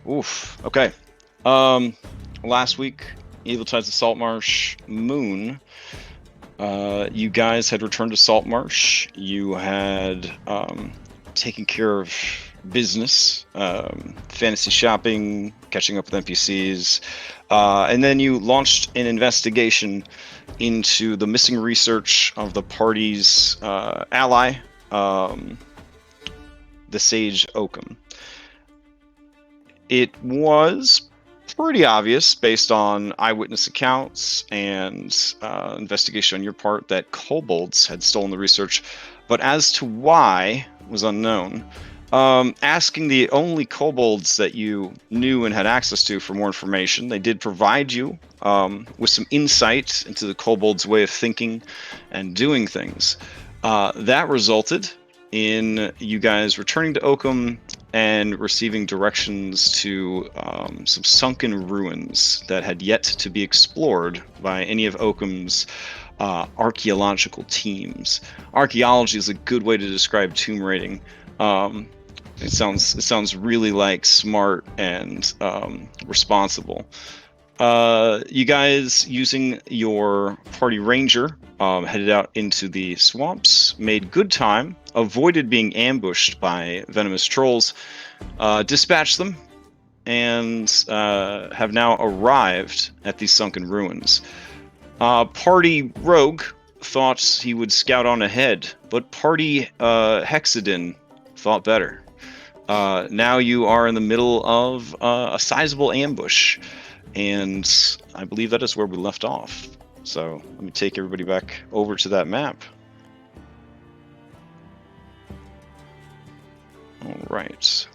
Oof. Okay. Last week, Evil Tides of Saltmarsh Moon. You guys had returned to Saltmarsh. You had taken care of business, fantasy shopping, catching up with NPCs, and then you launched an investigation into the missing research of the party's ally, the Sage Oakham. It was pretty obvious, based on eyewitness accounts and investigation on your part, that kobolds had stolen the research, but as to why was unknown. Asking the only kobolds that you knew and had access to for more information, they did provide you with some insight into the kobolds' way of thinking and doing things. That resulted in you guys returning to Oakham and receiving directions to some sunken ruins that had yet to be explored by any of Oakham's archaeological teams. Archaeology is a good way to describe tomb raiding. It sounds really like smart and responsible. You guys, using your party ranger, headed out into the swamps, made good time, avoided being ambushed by venomous trolls, dispatched them, and have now arrived at these sunken ruins. Party rogue thought he would scout on ahead, but party Hexadin thought better. Now you are in the middle of a sizable ambush, and I believe that is where we left off. So let me take everybody back over to that map. All right.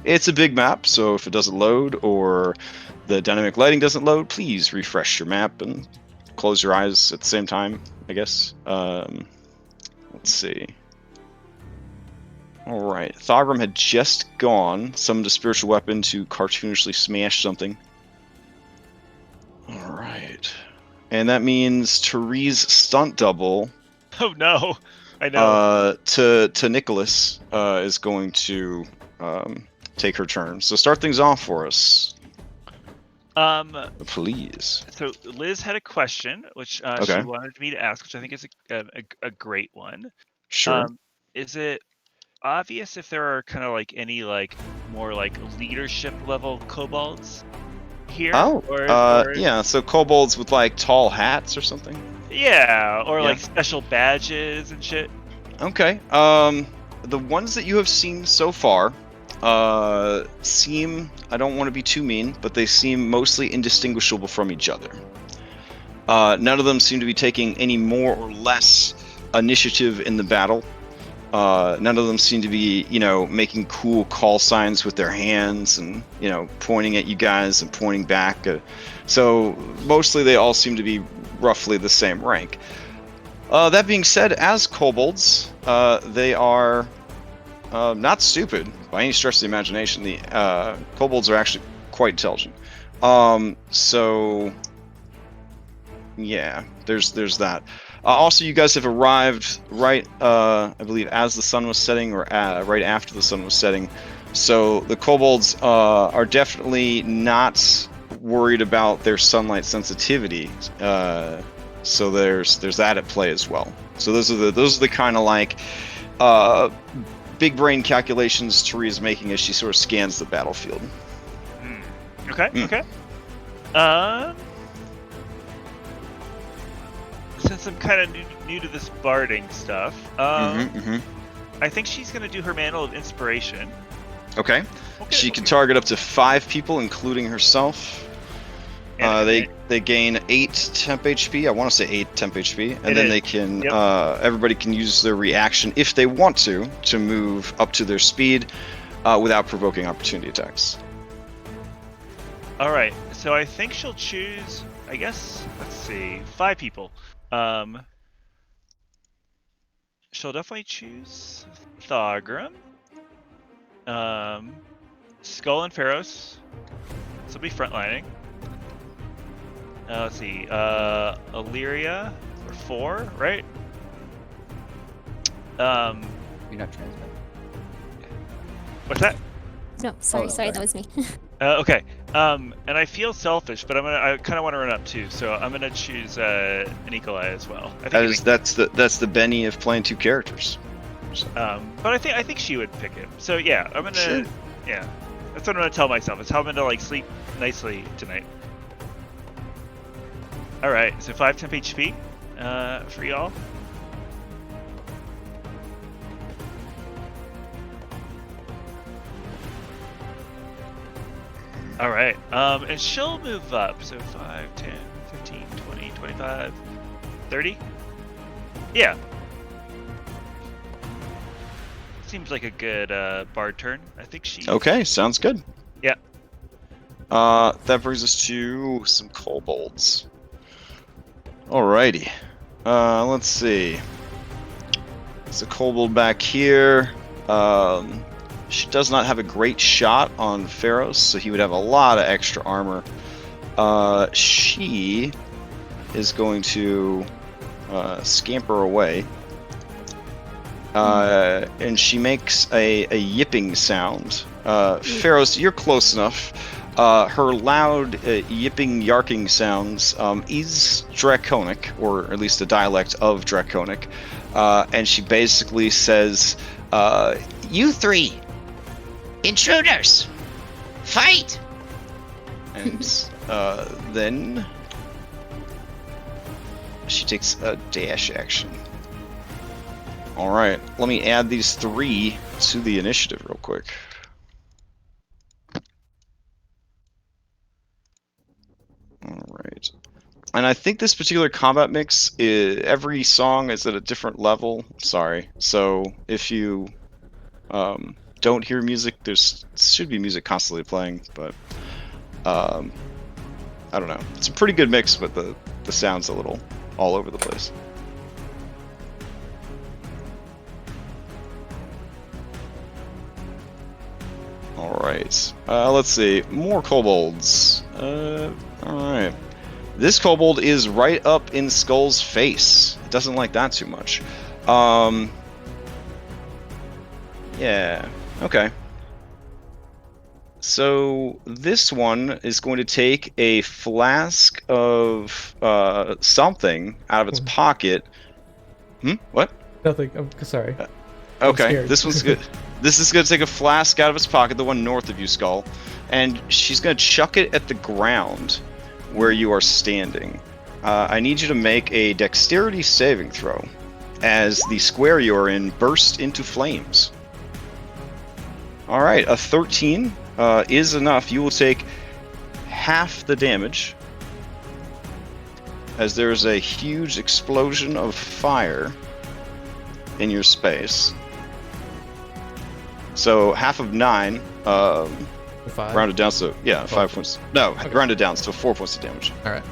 It's a big map, so if it doesn't load or the dynamic lighting doesn't load, please refresh your map and close your eyes at the same time, I guess. Let's see. All right. Thogram had just gone, summoned a spiritual weapon to cartoonishly smash something. All right. And that means Therese stunt double. Oh no, I know. To Nicholas is going to take her turn. So start things off for us. Please. So Liz had a question, which Okay. she wanted me to ask, which I think is a great one. Sure. Is it obvious if there are kind of like any like more like leadership level kobolds here? Oh, or yeah. So kobolds with like tall hats or something. yeah, or Yeah. like special badges and shit. Okay. The ones that you have seen so far seem, I don't want to be too mean, but they seem mostly indistinguishable from each other. None of them seem to be taking any more or less initiative in the battle. None of them seem to be, making cool call signs with their hands and, pointing at you guys and pointing back. So mostly they all seem to be roughly the same rank. That being said, as kobolds, they are not stupid by any stretch of the imagination. The kobolds are actually quite intelligent. So yeah, there's that. Also, you guys have arrived right, I believe, as the sun was setting, or right after the sun was setting. So the kobolds are definitely not worried about their sunlight sensitivity. So there's that at play as well. So those are the kind of like big brain calculations Therese is making as she sort of scans the battlefield. Okay. Since I'm kind of new to this barding stuff, I think she's gonna do her Mantle of Inspiration. Okay. She can target up to 5 people, including herself. They gain 8 temp HP. I want to say 8 temp HP, and then they can. Everybody can use their reaction if they want to move up to their speed without provoking opportunity attacks. All right. So I think she'll choose. I guess. Let's see. 5 people. She'll definitely choose Thogram, Skull and Pharos. This will be frontlining. Let's see. Illyria for 4, right? You're not transmitting. What's that? No, sorry, sorry. that was me. Okay. And I feel selfish, but I kind of want to run up too, so I'm gonna choose an eagle eye as well. I think That's the Benny of playing two characters. So. But I think she would pick him. So yeah, I'm gonna. Sure. Yeah, that's what I'm gonna tell myself. It's how I'm gonna like sleep nicely tonight. All right, so 5 temp HP for y'all. All right, and she'll move up. So 5, 10, 15, 20, 25, 30. Yeah. Seems like a good bard turn. I think she. Okay, sounds good. Yeah. That brings us to some kobolds. Alrighty. Let's see. There's a kobold back here. She does not have a great shot on Pharos, so he would have a lot of extra armor. She is going to scamper away. And she makes a yipping sound. Pharos, you're close enough. Her loud yipping, yarking sounds is Draconic, or at least a dialect of Draconic. And she basically says, "You three, intruders, fight!" And then she takes a dash action. All right, let me add these 3 to the initiative real quick. All right. And I think this particular combat mix, every song is at a different level. Sorry. So if you don't hear music, there's should be music constantly playing, but I don't know. It's a pretty good mix, but the sound's a little all over the place. Alright, let's see. More kobolds. Alright. This kobold is right up in Skull's face. It doesn't like that too much. Yeah, okay. So, this one is going to take a flask of something out of its pocket. What? Nothing. I'm sorry. Okay, this one's good. This is going to take a flask out of its pocket, the one north of you, Skull, and she's going to chuck it at the ground where you are standing. I need you to make a dexterity saving throw as the square you are in bursts into flames. Alright, a 13 is enough. You will take half the damage as there's a huge explosion of fire in your space. So half of 9, 5. rounded down, so yeah, 5 points. No, Okay. rounded down, so 4 points of damage. All right.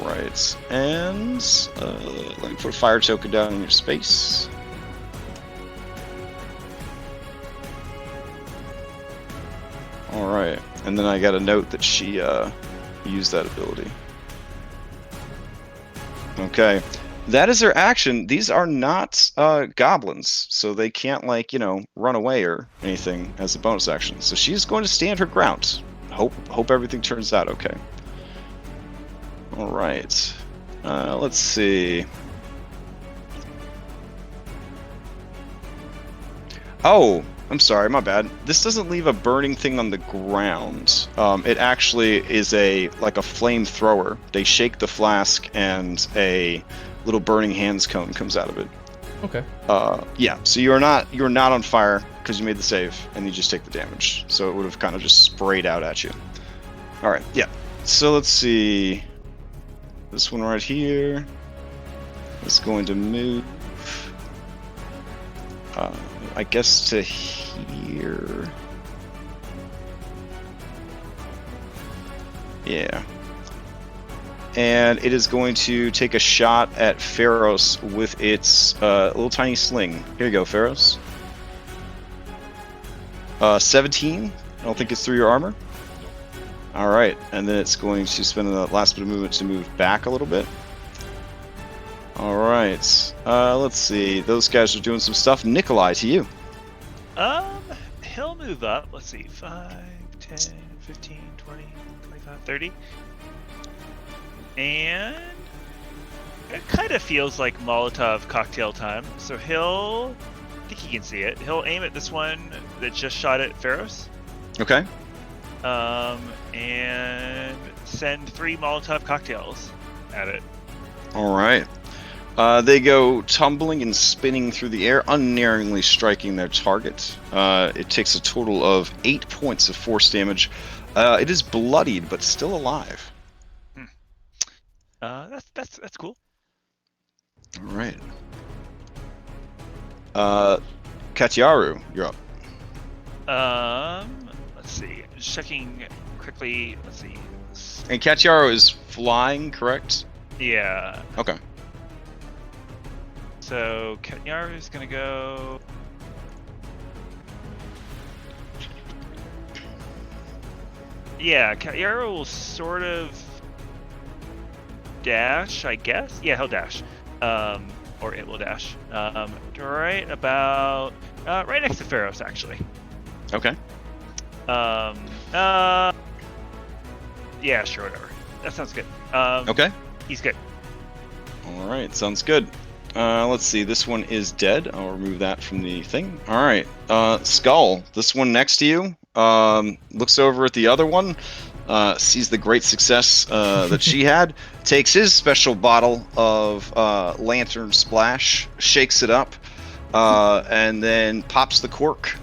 Alright, and let me put a fire token down in your space. Alright, and then I got a note that she used that ability. Okay. That is her action. These are not goblins, so they can't, like, run away or anything as a bonus action. So she's going to stand her ground. Hope everything turns out okay. All right. Let's see. Oh, I'm sorry, my bad. This doesn't leave a burning thing on the ground. It actually is a flamethrower. They shake the flask and a little burning hands cone comes out of it. Okay. Yeah, so you're not on fire because you made the save and you just take the damage. So it would have kind of just sprayed out at you. All right, yeah. So let's see. This one right here is going to move. I guess to here. Yeah. And it is going to take a shot at Pharos with its little tiny sling. Here you go, Pharos. 17. I don't think it's through your armor. All right, and then it's going to spend the last bit of movement to move back a little bit. All right. Let's see. Those guys are doing some stuff. Nikolai, to you. He'll move up. Let's see, 5, 10, 15, 20, 25, 30. And it kind of feels like Molotov cocktail time. So he'll, I think he can see it. He'll aim at this one that just shot at Pharos. Okay. And send 3 Molotov cocktails at it. All right. They go tumbling and spinning through the air, unerringly striking their target. It takes a total of 8 points of force damage. It is bloodied, but still alive. That's cool. All right. Katyaru, you're up. Let's see. Just checking quickly. Let's see. And Katyaru is flying, correct? Yeah. Okay. So Katyaru is gonna go. Yeah, Katyaru will sort of dash, I guess. Yeah, he'll dash. Or it will dash. Right about right next to Pharos, actually. Okay. Yeah, sure, whatever. That sounds good. Okay. He's good. All right, sounds good. Let's see. This one is dead. I'll remove that from the thing. All right. Skull. This one next to you. Looks over at the other one. Sees the great success that she had. Takes his special bottle of Lantern Splash, shakes it up, and then pops the cork,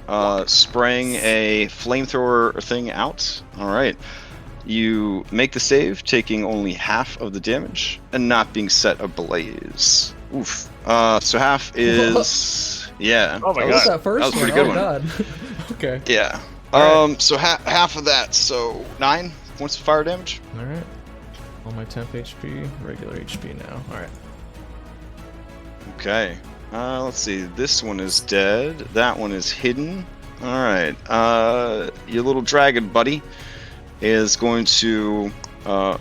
spraying a flamethrower thing out. All right. You make the save, taking only half of the damage and not being set ablaze. Oof. So half is yeah. Oh my What was god. that first That was a one? pretty good Oh one. god. Okay. Yeah. Alright. So half of that, so 9 points of fire damage. All right. All my temp HP, regular HP now. All right. Okay. Let's see. This one is dead. That one is hidden. All right. Your little dragon buddy is going to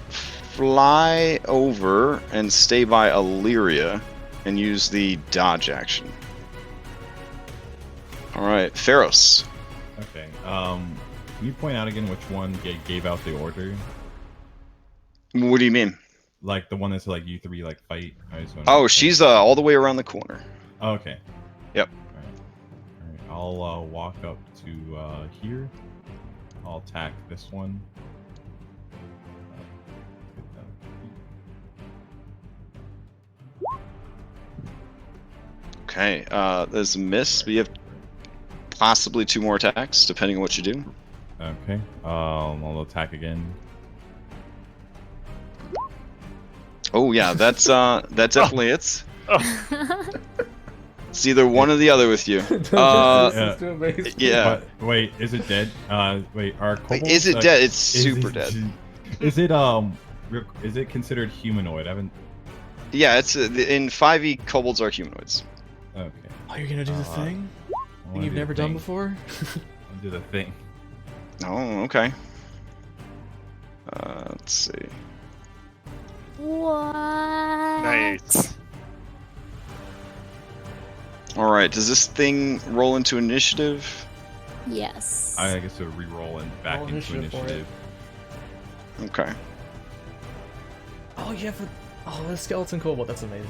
fly over and stay by Illyria and use the dodge action. All right, Pharos. Okay. Can you point out again which one gave out the order? What do you mean? Like the one that's like you three like fight. I just wanna- Oh, she's all the way around the corner. Oh, okay. Yep. All right. I'll walk up to here. I'll attack this one. Okay. There's a miss, but you have possibly 2 more attacks, depending on what you do. Okay. I'll attack again. Oh yeah, that's that definitely hits. Oh. It's either one or the other with you. This yeah. is too amazing. Yeah. But, wait, is it dead? Wait, are kobolds, Is it dead? It's is super it- dead. Is it considered humanoid? I haven't. Yeah, it's in 5e kobolds are humanoids. Okay. Oh, you're gonna do the thing? I Thing wanna you've do the never done thing. before? I'll do the thing. Oh, okay. Let's see. What? Nice. All right, does this thing roll into initiative? Yes. I guess to re-roll and back Roll into initiative for it. initiative. Okay. Oh, you have a... Oh, the skeleton kobold. That's amazing.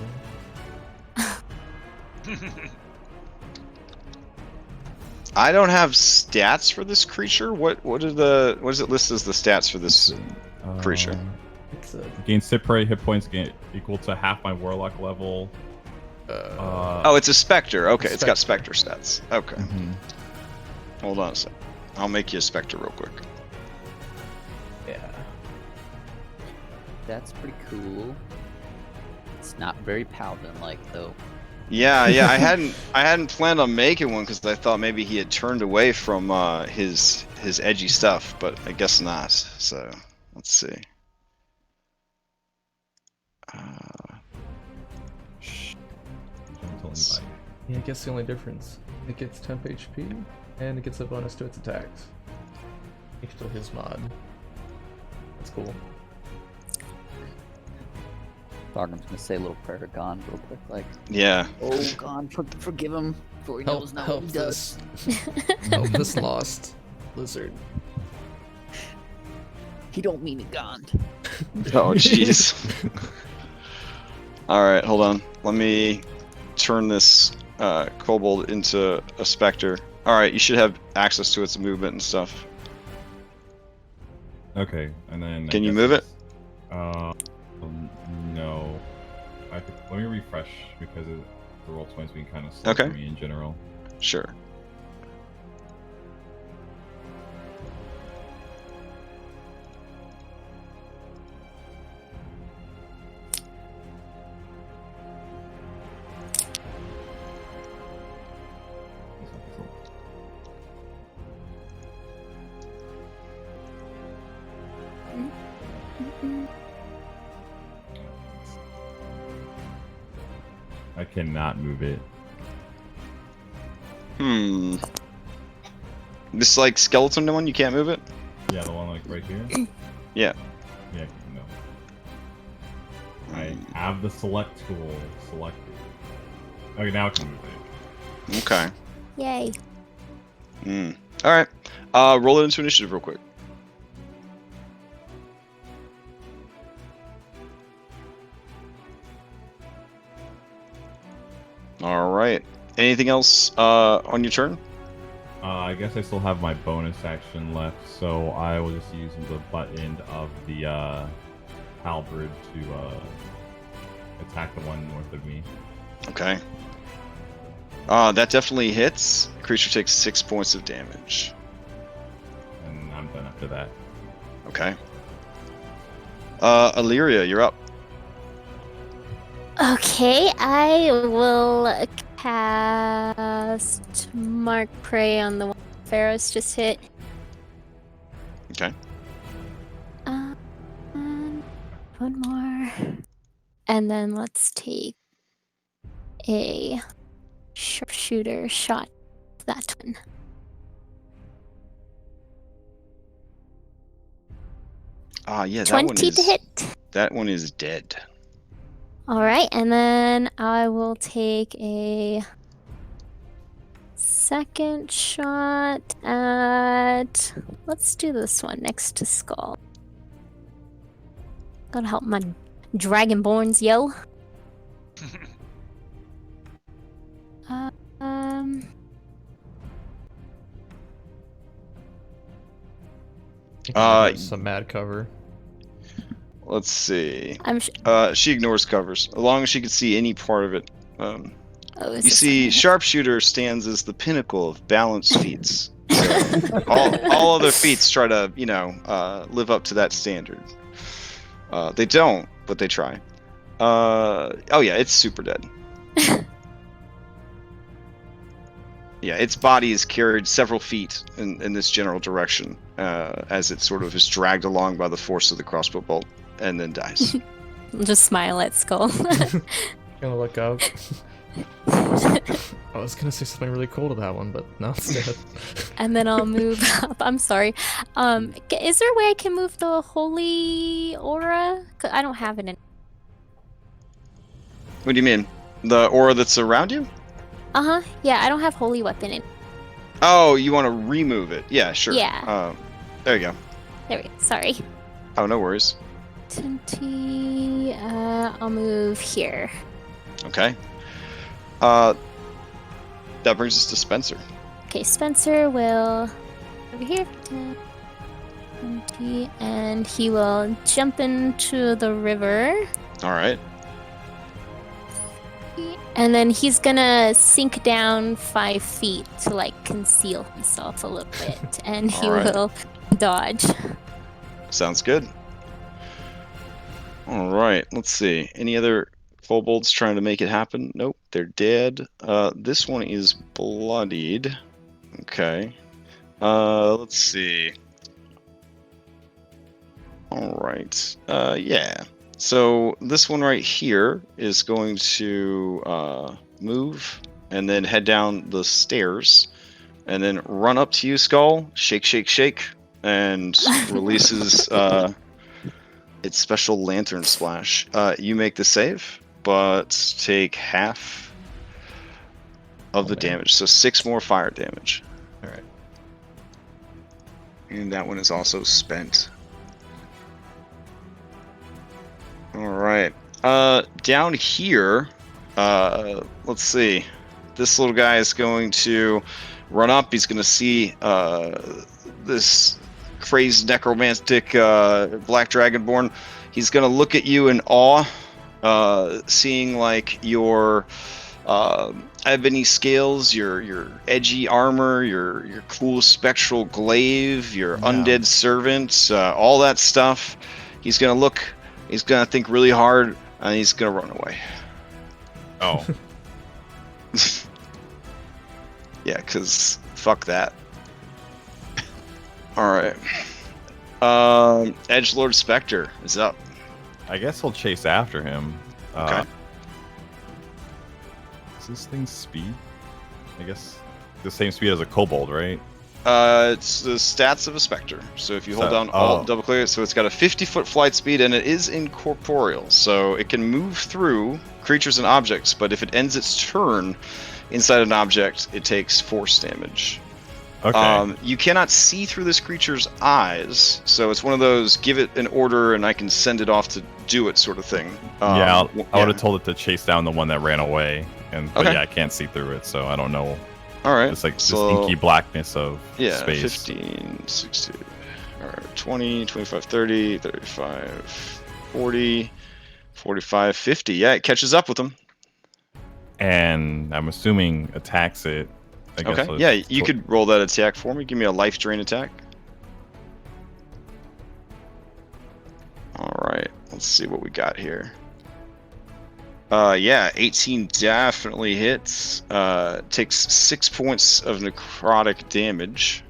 I don't have stats for this creature. What does it list as the stats for this creature? It's a... Gain separate hit points equal to half my warlock level. Oh, it's a specter. Okay, it's got specter stats. Okay. Mhm. Hold on a sec. I'll make you a specter real quick. Yeah. That's pretty cool. It's not very paladin-like though. Yeah, I hadn't planned on making one because I thought maybe he had turned away from his edgy stuff, but I guess not. So let's see. Shh. Don't tell anybody. Yeah, I guess the only difference. It gets temp HP, and it gets a bonus to its attacks. Thanks to his mod. That's cool. Dargon's gonna say a little prayer to Gon real quick, like, Yeah. "Oh, Gon, forgive him, for he knows not what he does." Help this lost lizard. He don't mean it, Gon. Oh, jeez. All right, hold on. Let me turn this kobold into a specter. All right, you should have access to its movement and stuff. Okay, and then. Can you move it? No. Let me refresh because the Roll20's been kind of slow Okay. for me in general. Sure. I cannot move it. This like skeleton one, you can't move it? Yeah, the one like right here? Yeah. Yeah, no. I have the select tool selected. Okay, now I can move it. Okay. Yay. All right. Roll it into initiative real quick. All right. Anything else on your turn? I guess I still have my bonus action left, so I will just use the butt end of the halberd to attack the one north of me. Okay. That definitely hits. The creature takes 6 points of damage. And I'm done after that. Okay. Illyria, you're up. Okay, I will cast Mark Prey on the one Pharaoh's just hit. Okay. And one more. And then let's take a sharpshooter shot at that one. Yeah, that 20 one is to hit. That one is dead. Alright, and then I will take a second shot at... Let's do this one next to Skull. Gotta help my Dragonborns, yo. Some mad cover. Let's see. I'm She ignores covers, as long as she can see any part of it. oh, is You this see, something? sharpshooter stands as the pinnacle of balanced feats. So all other feats try to, live up to that standard. They don't, but they try. Oh yeah, it's super dead. Yeah, its body is carried several feet in this general direction as it sort of is dragged along by the force of the crossbow bolt, and then dies. I'll just smile at Skull. Gonna look up. I was gonna say something really cool to that one, but no, it's dead. And then I'll move up. I'm sorry. Is there a way I can move the holy aura? 'Cause I don't have it in. What do you mean? The aura that's around you? Yeah, I don't have holy weapon in. Oh, you want to remove it? Yeah, sure. Yeah. There you go. There we go. Sorry. Oh, no worries. 20. I'll move here. Okay. That brings us to Spencer. Okay, Spencer will over here. 10, 20, and he will jump into the river. All right. And then he's gonna sink down 5 feet to like conceal himself a little bit, and he Alright. will dodge. Sounds good. All right. Let's see. Any other kobolds trying to make it happen? Nope, they're dead. This one is bloodied. Okay. Let's see. All right. Yeah. So this one right here is going to move and then head down the stairs and then run up to you, Skull. Shake, shake, shake, and releases its special lantern splash. You make the save, but take half of the damage. So 6 more fire damage. All right. And that one is also spent. All right. Down here, let's see. This little guy is going to run up. He's going to see this crazed necromantic black dragonborn. He's going to look at you in awe, seeing like your ebony scales, your edgy armor, your cool spectral glaive, your undead servant, all that stuff. He's going to look. He's going to think really hard, and he's going to run away. Oh. Yeah, because fuck that. Alright. Edgelord Spectre is up. I guess he'll chase after him. Okay. Is this thing's speed? I guess the same speed as a kobold, right? It's the stats of a Spectre. So if you hold down Alt, double click it, so it's got a 50-foot flight speed, and it is incorporeal. So it can move through creatures and objects, but if it ends its turn inside an object, it takes force damage. Okay. You cannot see through this creature's eyes, so it's one of those give it an order and I can send it off to do it sort of thing. I would have told it to chase down the one that ran away, but Okay. yeah, I can't see through it, so I don't know. All right. It's like so, this inky blackness of yeah, space. 15, 16, all right, 20, 25, 30, 35, 40, 45, 50. Yeah, it catches up with them. And I'm assuming attacks it. I guess Okay. Yeah, you could roll that attack for me. Give me a life drain attack. All right. Let's see what we got here. Yeah, 18 definitely hits. Takes 6 points of necrotic damage,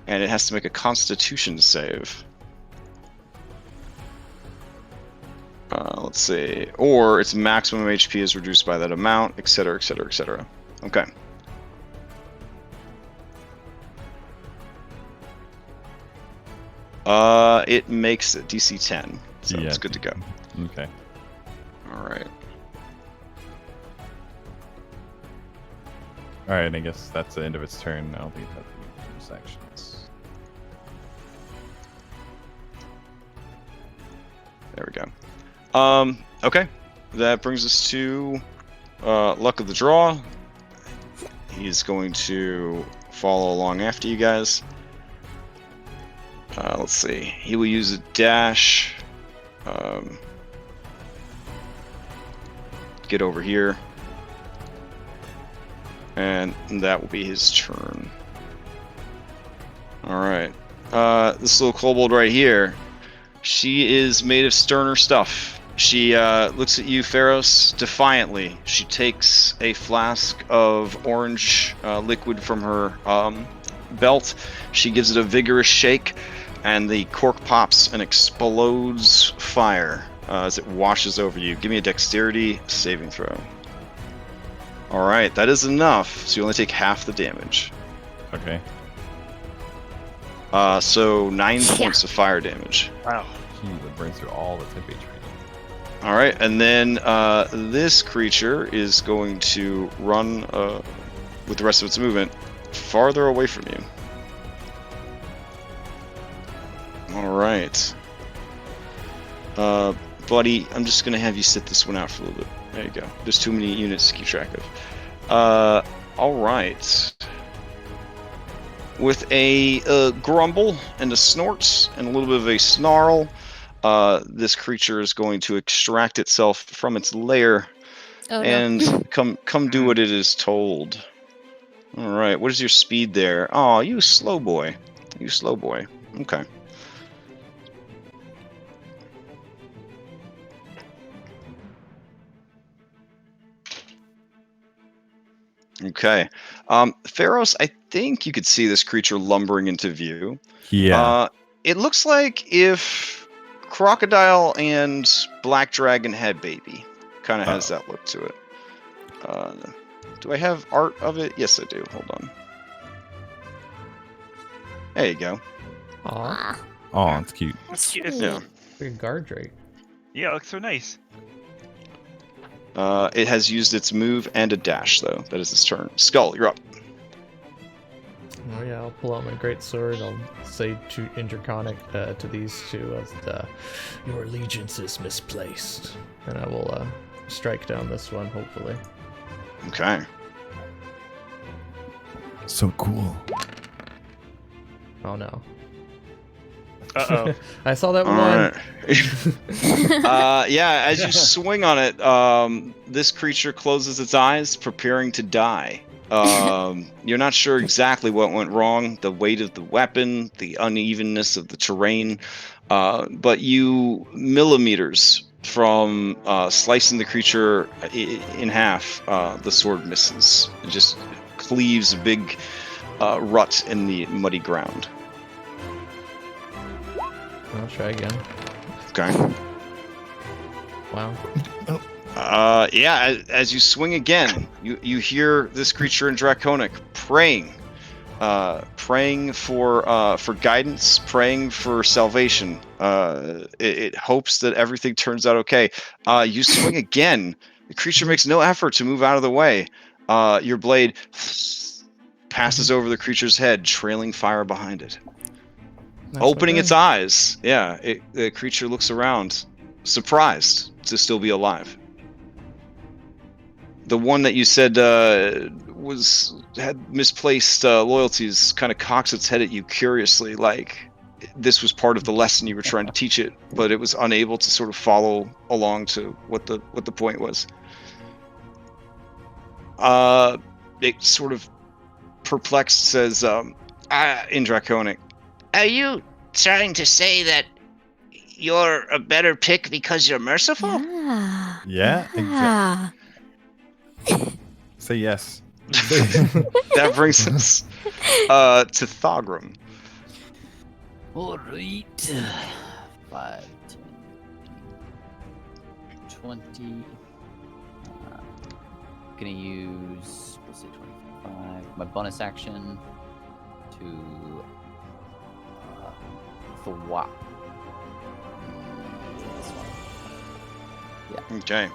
and it has to make a Constitution save. Let's see. Or its maximum HP is reduced by that amount, etc., etc., etc. Okay. It makes it DC 10, so it's good to go. Okay. All right. All right. I guess that's the end of its turn. I'll leave that for sections. There we go. Okay. That brings us to luck of the draw. He's going to follow along after you guys. Let's see. He will use a dash. Get over here. And that will be his turn. Alright. This little kobold right here. She is made of sterner stuff. She looks at you, Pharos, defiantly. She takes a flask of orange liquid from her belt. She gives it a vigorous shake, and the cork pops and explodes fire as it washes over you. Give me a dexterity saving throw. Alright, that is enough, so you only take half the damage. Okay. So 9 points of fire damage. Wow. Jeez, it burns through all the temp HP. Alright, and then this creature is going to run with the rest of its movement farther away from you. Alright. Buddy, I'm just going to have you sit this one out for a little bit. There you go. There's too many units to keep track of. Alright. With a grumble and a snort and a little bit of a snarl, this creature is going to extract itself from its lair and come do what it is told. Alright, what is your speed there? Oh, you slow boy. You slow boy. Okay. Okay. Pharos, I think you could see this creature lumbering into view. Yeah. It looks like if Crocodile and Black Dragon had baby. Kind of has that look to it. Do I have art of it? Yes, I do. Hold on. There you go. Aw. Oh, it's cute. It's cute. Yeah. Big guard drake. Yeah, it looks so nice. It has used its move and a dash, though. That is its turn. Skull, you're up. Oh yeah, I'll pull out my great sword. I'll say in Draconic to these two as your allegiance is misplaced, and I will strike down this one hopefully. Okay. So cool. Oh no. Uh-oh. I saw that All one. right. Yeah, as you swing on it, this creature closes its eyes, preparing to die. You're not sure exactly what went wrong, the weight of the weapon, the unevenness of the terrain, but you, millimeters from slicing the creature in half, the sword misses. It just cleaves a big rut in the muddy ground. I'll try again. Okay. Wow. Yeah, as you swing again, you hear this creature in Draconic praying for guidance, praying for salvation. It hopes that everything turns out okay. You swing again. The creature makes no effort to move out of the way. Your blade passes over the creature's head, trailing fire behind it. That's Opening my its turn. eyes, the creature looks around, surprised to still be alive. The one that you said had misplaced loyalties kind of cocks its head at you curiously, like this was part of the lesson you were trying to teach it, but it was unable to sort of follow along to what the point was. It sort of perplexed says, in Draconic, "Are you trying to say that you're a better pick because you're merciful?" Yeah. Yeah, exactly. Yeah. Say yes. That brings us to Thogrum. Alright. 5, 10, 20. Gonna use, we'll say 25. My bonus action to thwap. This one. Yeah. Okay.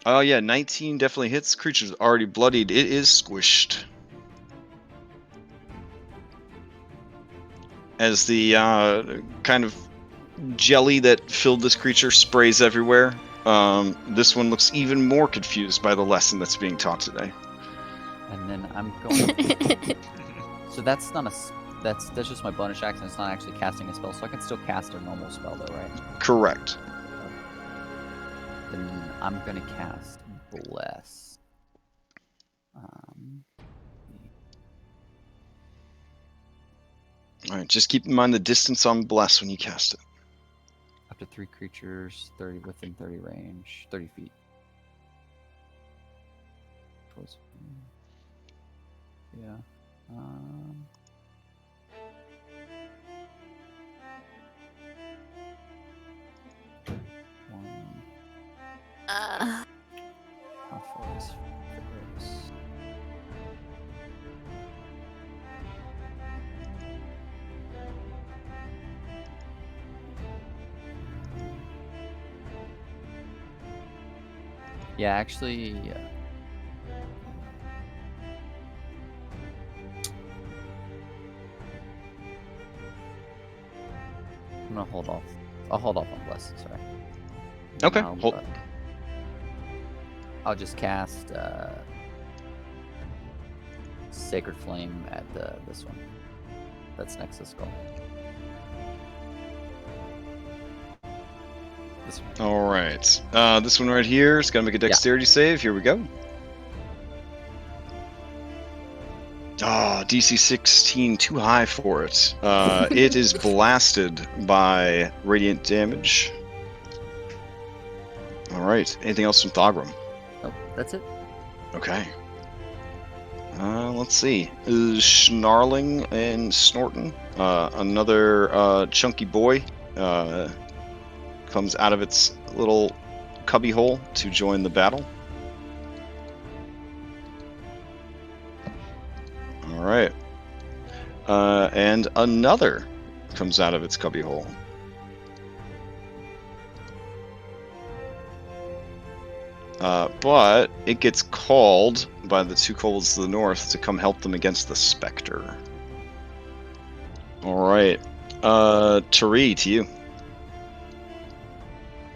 Oh yeah, 19 definitely hits. Creature's already bloodied. It is squished. As the kind of jelly that filled this creature sprays everywhere, this one looks even more confused by the lesson that's being taught today. And then I'm going. So that's not a. That's just my bonus action. It's not actually casting a spell, so I can still cast a normal spell, though, right? Correct. Then I'm gonna cast Bless. Alright, just keep in mind the distance on Bless when you cast it. Up to 3 creatures, 30 within 30 range, 30 feet. Close. Yeah. How far is this? Yeah, actually, I'm gonna hold off. I'll hold off on Bless, sorry. Okay, I'll just cast Sacred Flame at this one. That's next to Skull. This one. Alright. This one right here is going to make a dexterity save. Here we go. DC 16, too high for it. It is blasted by radiant damage. Alright, anything else from Thogrum? Oh, that's it. Okay. Let's see. Snarling and Snorting. Another chunky boy comes out of its little cubbyhole to join the battle. All right. And another comes out of its cubbyhole. But it gets called by the two kobolds to the north to come help them against the specter. All right. Tari, to you.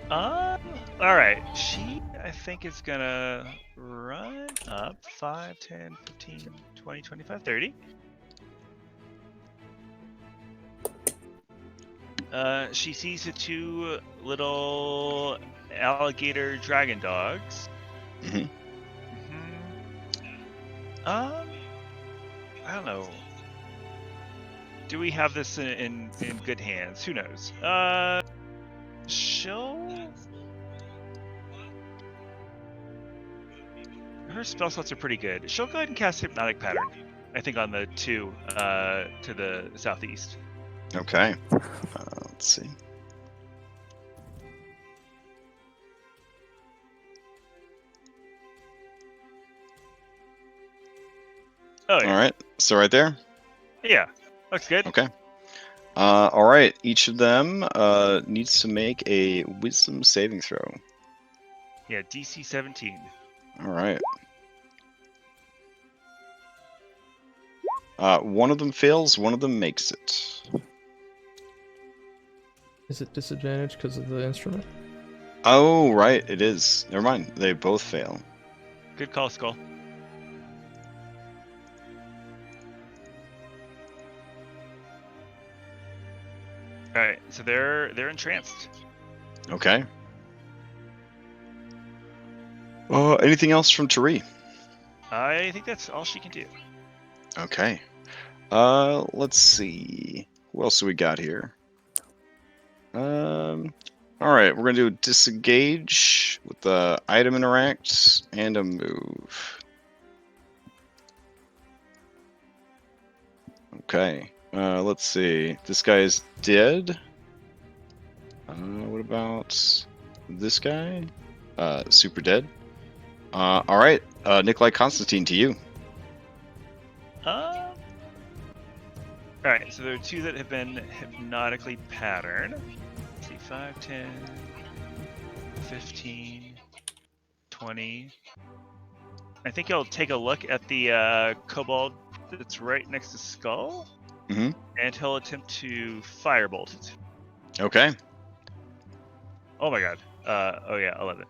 All right. She, I think, is gonna run up 5, 10, 15, 20, 25, 30. She sees the two little alligator dragon dogs. Mhm. I don't know. Do we have this in good hands? Who knows? Her spell slots are pretty good. She'll go ahead and cast Hypnotic Pattern. I think on the two to the southeast. Okay. Let's see. Oh yeah. All right. So right there. Yeah. Looks good. Okay. All right. Each of them needs to make a Wisdom saving throw. Yeah. DC 17. All right. One of them fails. One of them makes it. Is it disadvantage because of the instrument? Oh, right. It is. Never mind. They both fail. Good call, Skull. All right. So they're entranced. Okay. Anything else from Tari? I think that's all she can do. Okay. Let's see. What else do we got here? All right, we're gonna do a disengage with the item interact and a move. Okay. Let's see. This guy is dead. What about this guy? Super dead. All right. Nikolai Constantine, to you. All right, so there are two that have been hypnotically patterned. Let's see, 5, 10, 15, 20. I think I'll take a look at the kobold that's right next to Skull. Mhm. And he'll attempt to firebolt it. Okay. Oh my god. Oh yeah, 11.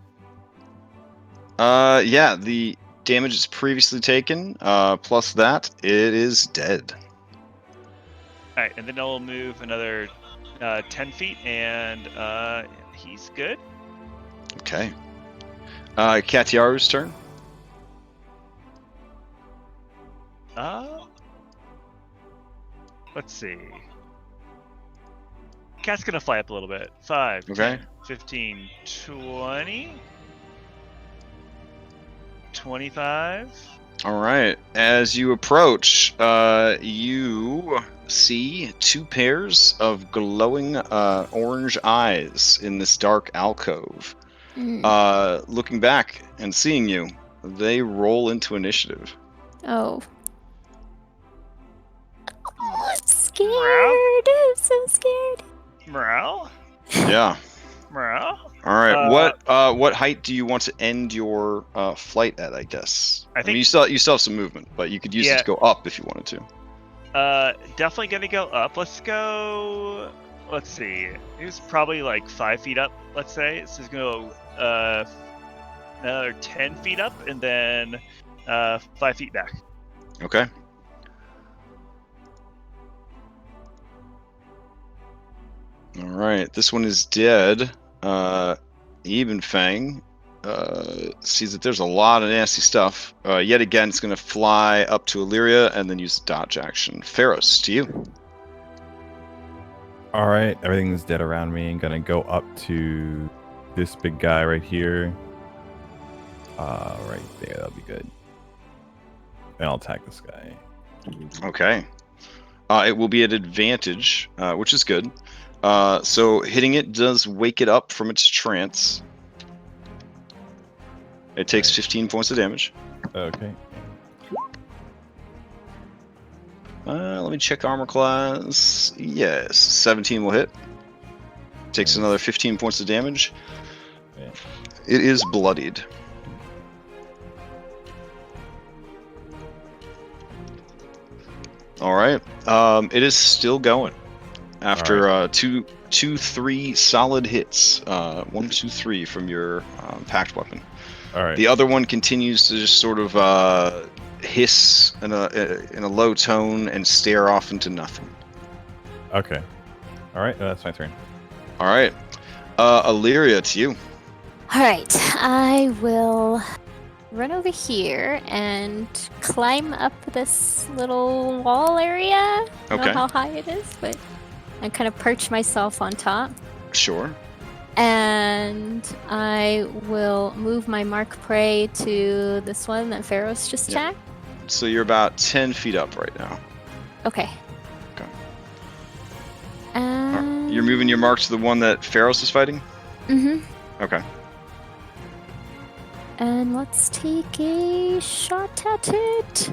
Yeah, the damage is previously taken. Plus that, it is dead. Alright, and then I'll move another 10 feet, and he's good. Okay. Katiaru's turn. Let's see. Cat's gonna fly up a little bit. 5, Okay. 10, 15, 20, 25. All right. As you approach, you see two pairs of glowing orange eyes in this dark alcove. Looking back and seeing you, they roll into initiative. Oh. Oh, I'm scared. I'm so scared. Morale? Yeah. Morale? All right. What height do you want to end your flight at? I guess. I mean, think- you still have some movement, but you could use it to go up if you wanted to. Definitely gonna go up. Let's go. Let's see. It was probably like 5 feet up. Let's say so. It's gonna go another 10 feet up, and then 5 feet back. Okay. All right. This one is dead. Eben Fang sees that there's a lot of nasty stuff. Yet again, it's going to fly up to Illyria and then use the dodge action. Pharos, to you. All right, everything's dead around me. I'm gonna go up to this big guy right here. Right there. That'll be good. And I'll attack this guy. Okay. It will be at advantage, which is good. So hitting it does wake it up from its trance. It takes Right. 15 points of damage. Okay. Let me check armor class. Yes, 17 will hit. Takes Nice. another 15 points of damage. Yeah. It is bloodied. All right. It is still going after 3 solid hits. 1, 2, 3 from your packed weapon. All right. The other one continues to just sort of hiss in a low tone and stare off into nothing. Okay. All right. That's my turn. All right, Illyria, it's you. All right, I will run over here and climb up this little wall area. I don't Okay. know how high it is, but I kind of perch myself on top. Sure. And I will move my mark prey to this one that Pharaoh's just Yeah. attacked. So you're about 10 feet up right now. Okay. Okay. And... You're moving your mark to the one that Pharos is fighting? Mm-hmm. Okay. And let's take a shot at it.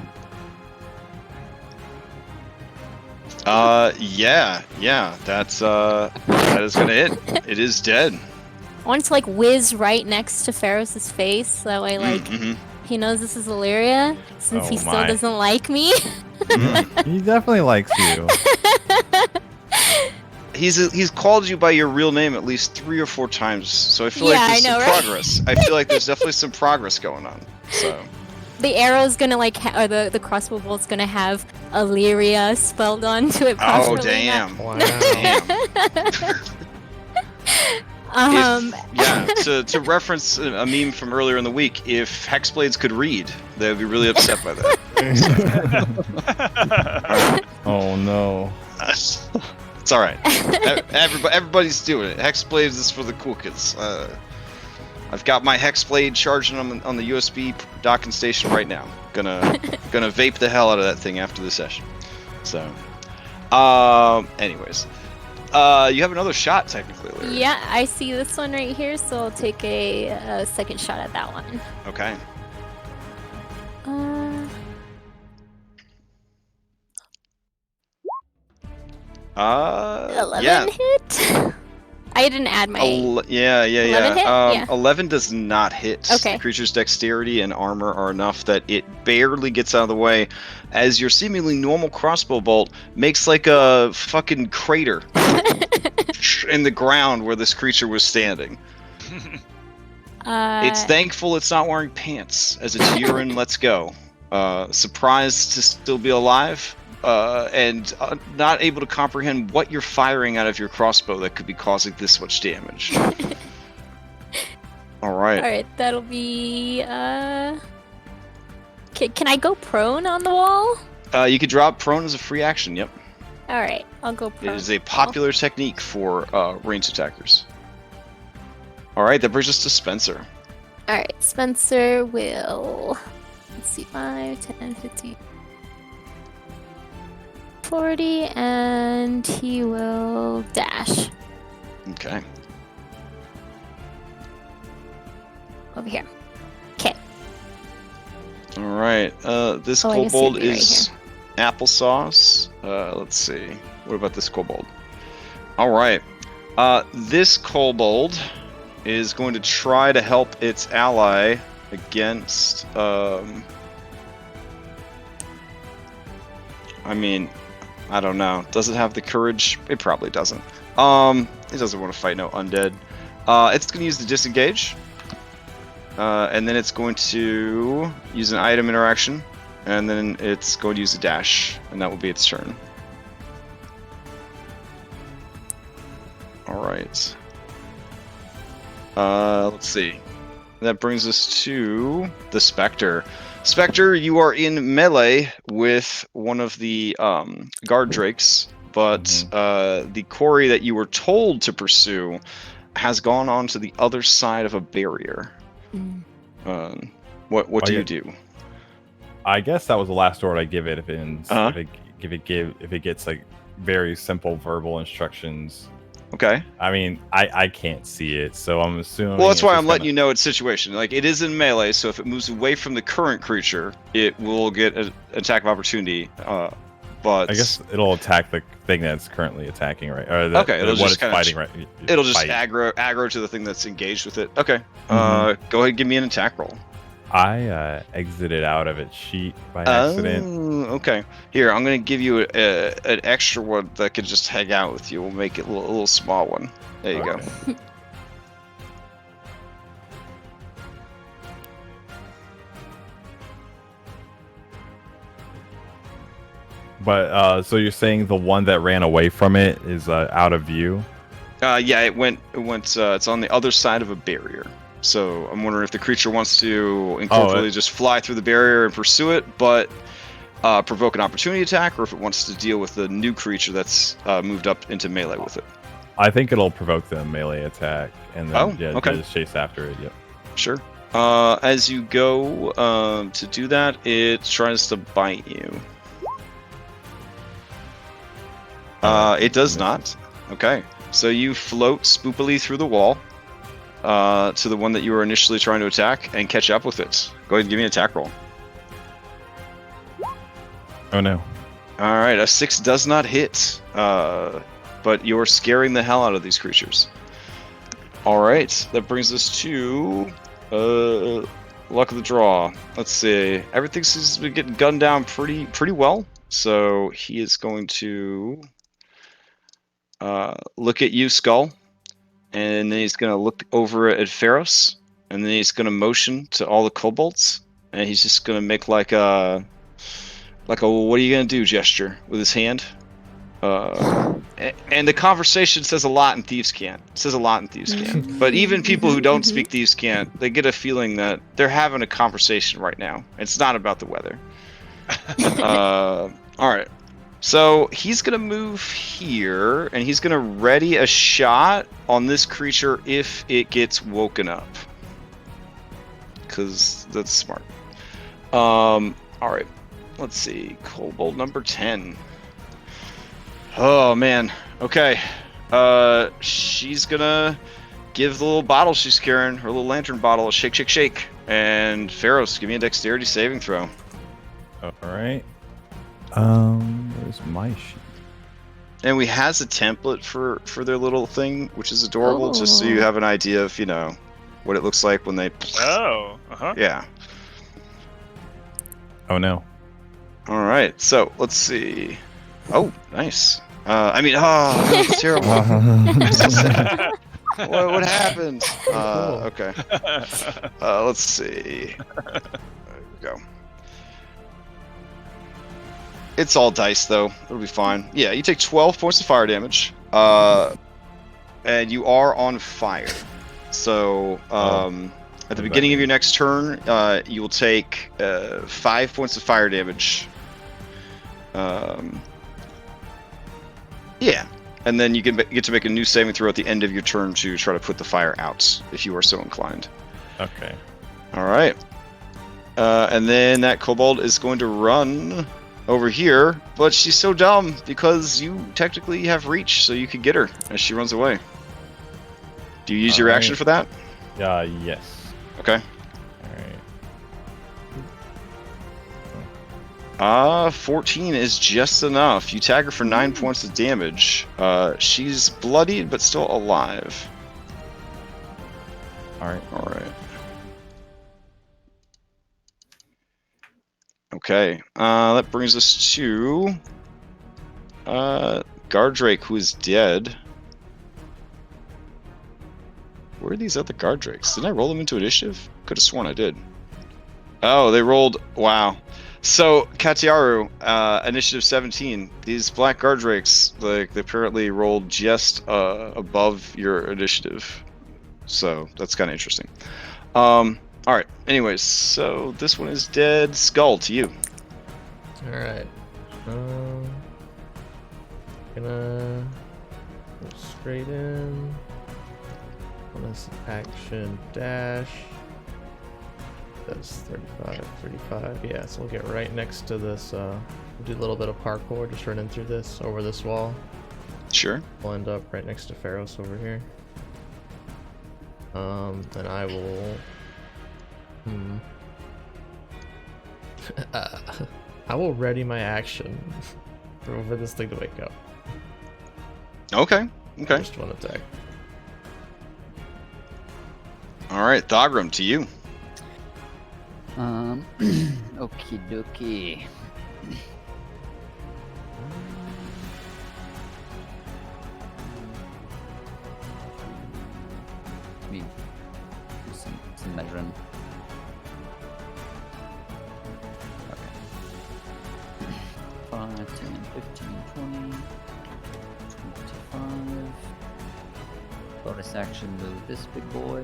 Yeah, that is gonna hit. It is dead. I want it to like whiz right next to Pharaoh's face, that way Mhm. he knows this is Illyria, since Oh he still my. doesn't like me. He definitely likes you. He's called you by your real name at least 3 or 4 times, so I feel Yeah, like there's I know, some right? progress. I feel like there's definitely some progress going on. So The arrow's gonna or the crossbow bolt's gonna have Illyria spelled onto it. oh properly, damn. Wow. To reference a meme from earlier in the week, if Hexblades could read, they would be really upset by that. Oh no. It's all right. Everybody's doing it. Hexblades is for the cool kids. I've got my Hexblade charging on the USB docking station right now. Gonna vape the hell out of that thing after the session. So, anyways, you have another shot technically. Lyria. Yeah, I see this one right here, so I'll take a second shot at that one. Okay. 11 yeah. hit? I didn't add my... 11 hit? Yeah. 11 does not hit. Okay. The creature's dexterity and armor are enough that it barely gets out of the way, as your seemingly normal crossbow bolt makes like a fucking crater in the ground where this creature was standing. It's thankful it's not wearing pants, as its urine lets go. Surprised to still be alive, and not able to comprehend what you're firing out of your crossbow that could be causing this much damage. Alright. Alright, that'll be... Can I go prone on the wall? You could drop prone as a free action, yep. Alright, I'll go prone. It is a popular technique for ranged attackers. Alright, that brings us to Spencer. Alright, Spencer will... Let's see, 5, 10, 15... 40, and he will dash Okay. over here. Okay. Alright, this Oh, I guess kobold it'd be right is applesauce. Let's see. What about this kobold? Alright. This kobold is going to try to help its ally against... I mean, I don't know. Does it have the courage? It probably doesn't. It doesn't want to fight no undead. It's going to use the disengage. And then it's going to use an item interaction. And then it's going to use a dash. And that will be its turn. Alright. Let's see. That brings us to the Spectre. Spectre, you are in melee with one of the guard drakes, but the quarry that you were told to pursue has gone on to the other side of a barrier. What do you do? I guess that was the last word I give it. If it gets like very simple verbal instructions, Okay. I mean, I can't see it, so I'm assuming. Well, that's why it's I'm just letting gonna- you know its situation. Like, it is in melee, so if it moves away from the current creature, it will get an attack of opportunity. But I guess it'll attack the thing that's currently attacking, right? Or Okay, it'll what just it's kinda fighting, right? it'll just Fight. aggro to the thing that's engaged with it. Okay. Mhm. Go ahead and give me an attack roll. I exited out of its sheet by accident. Oh, okay. Here, I'm gonna give you an extra one that could just hang out with you. We'll make it a little small one. There you go. Okay. But so you're saying the one that ran away from it is out of view? Yeah, it went. It's on the other side of a barrier. So I'm wondering if the creature wants to incorporately just fly through the barrier and pursue it, but provoke an opportunity attack, or if it wants to deal with the new creature that's moved up into melee with it. I think it'll provoke the melee attack, and then okay. just chase after it. Yep. Sure. As you go to do that, it tries to bite you. It does not. Okay. So you float spoopily through the wall to the one that you were initially trying to attack and catch up with it. Go ahead and give me an attack roll. Oh no. All right, a 6 does not hit, but you're scaring the hell out of these creatures. All right, that brings us to luck of the draw. Let's see. Everything seems to be getting gunned down pretty well. So he is going to look at you, Skull, and then he's going to look over at Pharos, and then he's going to motion to all the kobolds, and he's just going to make like a what are you going to do gesture with his hand. And the conversation says a lot in Thieves' Cant. It says a lot in Thieves' Cant. But even people who don't speak Thieves' Cant, they get a feeling that they're having a conversation right now. It's not about the weather. All right. So he's going to move here, and he's going to ready a shot on this creature if it gets woken up. Because that's smart. All right. Let's see. Kobold number 10. Oh, man. Okay. She's going to give the little bottle she's carrying, her little lantern bottle, a shake, shake, shake. And Pharos, give me a dexterity saving throw. All right. Where's my sheet? And we has a template for their little thing, which is adorable, just so you have an idea of, what it looks like when they... Oh, uh-huh. Yeah. Oh no. All right, so let's see. Oh, nice. That's terrible. What happened? Okay. Let's see. There we go. It's all dice, though. It'll be fine. Yeah, you take 12 points of fire damage. And you are on fire. So, at the beginning of your next turn, you will take 5 points of fire damage. Yeah. And then you get to make a new saving throw at the end of your turn to try to put the fire out, if you are so inclined. Okay. All right. And then that kobold is going to run over here, but she's so dumb because you technically have reach, so you could get her as she runs away. Do you use your action for that? Yes. Okay. All right. 14 is just enough. You tag her for 9 points of damage. She's bloodied, but still alive. All right. All right. Okay. That brings us to Gardrake, who is dead. Where are these other Gardrakes? Didn't I roll them into initiative? Could have sworn I did. Oh, they rolled... Wow. So, Katiaru, initiative 17. These black Gardrakes, they apparently rolled just above your initiative. So, that's kind of interesting. Alright, anyways, so this one is dead. Skull, to you. Alright. Gonna go straight in. Bonus action dash. That's 35. Yeah, so we'll get right next to this. We'll do a little bit of parkour, just running through this, over this wall. Sure. I'll end up right next to Pharos over here. And I will. I will ready my action for this thing to wake up. Okay. Okay. Just one attack. All right, Thogrim, to you. Okie dokie. Let me do some measuring. Okay. 5, 10, 15, 20, 25. Bonus action, move this big boy.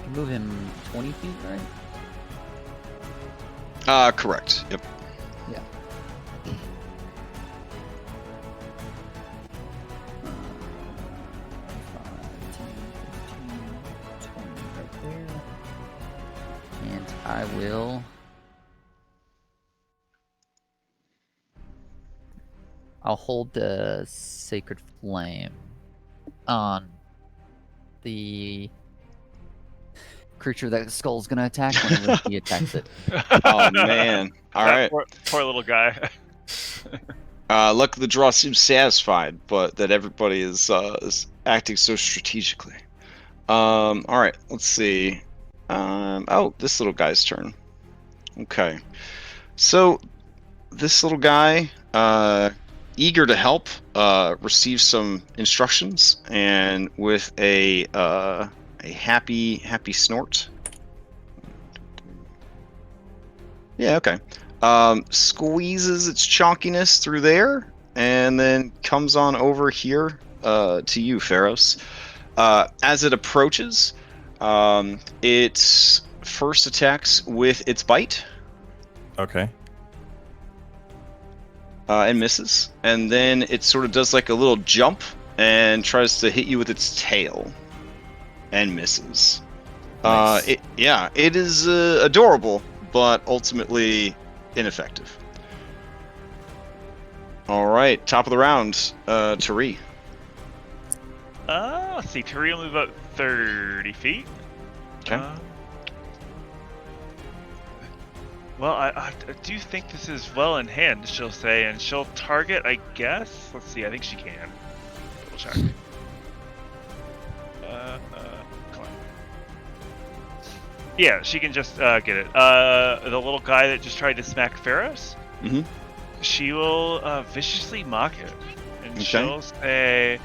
Can move him 20 feet, right? Correct. Yep. Yeah. 5, 10, 15, 20 right there. And I will... I'll hold the Sacred Flame on the creature that Skull's gonna attack whenever he attacks it. Oh man! All right. Poor little guy. Luck of the draw seems satisfied, but that everybody is acting so strategically. All right. Let's see. Oh, this little guy's turn. Okay. So this little guy, eager to help, receives some instructions, and with a happy snort. Yeah, okay. Squeezes its chonkiness through there, and then comes on over here to you, Pharos. As it approaches, it first attacks with its bite. Okay. And misses. And then it sort of does like a little jump and tries to hit you with its tail. And misses. Nice. It is adorable, but ultimately ineffective. All right, top of the round, Tari. Let's see. Tari will move up 30 feet. Okay. Well, I do think this is well in hand, she'll say, and she'll target, I guess? Let's see, I think she can. Double check. Come on. Yeah, she can just get it. The little guy that just tried to smack Pharos, Mm-hmm. she will viciously mock it. And Okay. she'll say,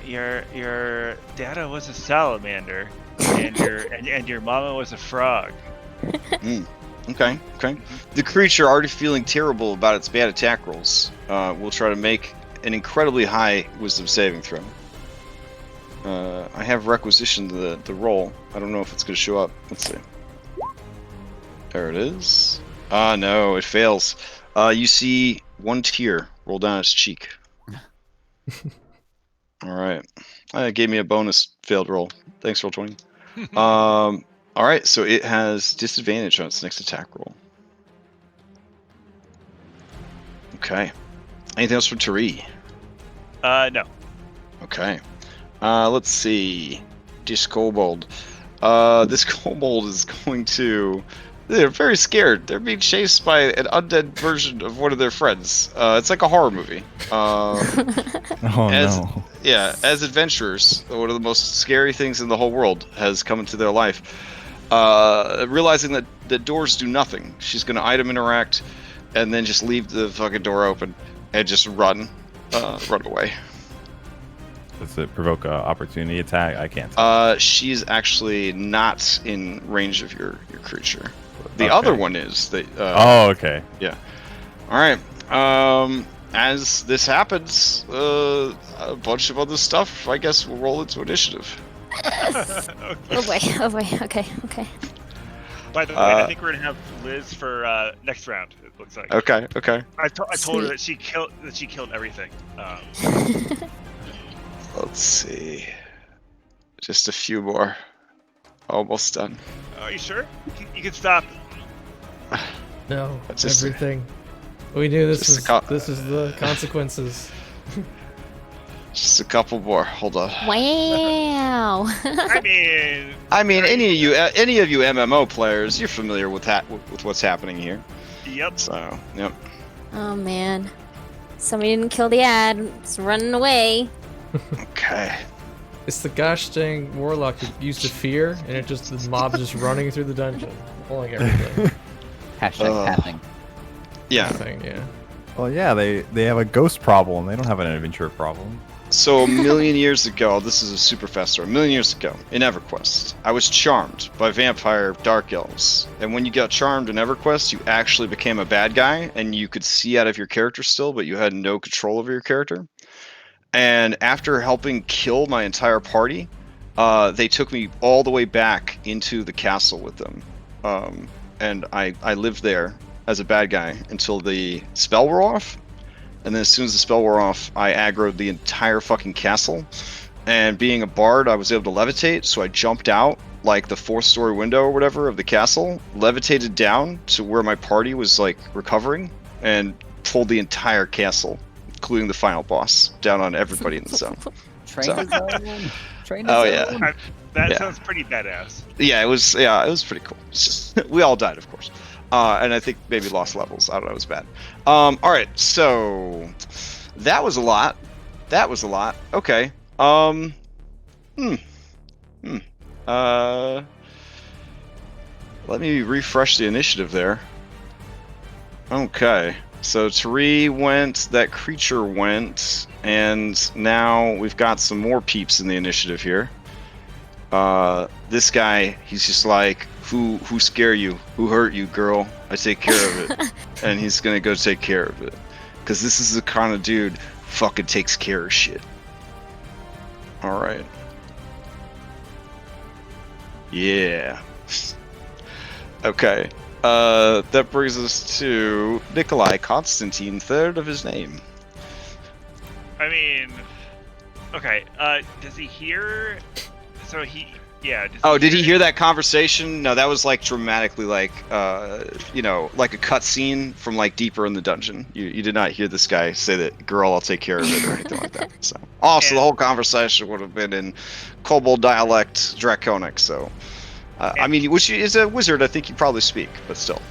your dada was a salamander, and your mama was a frog. Okay. The creature, already feeling terrible about its bad attack rolls, will try to make an incredibly high wisdom saving throw. I have requisitioned the roll. I don't know if it's going to show up. Let's see. There it is. No, it fails. You see one tear roll down its cheek. All right. It gave me a bonus failed roll. Thanks, Roll20. All right, so it has disadvantage on its next attack roll. Okay. Anything else for Tari? No. Okay. Let's see. This kobold. This kobold is going to... They're very scared. They're being chased by an undead version of one of their friends. It's like a horror movie. No. Yeah, as adventurers, one of the most scary things in the whole world has come into their life. Realizing that the doors do nothing, she's going to item interact and then just leave the fucking door open and just run away. Does it provoke an opportunity attack? I can't tell. She's actually not in range of your creature. The Okay. other one is. Okay. Yeah. All right. As this happens, a bunch of other stuff, I guess, will roll into initiative. Oh boy, okay. By the way, I think we're gonna have Liz for next round. It looks like. Okay. I told her Sweet. that she killed everything. Let's see. Just a few more. Almost done. Are you sure? You can stop. No, That's just- everything. We knew this just was a this is the consequences. Just a couple more. Hold on. Wow. I mean, Any of you MMO players, you're familiar with with what's happening here. yep. So, yep. Oh man. Somebody didn't kill the ad. It's running away. Okay. It's the gosh dang warlock who used to fear, and the mob just running through the dungeon, pulling everything. Hashtag pathing. Yeah. Thing, yeah. Well, yeah, they have a ghost problem. They don't have an adventure problem. So a million years ago, this is a super fast story. A million years ago, in EverQuest, I was charmed by vampire dark elves. And when you got charmed in EverQuest, you actually became a bad guy, and you could see out of your character still, but you had no control over your character. And after helping kill my entire party, they took me all the way back into the castle with them. And I lived there as a bad guy until the spell wore off. And then as soon as the spell wore off, I aggroed the entire fucking castle. And being a bard, I was able to levitate, so I jumped out like the 4th-story window or whatever of the castle, levitated down to where my party was like recovering, and pulled the entire castle, including the final boss, down on everybody in the zone. Train to zone. Train to Oh, zone. yeah. That sounds pretty badass. Yeah, it was pretty cool. It's just, we all died, of course. And I think maybe lost levels. I don't know, it was bad. Alright, so that was a lot. Okay. Let me refresh the initiative there. Okay. So Tari went, that creature went, and now we've got some more peeps in the initiative here. This guy, he's just like, who scare you? Who hurt you, girl? I take care of it. And he's gonna go take care of it. Because this is the kind of dude who fucking takes care of shit. Alright. Yeah. Okay. That brings us to Nikolai Constantine, third of his name. I mean, okay. Does he hear? So he, yeah. Did he hear that conversation? No, that was like dramatically, like, like a cutscene from like deeper in the dungeon. You did not hear this guy say that, "Girl, I'll take care of it," or anything like that. So, also, the whole conversation would have been in kobold dialect, draconic. So, I mean, which is a wizard, I think you probably speak, but still.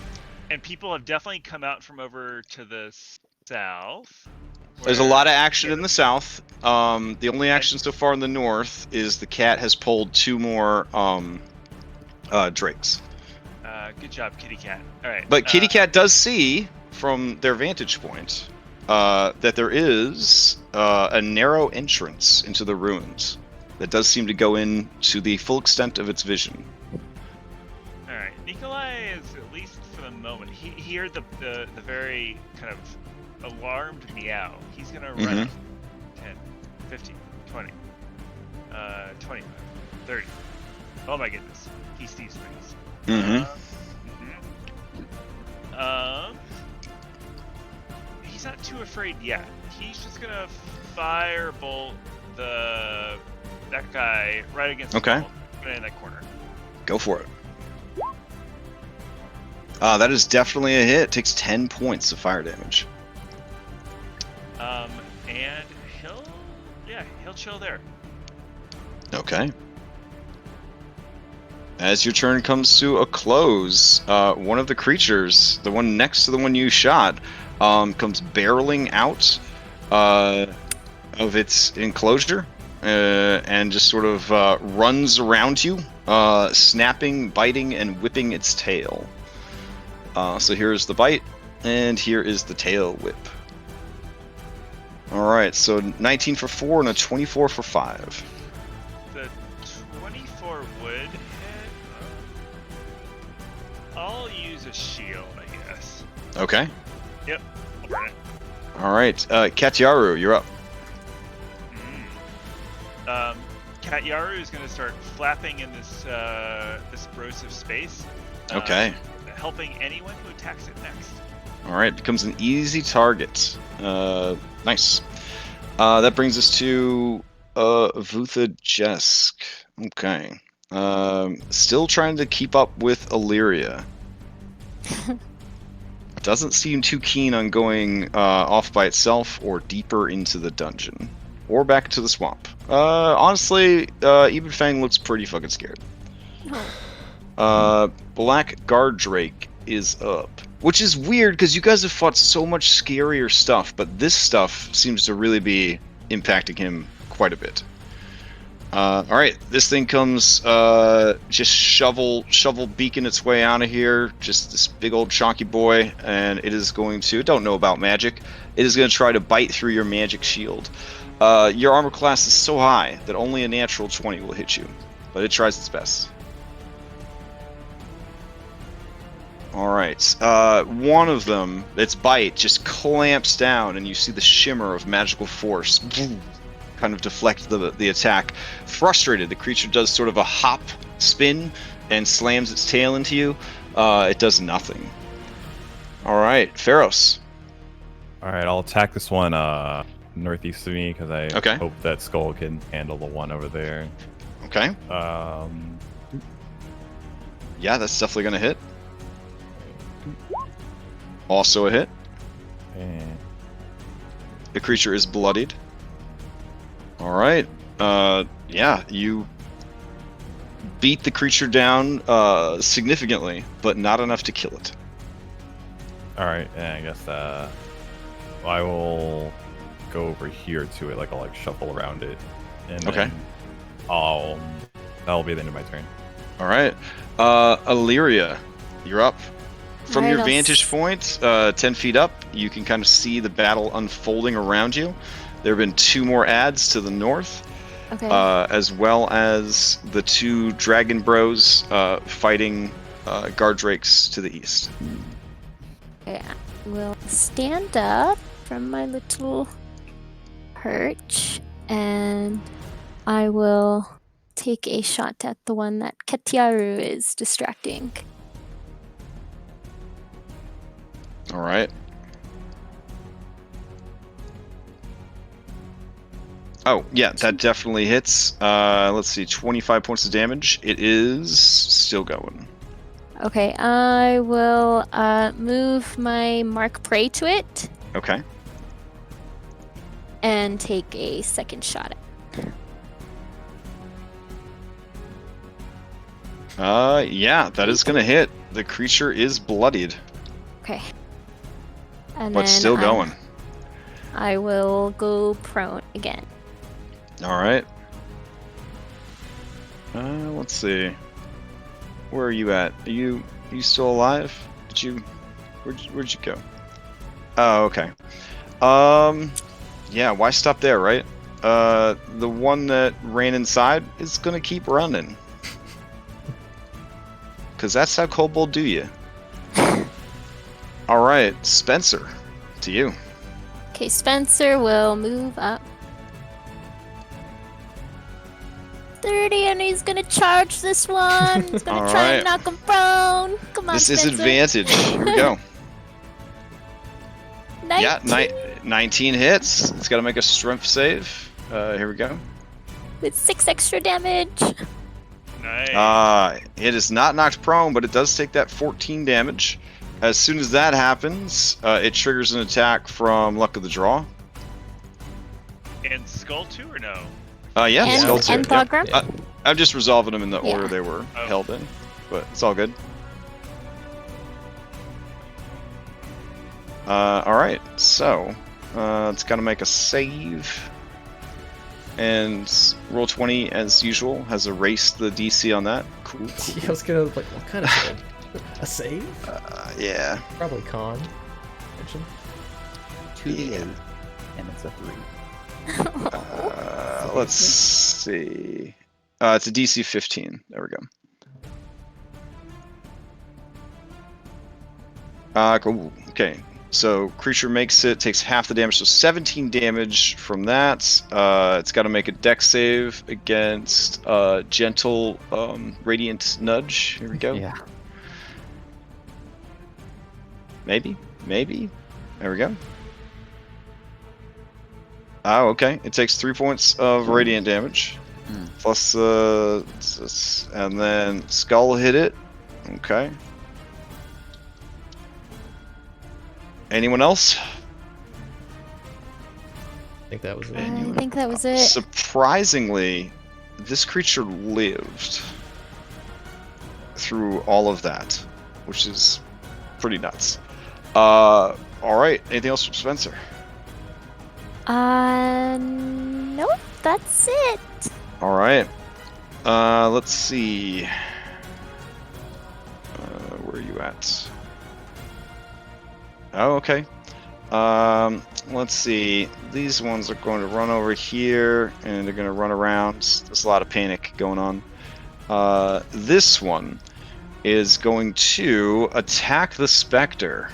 And people have definitely come out from over to the south. There's a lot of action in the south. The only action so far in the north is the cat has pulled 2 more drakes. Good job, Kitty Cat. All right. But Kitty Cat does see, from their vantage point, that there is a narrow entrance into the ruins that does seem to go in to the full extent of its vision. All right. Nikolai is, at least for the moment, he heard the very kind of alarmed meow. He's gonna run up 10, 15, 20, 25, 30. Oh my goodness. He sees things. He's not too afraid yet. He's just gonna firebolt that guy right against the wall, right in that corner. Go for it. That is definitely a hit. Takes 10 points of fire damage. And he'll chill there. Okay. As your turn comes to a close, one of the creatures, the one next to the one you shot, comes barreling out of its enclosure and just sort of runs around you, snapping, biting, and whipping its tail. So here's the bite, and here is the tail whip. Alright, so 19 for 4 and a 24 for 5. The 24 would hit. I'll use a shield, I guess. Okay. Yep, I'll burn it. Alright, Katyaru, you're up. Katyaru is going to start flapping in this corrosive space. Okay. Helping anyone who attacks it next. Alright, becomes an easy target. Nice. That brings us to Vutha Jesk. Okay. Still trying to keep up with Illyria. Doesn't seem too keen on going off by itself or deeper into the dungeon. or back into the swamp. Honestly, Even Fang looks pretty fucking scared. Black Guard Drake is up. Which is weird, because you guys have fought so much scarier stuff, but this stuff seems to really be impacting him quite a bit. Alright, this thing comes, just shovel beacon its way out of here. Just this big old chonky boy, and it is going to, don't know about magic, it is going to try to bite through your magic shield. Your armor class is so high that only a natural 20 will hit you, but it tries its best. Alright, one of them, its bite just clamps down, and you see the shimmer of magical force kind of deflect the attack. Frustrated, the creature does sort of a hop spin and slams its tail into you. It does nothing. Alright, Pharos. Alright, I'll attack this one northeast of me, because I Okay. hope that skull can handle the one over there. Okay. Yeah, that's definitely going to hit. Also a hit. And The creature is bloodied. Alright. Yeah, you beat the creature down significantly, but not enough to kill it. alright, and I guess I will go over here to it, like I'll shuffle around it. And Okay. then that'll be the end of my turn. Alright. Illyria, you're up. From Alright, your I'll vantage point, 10 feet up, you can kind of see the battle unfolding around you. There have been 2 more adds to the north, Okay. as well as the 2 dragon bros fighting guard drakes to the east. Okay, I will stand up from my little perch and I will take a shot at the one that Ketiaru is distracting. Alright. Oh, yeah, that definitely hits. Let's see, 25 points of damage. It is still going. Okay, I will move my mark prey to it Okay. and take a second shot at it. Yeah, that is gonna hit. The creature is bloodied, Okay. And but then still going. I will go prone again. Alright. Let's see. Where are you at? Are you still alive? Where'd you go? Oh, okay. Yeah, why stop there, right? The one that ran inside is gonna keep running. Cause that's how kobold do you. Alright, Spencer, to you. Okay, Spencer will move up 30 and he's gonna charge this one. He's gonna try Alright. and knock him prone. Come on, This is Spencer. advantage. Here we go. 19. Yeah, 19 hits. It's gotta make a strength save. Here we go. With 6 extra damage. Nice. It is not knocked prone, but it does take that 14 damage. As soon as that happens, it triggers an attack from Luck of the Draw. And Skull 2 or no? Yeah, And, Skull too. and Yeah. Thorgrim? I'm just resolving them in the order Yeah. they were Oh. held in, but it's all good. Alright, so it's got to make a save. And Roll20, as usual, has erased the DC on that. Cool. I was gonna what kind of save? A save? Yeah. Probably con. Mention. 2d8, and it's a 3. Let's see. It's a DC 15. There we go. Cool. Okay. So creature makes it, takes half the damage, so 17 damage from that. It's got to make a dex save against gentle radiant nudge. Here we go. Yeah. Maybe. There we go. Oh, okay. It takes 3 points of radiant damage. Plus, and then skull hit it. Okay. Anyone else? think that was it. I think that was it. Surprisingly, this creature lived through all of that, which is pretty nuts. All right. Anything else from Spencer? Nope, that's it. All right. Let's see. Where are you at? Oh, okay. Let's see. These ones are going to run over here, and they're going to run around. There's a lot of panic going on. This one is going to attack the Spectre.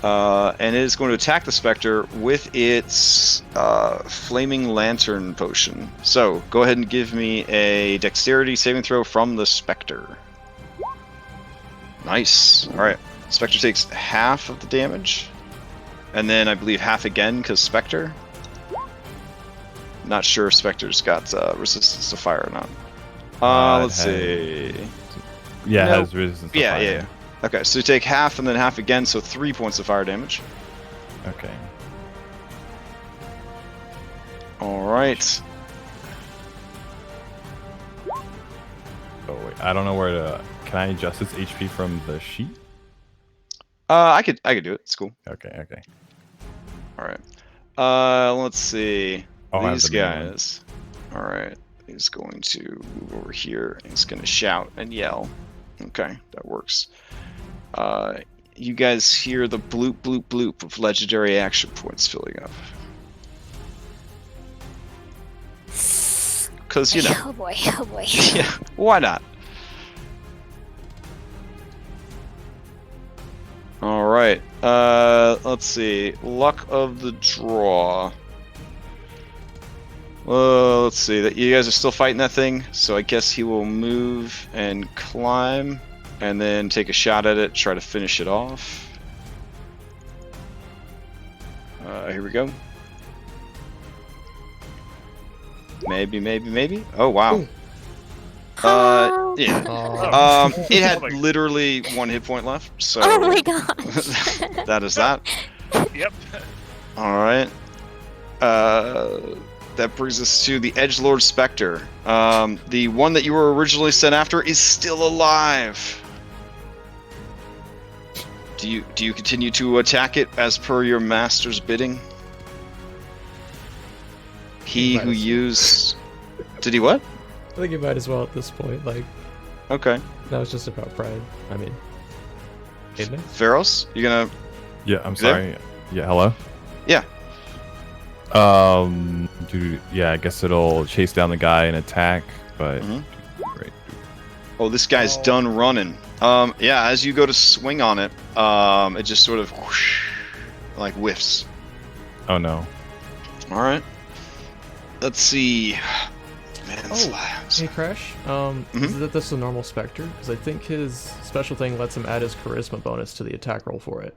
And it is going to attack the Spectre with its Flaming Lantern potion. So, go ahead and give me a Dexterity saving throw from the Spectre. Nice. Alright. Spectre takes half of the damage. And then I believe half again, because Spectre. Not sure if Spectre's got resistance to fire or not. Let's see. Yeah, it Nope. has resistance to Yeah, fire. yeah. Okay, so you take half and then half again, so 3 points of fire damage. Okay. Alright. Oh wait, I don't know where to. Can I adjust its HP from the sheet? I could do it. It's cool. Okay. Alright. Let's see. Oh, I have These the main one. guys. Alright. He's going to move over here and he's gonna shout and yell. Okay, that works. You guys hear the bloop bloop bloop of legendary action points filling up. Cause you know. Oh boy, oh boy. Yeah, why not? Alright, let's see. Luck of the draw. Let's see. That you guys are still fighting that thing, so I guess he will move and climb, and then take a shot at it, try to finish it off. Here we go. Maybe. Oh, wow. Yeah. Oh. It had Oh my- literally 1 hit point left, so Oh my gosh. that is that. Yep. Alright. That brings us to the Edgelord Spectre. The one that you were originally sent after is still alive. Do you continue to attack it as per your master's bidding? He Might who as well. used... Did he what? I think you might as well at this point. Like, Okay. that was just about pride. I mean, isn't it? Pharos, you gonna... Yeah, I'm You there? sorry. Yeah, hello. Yeah. Yeah, I guess it'll chase down the guy and attack, but Mhm. great. Oh, this guy's done running. Yeah, as you go to swing on it, it just sort of whoosh, like whiffs. Oh no. All right. Let's see. Man, this Oh, labs. Hey Crash, is this a normal Spectre? Because I think his special thing lets him add his charisma bonus to the attack roll for it.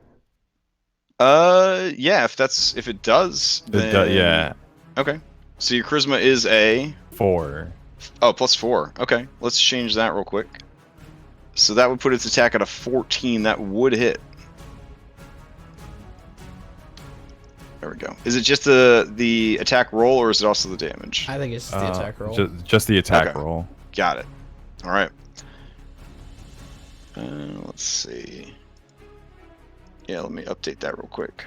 Yeah. If it does, then Yeah, Okay. So your charisma is a 4. +4. Okay. Let's change that real quick. So that would put its attack at a 14. That would hit. There we go. Is it just the attack roll, or is it also the damage? I think it's the attack roll. Just the attack Okay. roll. Got it. All right. Let's see. Yeah, let me update that real quick.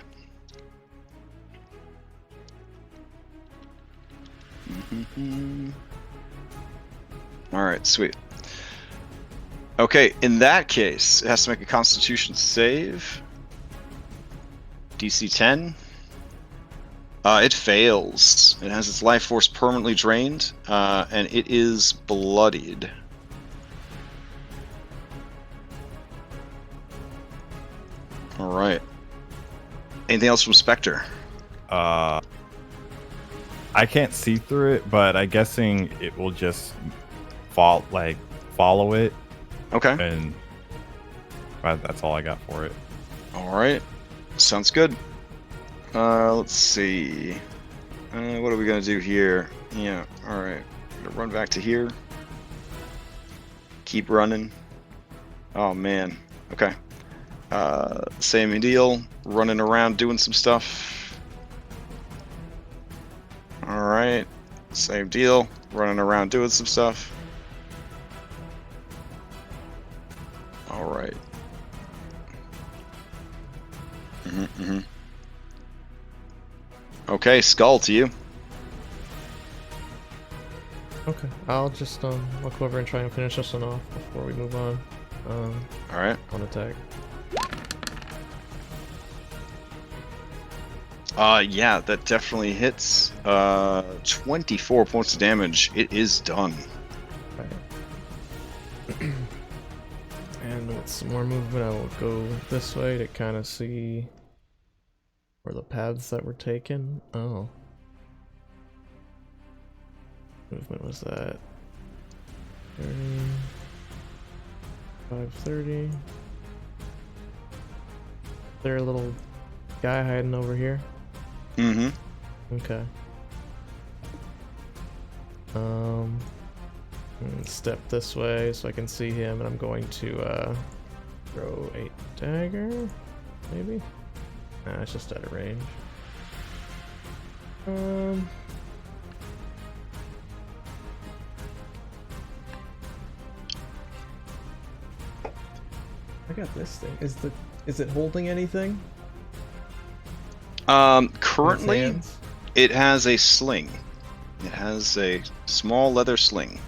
All right, sweet. Okay, in that case, it has to make a Constitution save. DC 10. It fails. It has its life force permanently drained, and it is bloodied. All right. Anything else from Spectre? I can't see through it, but I'm guessing it will just follow it, Okay. and that's all I got for it. All right. Sounds good. Let's see. What are we gonna do here? Yeah. All right. Gonna run back to here. Keep running. Oh man. Okay. Same deal. Running around doing some stuff. All right. Same deal. Running around doing some stuff. All right. Okay, Skull, to you. Okay, I'll just look over and try and finish this one off before we move on. All right. On attack. Yeah, that definitely hits. 24 points of damage. It is done. Right. And with some more movement, I will go this way to kind of see where the paths that were taken. Oh. Movement was that 30, 530. There a little guy hiding over here? Mm-hmm. Okay. Step this way so I can see him, and I'm going to throw a dagger, maybe? Nah, it's just out of range. I got this thing. Is it holding anything? Currently, Hands? it has a sling. It has a small leather sling.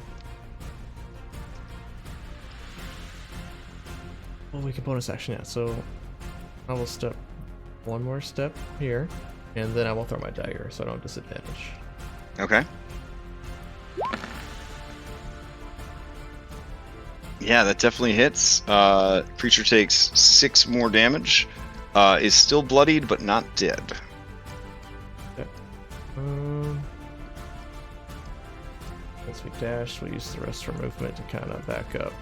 Well, we can bonus action it. So I will step one more step here, and then I will throw my dagger so I don't have disadvantage. Okay. Yeah, that definitely hits. Creature takes 6 more damage. Is still bloodied, but not dead. Okay. As we dash, we'll use the rest of our movement to kind of back up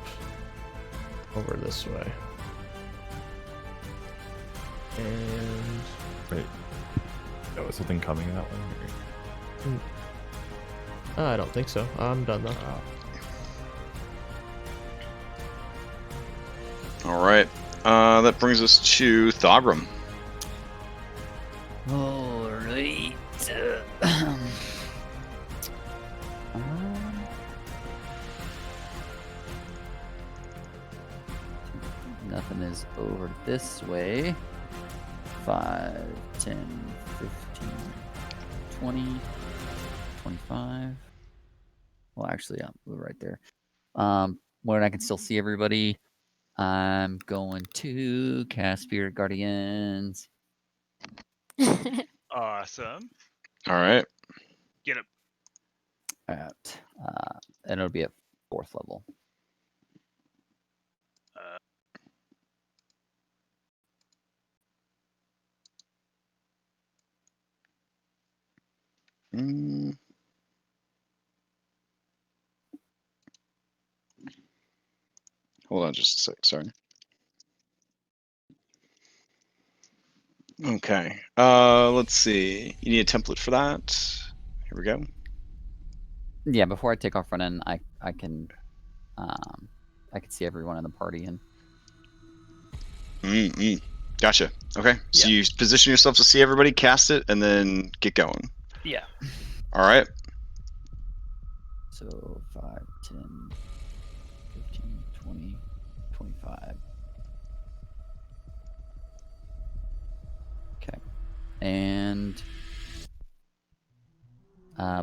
over this way. And Wait. Oh, is something coming that way? I don't think so. I'm done though. All right. That brings us to Thogrum. Alright. Nothing is over this way. 5, 10, 15, 20, 25. Well, actually, we're right there. When I can still see everybody, I'm going to cast Spirit Guardians. Awesome. All right. Get him. At, and it'll be at 4th level. Hold on just a sec. Sorry. Okay. Let's see. You need a template for that. Here we go. Yeah, before I take off running, I can see everyone in the party and Gotcha. Okay. So Yeah. you position yourself to see everybody, cast it, and then get going. Yeah. All right. so 5, 10, 15, 20, 25. Okay. And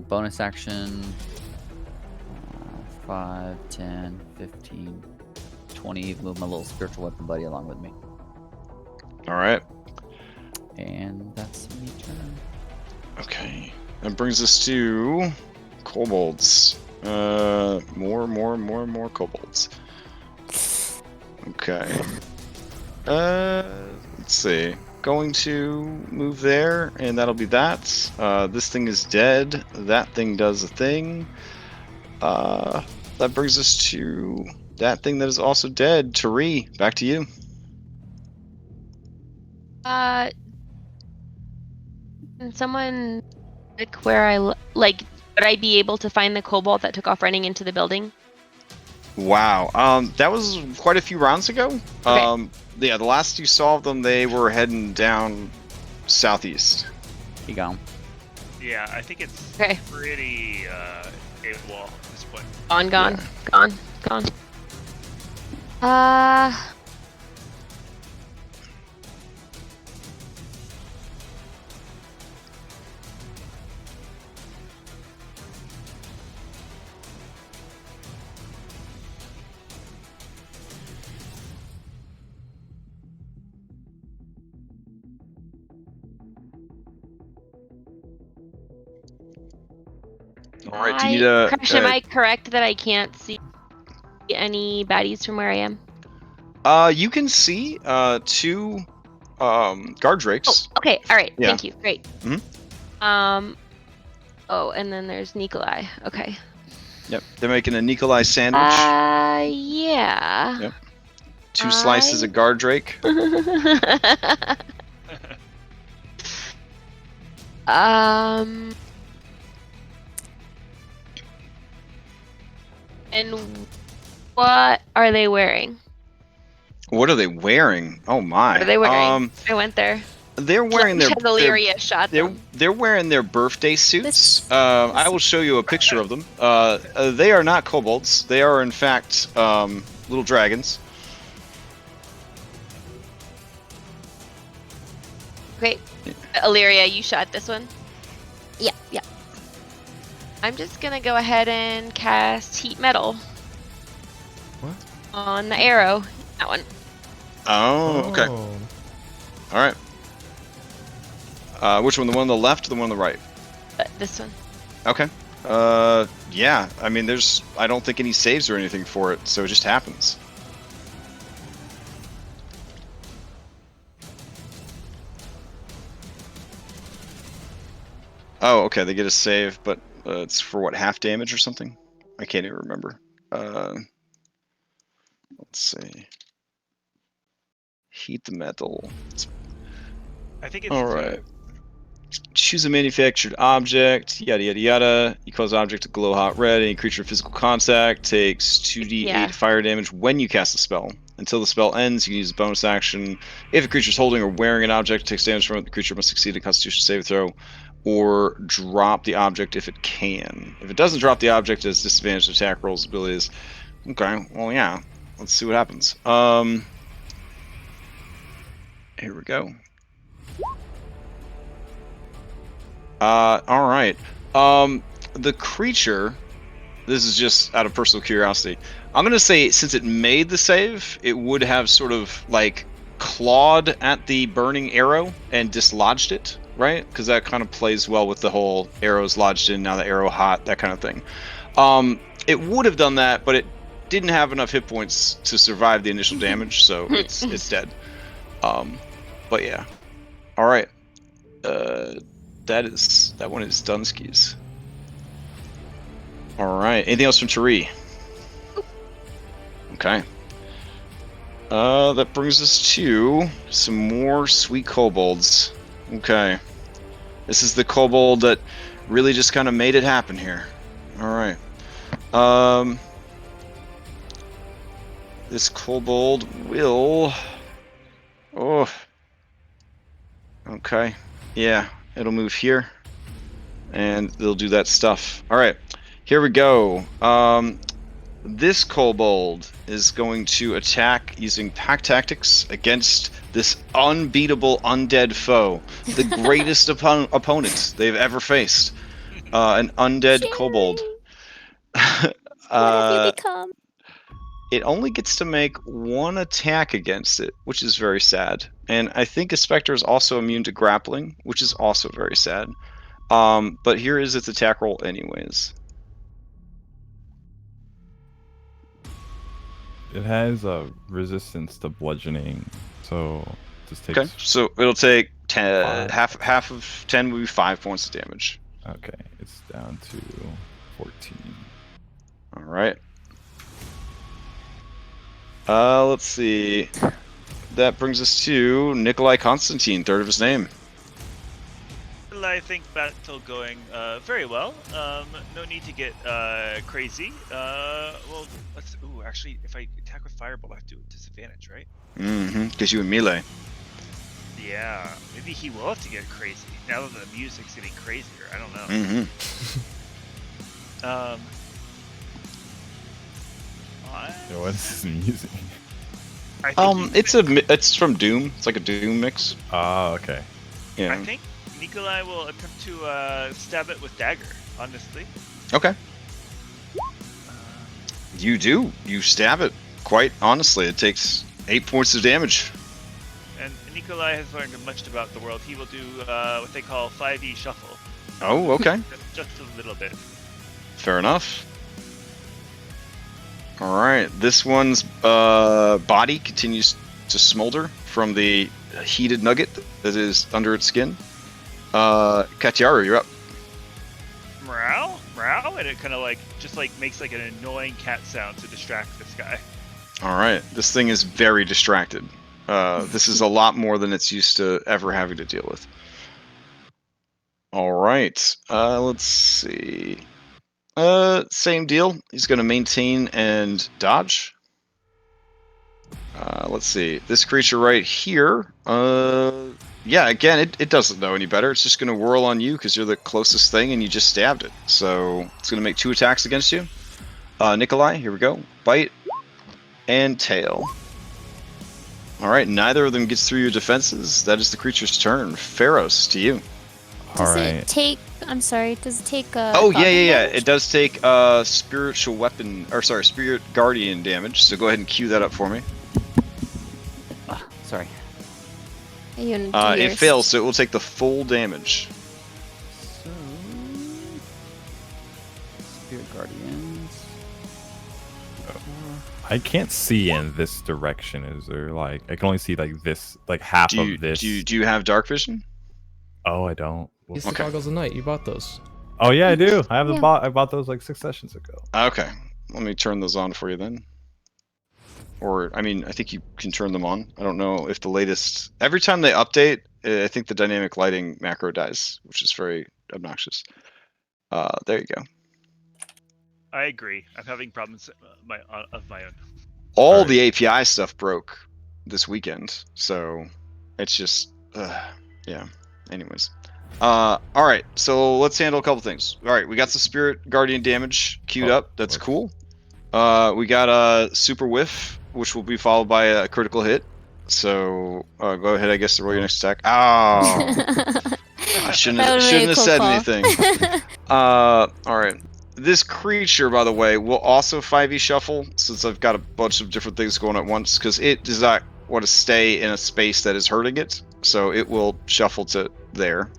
bonus action 5, 10, 15, 20. Move my little spiritual weapon buddy along with me. All right. And that's me turn. Okay. That brings us to kobolds. More kobolds. Okay. Let's see. Going to move there, and that'll be that. This thing is dead. That thing does a thing. That brings us to that thing that is also dead. Tari, back to you. Can someone pick where would I be able to find the kobold that took off running into the building? Wow. That was quite a few rounds ago. Okay. Yeah, the last you saw of them, they were heading down southeast. You go. Yeah, I think it's Okay. pretty AWOL at this point. Gone. All right. Do you need a? Crash, am I correct that I can't see any baddies from where I am? You can see two guard drakes. Oh, okay. All right. Yeah. Thank you. Great. Mhm. Oh, and then there's Nikolai. Okay. Yep. They're making a Nikolai sandwich. Yeah. Yep. 2 slices of guard drake. And what are they wearing? What are they wearing? Oh my. What are they wearing? I went there. They're wearing their. Illyria shot them. They're wearing their birthday suits. I will show you a picture of them. They are not kobolds. They are in fact little dragons. Great. Illyria, you shot this one? Yeah. I'm just gonna go ahead and cast heat metal. What? On the arrow. That one. Oh, okay. All right. Which one? The one on the left or the one on the right? This one. Okay. Yeah. I mean, I don't think any saves or anything for it, so it just happens. Oh, okay. They get a save, but it's for what, half damage or something? I can't even remember. Let's see. Heat the metal. I think it's all right. Choose a manufactured object. Yada yada yada. You cause the object to glow hot red. Any creature in physical contact takes 2d8 fire damage when you cast a spell. Until the spell ends, you can use a bonus action. If a creature is holding or wearing an object, takes damage from it, the creature must succeed a Constitution saving throw, or drop the object if it can. If it doesn't drop the object, it has disadvantage to attack rolls, abilities. Okay, well, yeah. Let's see what happens. Here we go. All right. The creature. This is just out of personal curiosity. I'm gonna say since it made the save, it would have sort of like clawed at the burning arrow and dislodged it, right? Because that kind of plays well with the whole arrows lodged in, now the arrow hot, that kind of thing. It would have done that, but it didn't have enough hit points to survive the initial damage, so it's dead. But yeah. All right. That one is Dunsky's. All right. Anything else from Tari? Okay. That brings us to some more sweet kobolds. Okay. This is the kobold that really just kind of made it happen here. All right. This kobold will. Oh. Okay. Yeah. It'll move here, and they'll do that stuff. All right, here we go. This kobold is going to attack using pack tactics against this unbeatable undead foe, the greatest opponent they've ever faced, an undead kobold. What have you become? It only gets to make 1 attack against it, which is very sad. And I think a Spectre is also immune to grappling, which is also very sad. But here is its attack roll anyways. It has a resistance to bludgeoning, so it just takes... Okay, so it'll take 10, half of 10 would be 5 points of damage. Okay, it's down to 14. All right. Let's see. That brings us to Nikolai Constantine, third of his name. Well, I think battle going very well. No need to get crazy. Well, let's. Ooh, actually, if I attack with fireball, I have to do it disadvantage, right? Mm-hmm. Because you in melee. Yeah, maybe he will have to get crazy now that the music's getting crazier. I don't know. Mm-hmm. What is this music? I think It's from Doom. It's like a Doom mix. Oh, okay. Yeah. I think Nikolai will attempt to stab it with dagger. Honestly. Okay. You do. You stab it. Quite honestly, it takes 8 points of damage. And Nikolai has learned much about the world. He will do what they call 5e shuffle. Oh, okay. Just a little bit. Fair enough. All right. This one's body continues to smolder from the heated nugget that is under its skin. Katiaru, you're up. Meow, meow, and it kind of just makes like an annoying cat sound to distract this guy. All right. This thing is very distracted. This is a lot more than it's used to ever having to deal with. All right. Let's see. Same deal. He's going to maintain and dodge. Let's see. This creature right here. Yeah, again, it doesn't know any better. It's just going to whirl on you because you're the closest thing and you just stabbed it. So it's going to make 2 attacks against you. Nikolai, here we go. Bite and tail. All right, neither of them gets through your defenses. That is the creature's turn. Pharaohs, to you. Does it take? I'm sorry. Does it take? Oh yeah. It does take spiritual weapon, or sorry, spirit guardian damage. So go ahead and cue that up for me. Sorry. It fails, so it will take the full damage. So, Spirit Guardians. I can't see in this direction. Is there I can only see this, half of this. Do you have dark vision? Oh, I don't. Use the goggles of night. You bought those. Oh yeah, I do. I bought those 6 sessions ago. Okay, let me turn those on for you then. Or, I mean, I think you can turn them on. I don't know if the latest... Every time they update, I think the dynamic lighting macro dies, which is very obnoxious. There you go. I agree. I'm having problems of my own. All the API stuff broke this weekend, so it's just... yeah. Anyways. Alright, so let's handle a couple things. Alright, we got some Spirit Guardian damage queued up. That's cool. We got a Super Whiff, which will be followed by a critical hit. So go ahead, I guess, to roll your next attack. Oh, I shouldn't have said anything. All right. This creature, by the way, will also 5e shuffle, since I've got a bunch of different things going at once, because it does not want to stay in a space that is hurting it. So it will shuffle to there.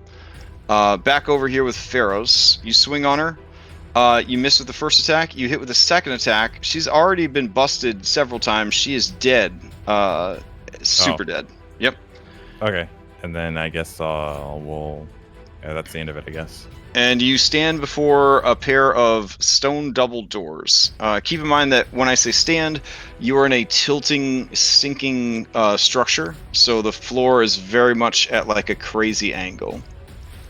Back over here with Pharaohs. You swing on her. You miss with the first attack. You hit with the second attack. She's already been busted several times. She is dead. Super dead. Yep. Okay. And then I guess we'll... Yeah, that's the end of it, I guess. And you stand before a pair of stone double doors. Keep in mind that when I say stand, you are in a tilting, sinking structure. So the floor is very much at a crazy angle.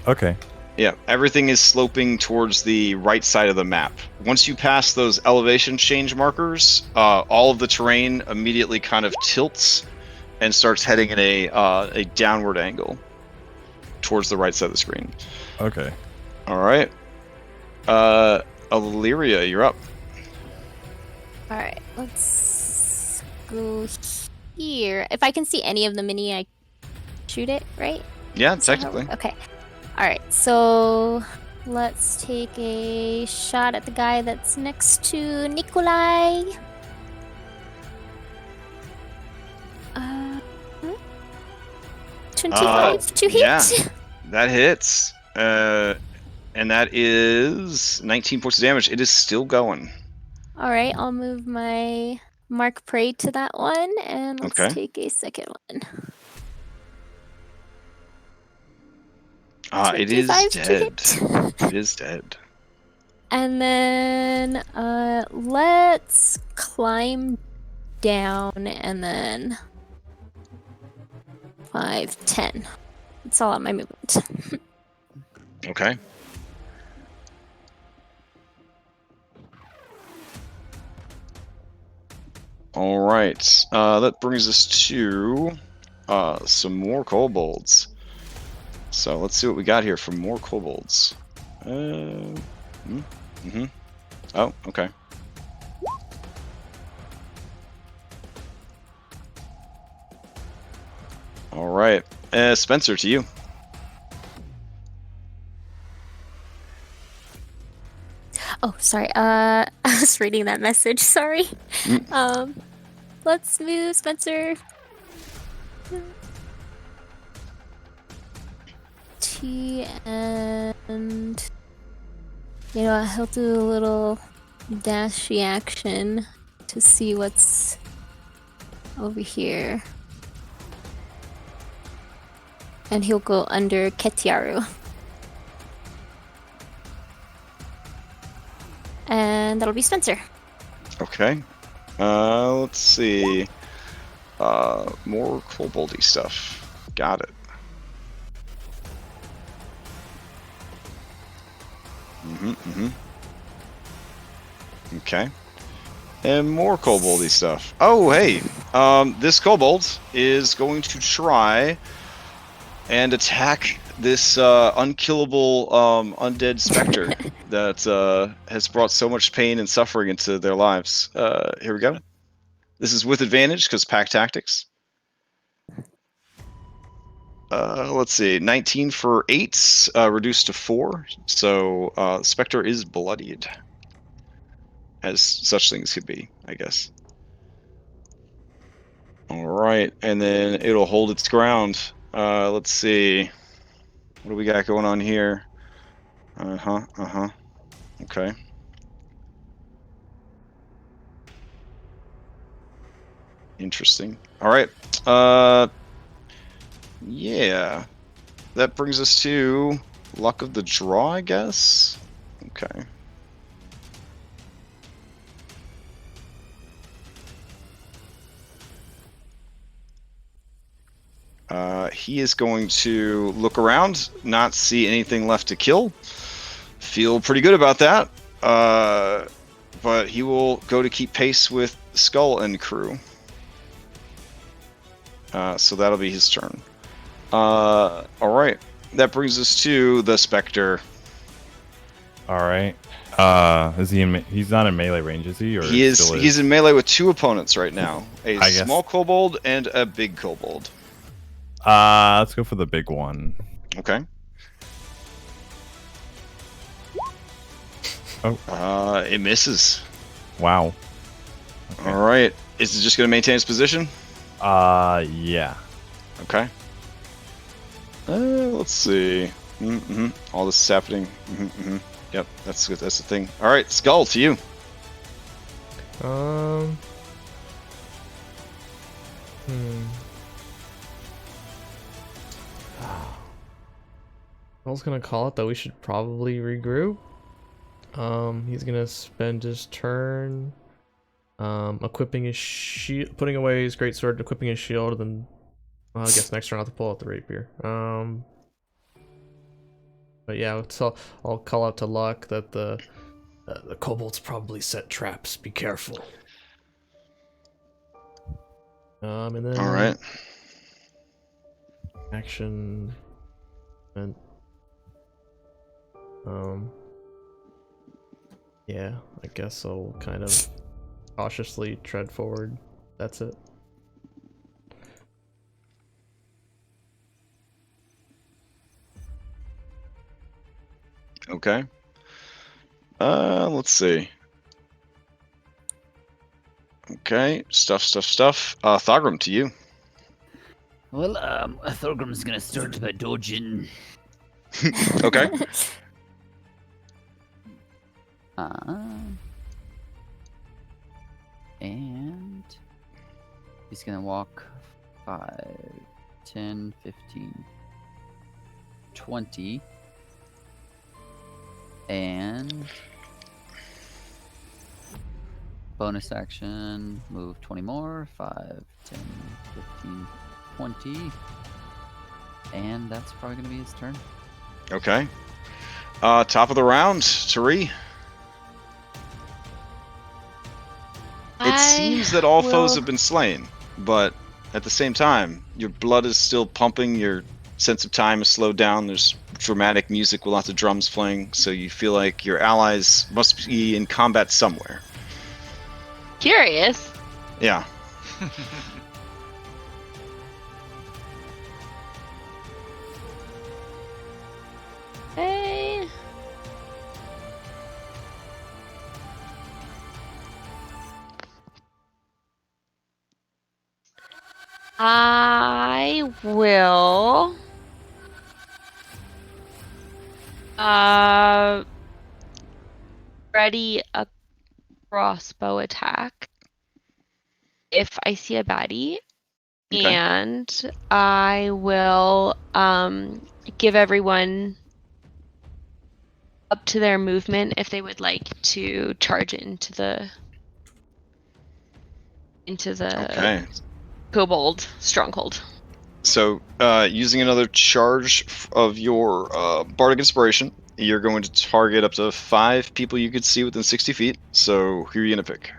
Okay. Yeah, everything is sloping towards the right side of the map. Once you pass those elevation change markers, all of the terrain immediately kind of tilts and starts heading in a downward angle towards the right side of the screen. Okay. All right. Illyria, you're up. All right, let's go here. If I can see any of the mini, I shoot it, right? Yeah, technically. Okay. All right, so let's take a shot at the guy that's next to Nikolai. 25 to hit. Yeah, that hits. And that is 19 points of damage. It is still going. All right, I'll move my Mark Prey to that one, and let's take a second one. It is 25 to dead. hit. It is dead. And then let's climb down, and then 5, 10. That's all on my movement. Okay. All right. That brings us to some more kobolds. So let's see what we got here for more kobolds. Oh, okay. All right, Spencer, to you. Oh, sorry. I was reading that message. Sorry. Let's move, Spencer. T and he'll do a little dashy action to see what's over here, and he'll go under Ketiaru. And that'll be Spencer. Okay. Let's see. More koboldy stuff. Got it. Okay. And more koboldy stuff. Oh, hey. This kobold is going to try and attack this unkillable undead specter that has brought so much pain and suffering into their lives. Here we go. This is with advantage because pack tactics. Let's see. 19 for 8, reduced to 4. So specter is bloodied. As such things could be, I guess. All right, and then it'll hold its ground. Let's see. What do we got going on here? Okay. Interesting. All right. Yeah. That brings us to luck of the draw, I guess. Okay. He is going to look around, not see anything left to kill. Feel pretty good about that. But he will go to keep pace with Skull and crew. So that'll be his turn. All right. That brings us to the Spectre. All right. Is he in? He's not in melee range, is he? Or he is. still He's in melee with 2 opponents right now: a I guess. small kobold and a big kobold. Let's go for the big one. Okay. Oh. It misses. Wow. Okay. All right. Is it just going to maintain its position? Yeah. Okay. Let's see. All this is happening. Yep, that's good. That's the thing. All right, Skull, to you. I was gonna call it that we should probably regroup. He's gonna spend his turn equipping his shield, putting away his greatsword, equipping his shield, and then I guess next turn I'll have to pull out the rapier. But yeah, so I'll call out to Luck that the kobolds probably set traps. Be careful. And then All right. action and yeah, I guess I'll kind of cautiously tread forward. That's it. Okay. Let's see. Okay, stuff. Thogrum, to you. Well, Thorgrim's gonna start by dodging. Okay. And he's gonna walk 5, 10, 15, 20, and bonus action, move 20 more, 5, 10, 15, 20, and that's probably gonna be his turn. Okay. Top of the round, Tari. It seems that all foes have been slain, but at the same time, your blood is still pumping, your sense of time is slowed down, there's dramatic music with lots of drums playing, so you feel like your allies must be in combat somewhere. Curious. Yeah. Hey. I will ready a crossbow attack if I see a baddie. Okay. And I will give everyone up to their movement if they would like to charge into the Okay. kobold stronghold. So, using another charge of your Bardic Inspiration, you're going to target up to 5 people you could see within 60 feet. So, who are you going to pick?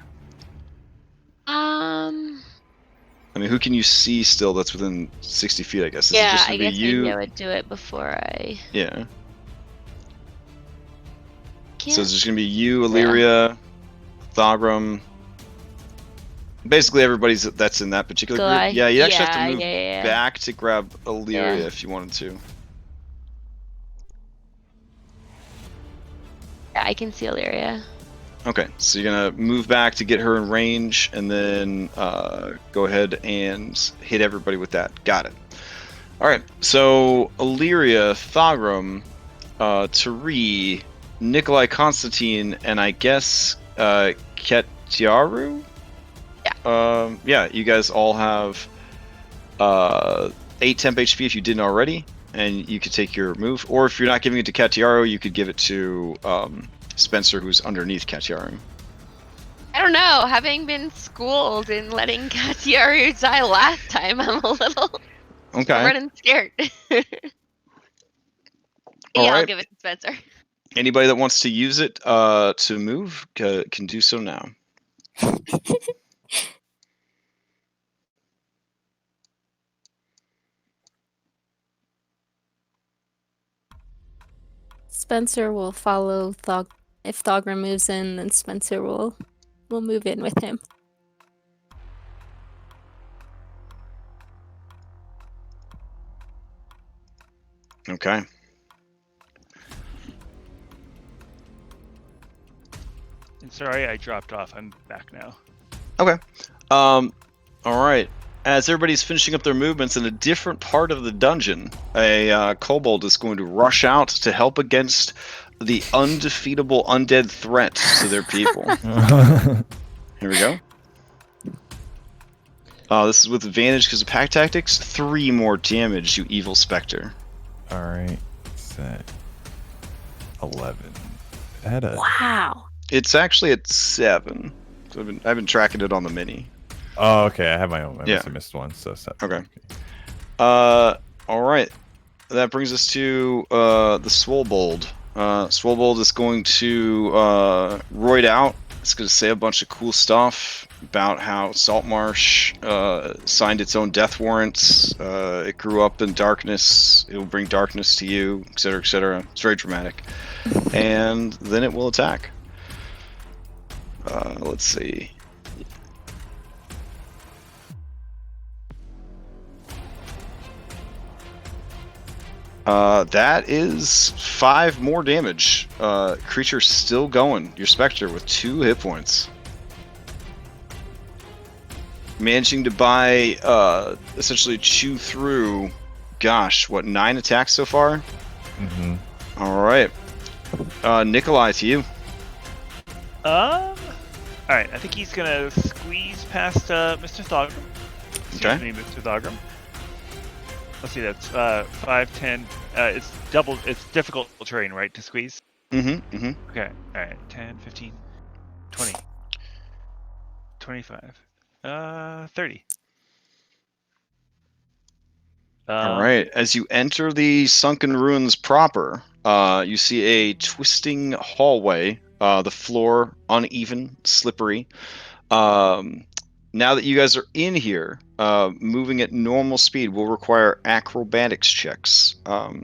I mean, who can you see still that's within 60 feet, I guess? Is it Yeah, just I going to guess be you? maybe I would do it before I Yeah. can't. So it's just going to be you, Illyria, Thogrum. Basically, everybody's that's in that particular Guy. group. Yeah, you actually have to Yeah, move yeah. back to grab Illyria Yeah. if you wanted to. Yeah, I can see Illyria. Okay, so you're gonna move back to get her in range, and then go ahead and hit everybody with that. Got it. All right, so Illyria, Thogrum, Tari, Nikolai Constantine, and I guess Ketyaru? Yeah, you guys all have 8 temp HP if you didn't already, and you could take your move. Or if you're not giving it to Ketyaru, you could give it to Spencer, who's underneath Ketyaru. I don't know. Having been schooled in letting Katyaru die last time, I'm a little Okay. running scared. All I'll right. give it to Spencer. Anybody that wants to use it to move can do so now. Spencer will follow if Thogrum moves in, then Spencer will move in with him. Okay. And sorry, I dropped off. I'm back now. Okay. All right. As everybody's finishing up their movements in a different part of the dungeon, a kobold is going to rush out to help against the undefeatable undead threat to their people. Here we go. This is with advantage because of pack tactics. 3 more damage, you evil specter. Alright, set 11. It had a... Wow. It's actually at 7. So I've been tracking it on the mini. Oh, okay, I have my own. I Yeah. must have missed one, so set. Okay. Alright. That brings us to the Swolebold. Swolebold is going to roid out. It's going to say a bunch of cool stuff about how Saltmarsh signed its own death warrants. It grew up in darkness. It will bring darkness to you, etc., etc. It's very dramatic. And then it will attack. Let's see. That is 5 more damage. Creature's still going. Your Spectre with 2 hit points. Managing to buy, essentially chew through, gosh, what, 9 attacks so far? Mm-hmm. Alright. Nikolai, to you. Alright, I think he's gonna squeeze past Mr. Thogrum. Excuse me, Mr. Thogrum. Let's see, that's 5, 10. It's difficult terrain, right, to squeeze? Mm-hmm, mm-hmm. Okay, alright, 10, 15, 20, 25, 30. Alright, as you enter the sunken ruins proper, you see a twisting hallway. The floor uneven, slippery. now that you guys are in here, moving at normal speed will require acrobatics checks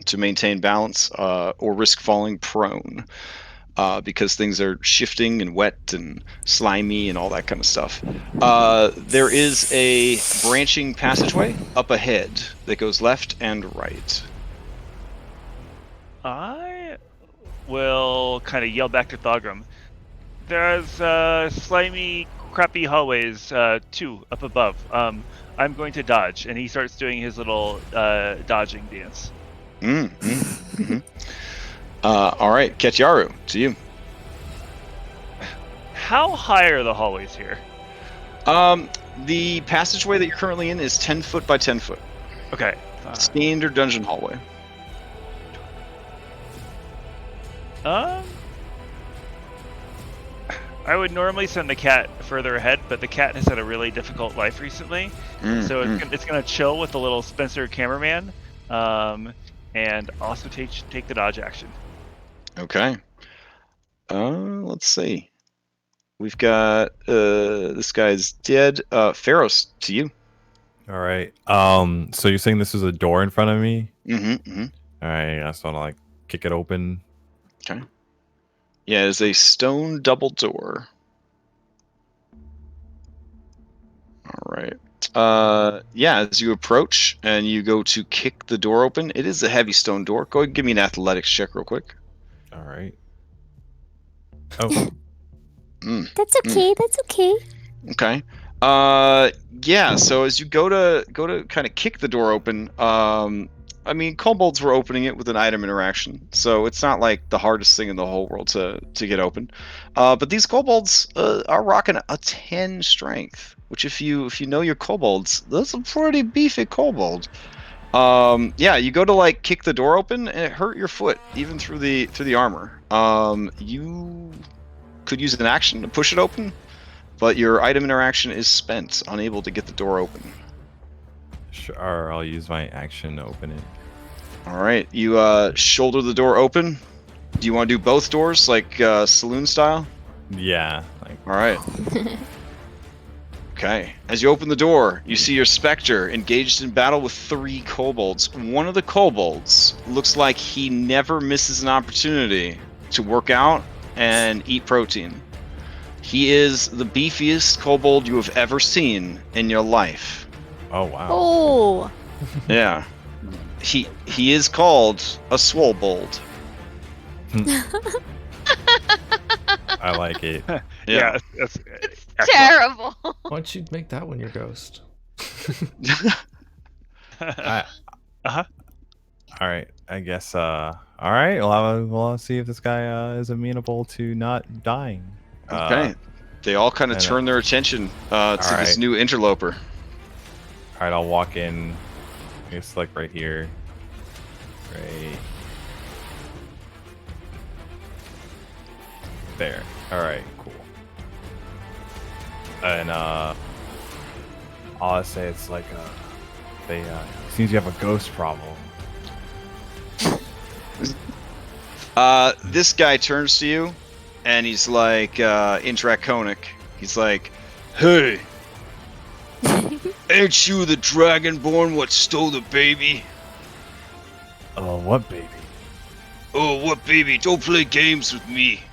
to maintain balance or risk falling prone. Because things are shifting and wet and slimy and all that kind of stuff. There is a branching passageway up ahead that goes left and right. I will kind of yell back to Thogrum. There's slimy, crappy hallways, 2 up above. I'm going to dodge, and he starts doing his little dodging dance. All right, Ketyaru, to you. How high are the hallways here? The passageway that you're currently in is 10 foot by 10 foot. Okay. Standard dungeon hallway. I would normally send the cat further ahead, but the cat has had a really difficult life recently, so it's going to chill with the little Spencer cameraman, and also take the dodge action. Okay. Let's see. We've got this guy's dead. Pharos, to you. All right. So you're saying this is a door in front of me? Mm-hmm. All right. I just want to like kick it open. Okay. Yeah, it's a stone double door. All right. Yeah, as you approach and you go to kick the door open, it is a heavy stone door. Go ahead and give me an athletics check real quick. All right. Oh. That's okay. That's okay. Okay. Yeah, so as you go to kind of kick the door open, I mean, kobolds were opening it with an item interaction, so it's not like the hardest thing in the whole world to get open. But these kobolds are rocking a 10 strength, which if you know your kobolds, that's a pretty beefy kobold. Yeah, you go to like kick the door open and it hurt your foot even through the armor. You could use an action to push it open, but your item interaction is spent, unable to get the door open. Sure, I'll use my action to open it. All right, you shoulder the door open. Do you want to do both doors, like saloon style? Yeah. All right. Okay. As you open the door, you see your specter engaged in battle with 3 kobolds. One of the kobolds looks like he never misses an opportunity to work out and eat protein. He is the beefiest kobold you have ever seen in your life. Oh wow. Oh. Yeah. He is called a SWOLE bold. I like it. Yeah, that's Terrible. Why don't you make that one your ghost? All right. I guess. All right. We'll see if this guy is amenable to not dying. Okay. They all kind of turn their attention to this new interloper. All right. I'll walk in. It's like right here. Right there. All right. Cool. And I'll say it's like they seems you have a ghost problem. This guy turns to you, and he's like in Draconic. He's like, "Hey, ain't you the dragonborn what stole the baby?" Oh, what baby? Oh, what baby? Don't play games with me.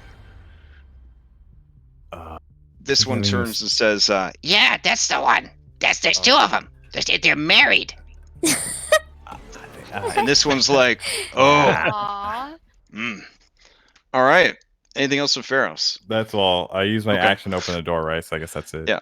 This one turns and says, Yeah, that's the one. There's 2 of them. They're married. and this one's like, "Oh, Aww. All right. Anything else from Pharos? That's all. I use my action to open the door, right? So I guess that's it. Yeah.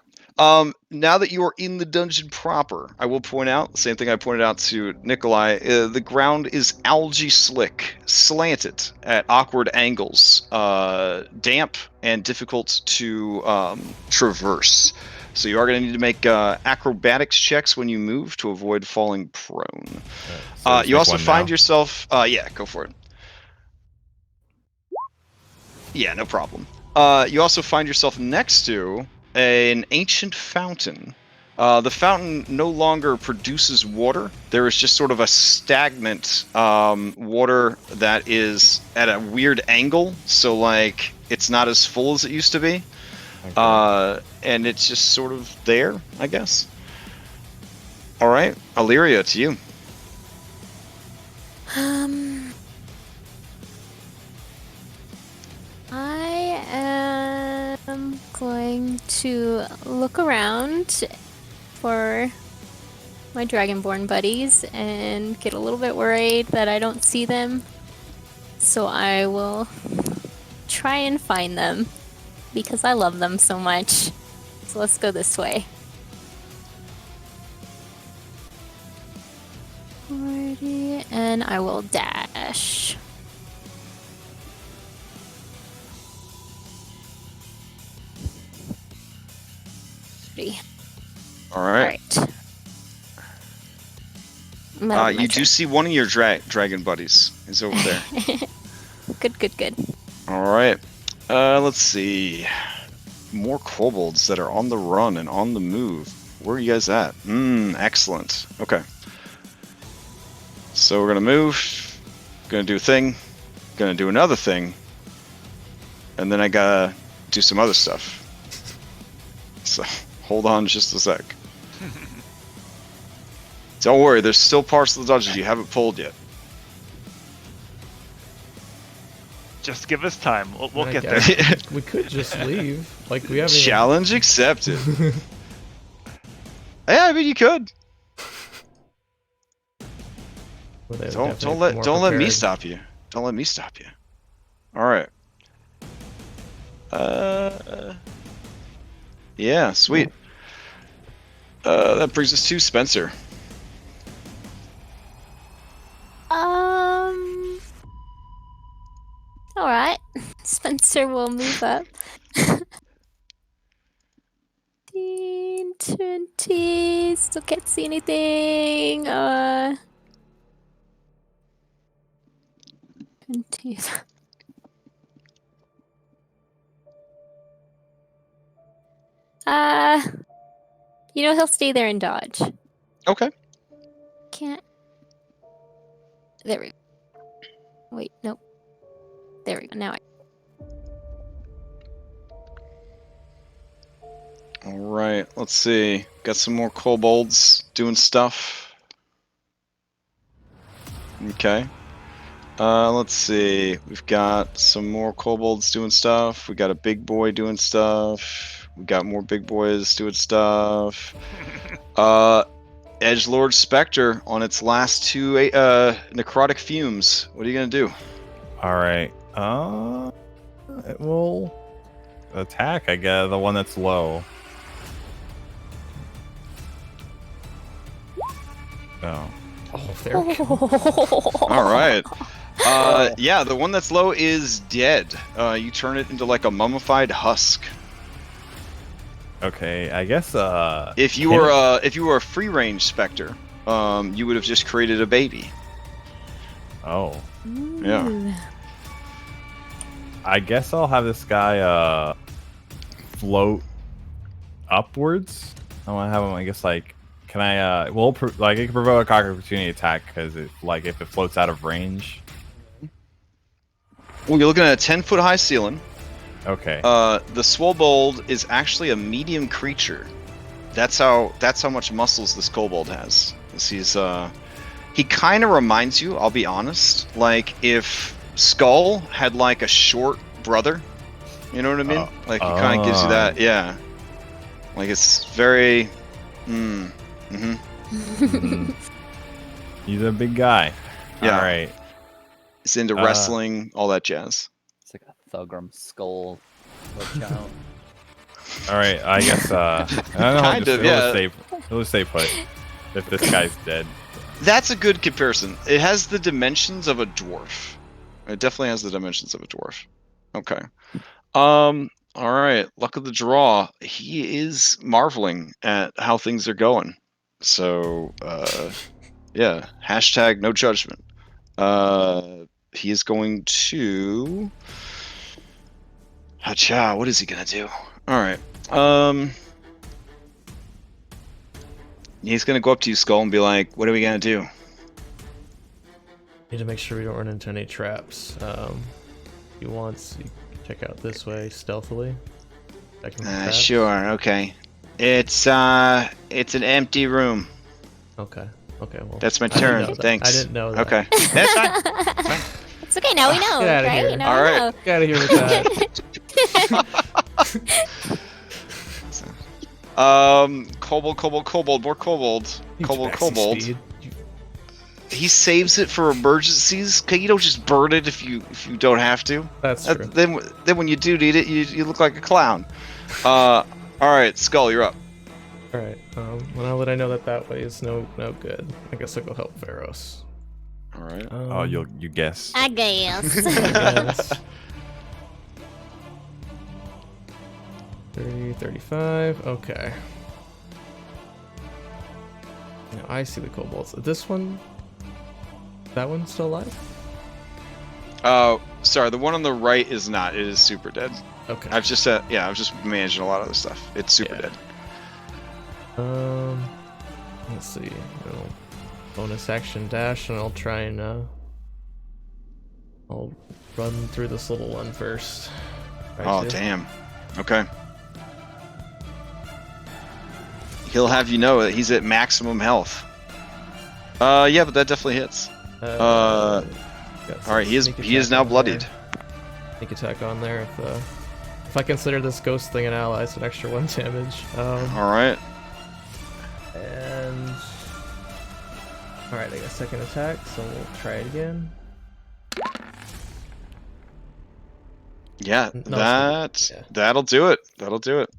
Now that you are in the dungeon proper, I will point out the same thing I pointed out to Nikolai. The ground is algae slick, slanted at awkward angles, damp and difficult to traverse. So you are going to need to make acrobatics checks when you move to avoid falling prone. So you also find now. yourself... yeah, go for it. Yeah, no problem. You also find yourself next to an ancient fountain. The fountain no longer produces water. There is just sort of a stagnant water that is at a weird angle, so like it's not as full as it used to be. Okay. And it's just sort of there, I guess. All right, Illyria, to you. I am going to look around for my dragonborn buddies and get a little bit worried that I don't see them. So I will try and find them because I love them so much. So let's go this way. 40, and I will dash. All right. You do see one of your dragon buddies is over there. Good. All right. Let's see. More kobolds that are on the run and on the move. Where are you guys at? Excellent. Okay. So we're gonna move. Gonna do a thing. Gonna do another thing. And then I gotta do some other stuff. So hold on just a sec. Don't worry, there's still parts of the dungeon you haven't pulled yet. Just give us time. We'll get there. We could just leave. Like we haven't. Challenge accepted. Yeah, I mean you could. Well, Don't let me stop you. Don't let me stop you. All right. Yeah, sweet. That brings us to Spencer. All right. Spencer will move up. 20. Still can't see anything. 20. He'll stay there and dodge. Okay. Can't. There we go. Wait, nope. There we go. Now All right. Let's see. Got some more kobolds doing stuff. Okay. Let's see. We've got some more kobolds doing stuff. We got a big boy doing stuff. We got more big boys doing stuff. Edgelord Spectre on its last 2 necrotic fumes. What are you gonna do? All right. It will attack. I guess the one that's low. Oh. Oh, there we go. All right. Yeah, the one that's low is dead. You turn it into like a mummified husk. Okay, I guess. If you were a free range specter, you would have just created a baby. Oh. Yeah. I guess I'll have this guy float upwards. I want to have him. I guess like, can I? It can provoke a opportunity attack because if it floats out of range. Well, you're looking at a 10-foot high ceiling. Okay. The Swobold is actually a medium creature. That's how much muscles this kobold has. He kind of reminds you, I'll be honest, like if Skull had like a short brother. You know what I mean? Like it kind of gives you that, yeah. Like it's very. He's a big guy. Yeah. All right. He's into wrestling, all that jazz. It's like a Thugrum skull. Watch out. All right, I guess. I don't know. Kind of, yeah. He'll just stay put. If this guy's dead. That's a good comparison. It has the dimensions of a dwarf. It definitely has the dimensions of a dwarf. Okay. All right. Luck of the draw. He is marveling at how things are going. So, yeah. Hashtag no judgment. He is going to. Hacha. What is he gonna do? All right. He's gonna go up to you, Skull, and be like, "What are we gonna do?" Need to make sure we don't run into any traps. If he wants, you can check out this way stealthily. Checking for traps. Sure. Okay. It's an empty room. Okay. Okay. Well, That's my I didn't turn. know that. Thanks. I didn't know that. Okay. That's fine. It's okay. Now we know, Get outta right? here. Now All we right. know. Get out of here with that. Kobold, more kobold. You Kobold. Speed. You- He saves it for emergencies. Okay, you don't just burn it if you don't have to. That's true. Then when you do need it, you look like a clown. All right, Skull, you're up. All right. Well, now that I know that way is no good, I guess I'll go help Pharaohs. All right. Oh, you guess. I guess. Yes. 30, 35. Okay. Now I see the kobolds. This one. That one's still alive? Sorry, the one on the right is not. It is super dead. Okay. I've just managing a lot of other stuff. It's super dead. Let's see. I'll bonus action dash, and I'll try and I'll run through this little one first. Oh damn. Okay. He'll have you know that he's at maximum health. Yeah, but that definitely hits. All right, he is now bloodied. Sneak attack on there. If I consider this ghost thing an ally, it's an extra 1 damage. All right. And all right, I got second attack, so we'll try it again. Yeah, No, that'll do it. That'll do it.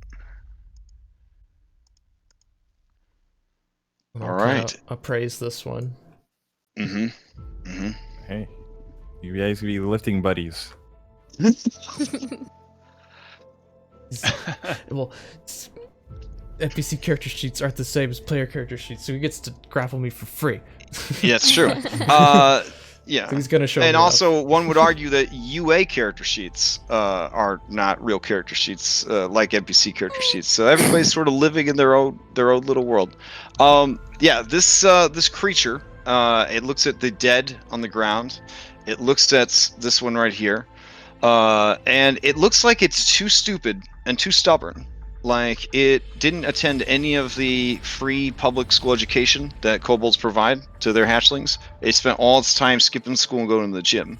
And All I'll right. kinda appraise this one. Hey, you guys could be lifting buddies. Well, NPC character sheets aren't the same as player character sheets, so he gets to grapple me for free. Yeah, it's true. Yeah. So he's gonna show me And up. also, one would argue that UA character sheets are not real character sheets like NPC character sheets. So everybody's sort of living in their own little world. Yeah, this creature, it looks at the dead on the ground. It looks at this one right here, and it looks like it's too stupid and too stubborn. Like, it didn't attend any of the free public school education that kobolds provide to their hatchlings. It spent all its time skipping school and going to the gym.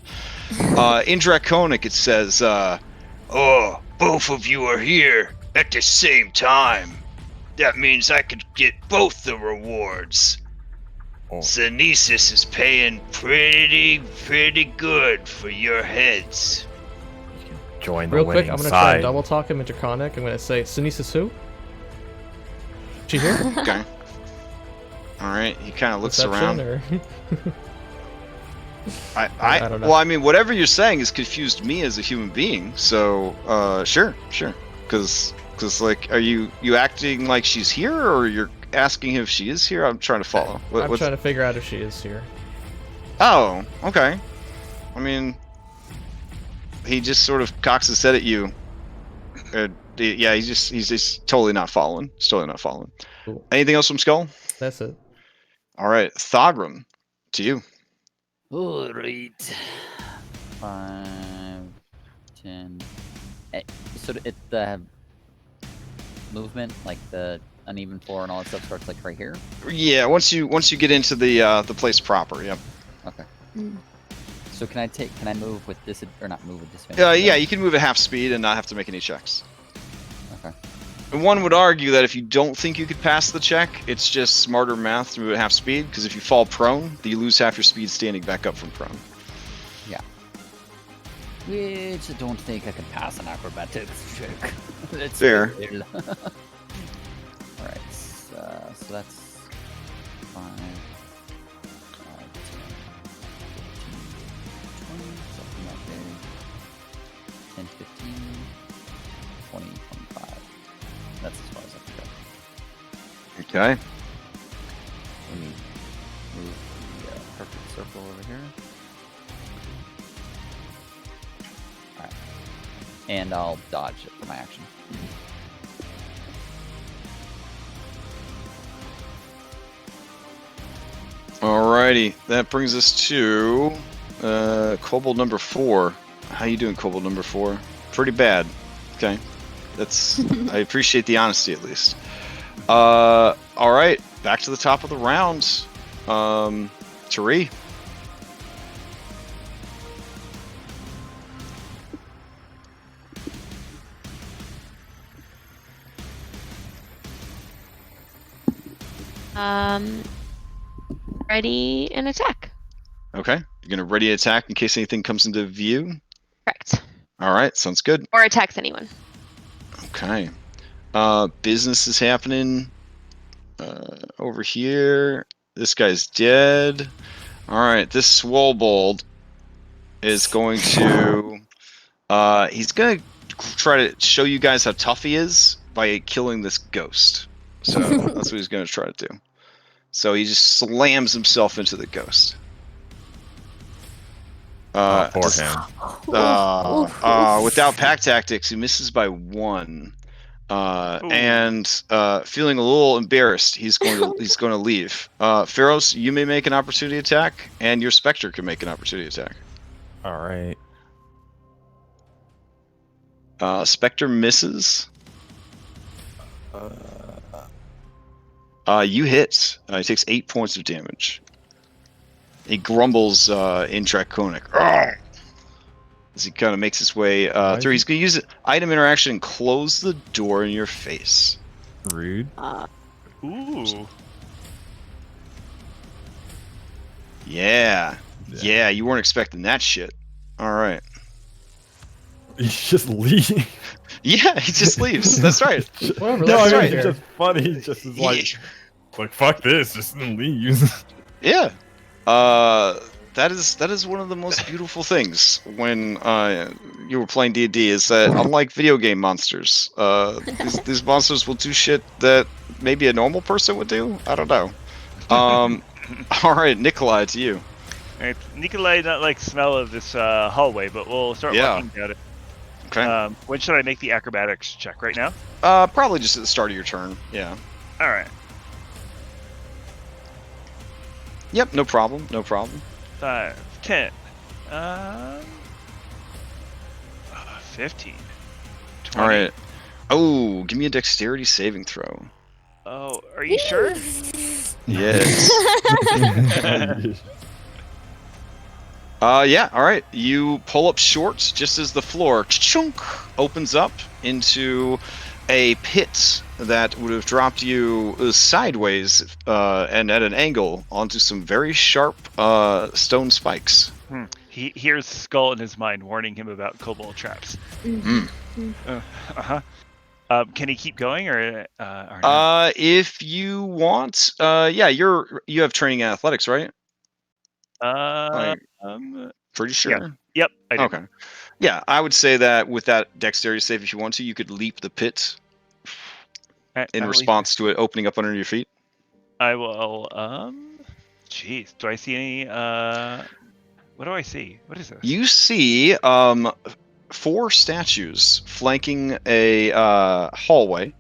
In Draconic, it says, "Oh, both of you are here at the same time. That means I could get both the rewards. Oh. Zanesis is paying pretty good for your heads." Join the Real quick, winning I'm gonna try and side. double talk him in Draconic. I'm gonna say, Sinisis who? She here? Okay. All right. He kind of looks Perception, around. or- I don't know. Well, I mean, whatever you're saying has confused me as a human being. So, sure. Because like, are you acting like she's here, or you're asking if she is here? I'm trying to follow. I'm trying to figure out if she is here. Oh, okay. I mean, he just sort of cocks his head at you. Yeah, he's just totally not following. He's totally not following. Cool. Anything else from Skull? That's it. All right, Thogrum, to you. All right. 5, 10. So the movement, like the uneven floor and all that stuff, starts like right here. Yeah, once you get into the place proper, yep. Okay. So can I move with this or not move with disadvantage? Yeah, you can move at half speed and not have to make any checks. Okay. And one would argue that if you don't think you could pass the check, it's just smarter math to move at half speed, because if you fall prone, you lose half your speed standing back up from prone. Yeah. Which I don't think I can pass an acrobatics check. That's Fair. Alright, so that's 5, 10, 20, something like that. 10, 15, 20, 25. That's as far as I can go. Okay. Let me move the perfect circle over here. Alright. And I'll dodge it for my action. Alrighty, that brings us to kobold number 4. How you doing, kobold number 4? Pretty bad. Okay. I appreciate the honesty at least. All right, back to the top of the round. Tari. Ready an attack. Okay, you're gonna ready to attack in case anything comes into view. Correct. All right, sounds good. Or attacks anyone. Okay. Business is happening over here. This guy's dead. All right, this SWOLE is going to. He's gonna try to show you guys how tough he is by killing this ghost. So that's what he's gonna try to do. So he just slams himself into the ghost. Poor him. Without pack tactics, he misses by 1. And feeling a little embarrassed, he's going to leave. Pharaohs, you may make an opportunity attack, and your Spectre can make an opportunity attack. All right. Spectre misses. You hit. He takes 8 points of damage. He grumbles in Draconic as he kind of makes his way through. He's going to use item interaction and close the door in your face. Rude. Ooh. Yeah, you weren't expecting that shit. All right. He just leaves. Yeah, he just leaves. That's right. Whatever, No, let's I try mean, here. it's just funny. He just is like fuck this, just leaves. Yeah. That is one of the most beautiful things when you were playing D&D is that unlike video game monsters, these monsters will do shit that maybe a normal person would do. I don't know. All right, Nikolai, to you. Alright, Nikolai not like smell of this hallway, but we'll start walking down it. Okay. When should I make the acrobatics check? Right now? Probably just at the start of your turn. Yeah. All right. Yep. No problem. 5, 10, 15, 20. All right. Oh, give me a dexterity saving throw. Oh, are you sure? Yes. Yeah, all right. You pull up short just as the floor chunk opens up into a pit that would have dropped you sideways and at an angle onto some very sharp stone spikes. He hears Skull in his mind warning him about kobold traps. Can he keep going or not? If you want, yeah, you have training in athletics, right? Pretty sure. Yeah. Yep, I do. Okay. Yeah, I would say that with that dexterity save, if you want to, you could leap the pit in response to it opening up under your feet. I will. Jeez, do I see any? What do I see? What is this? You see 4 statues flanking a hallway.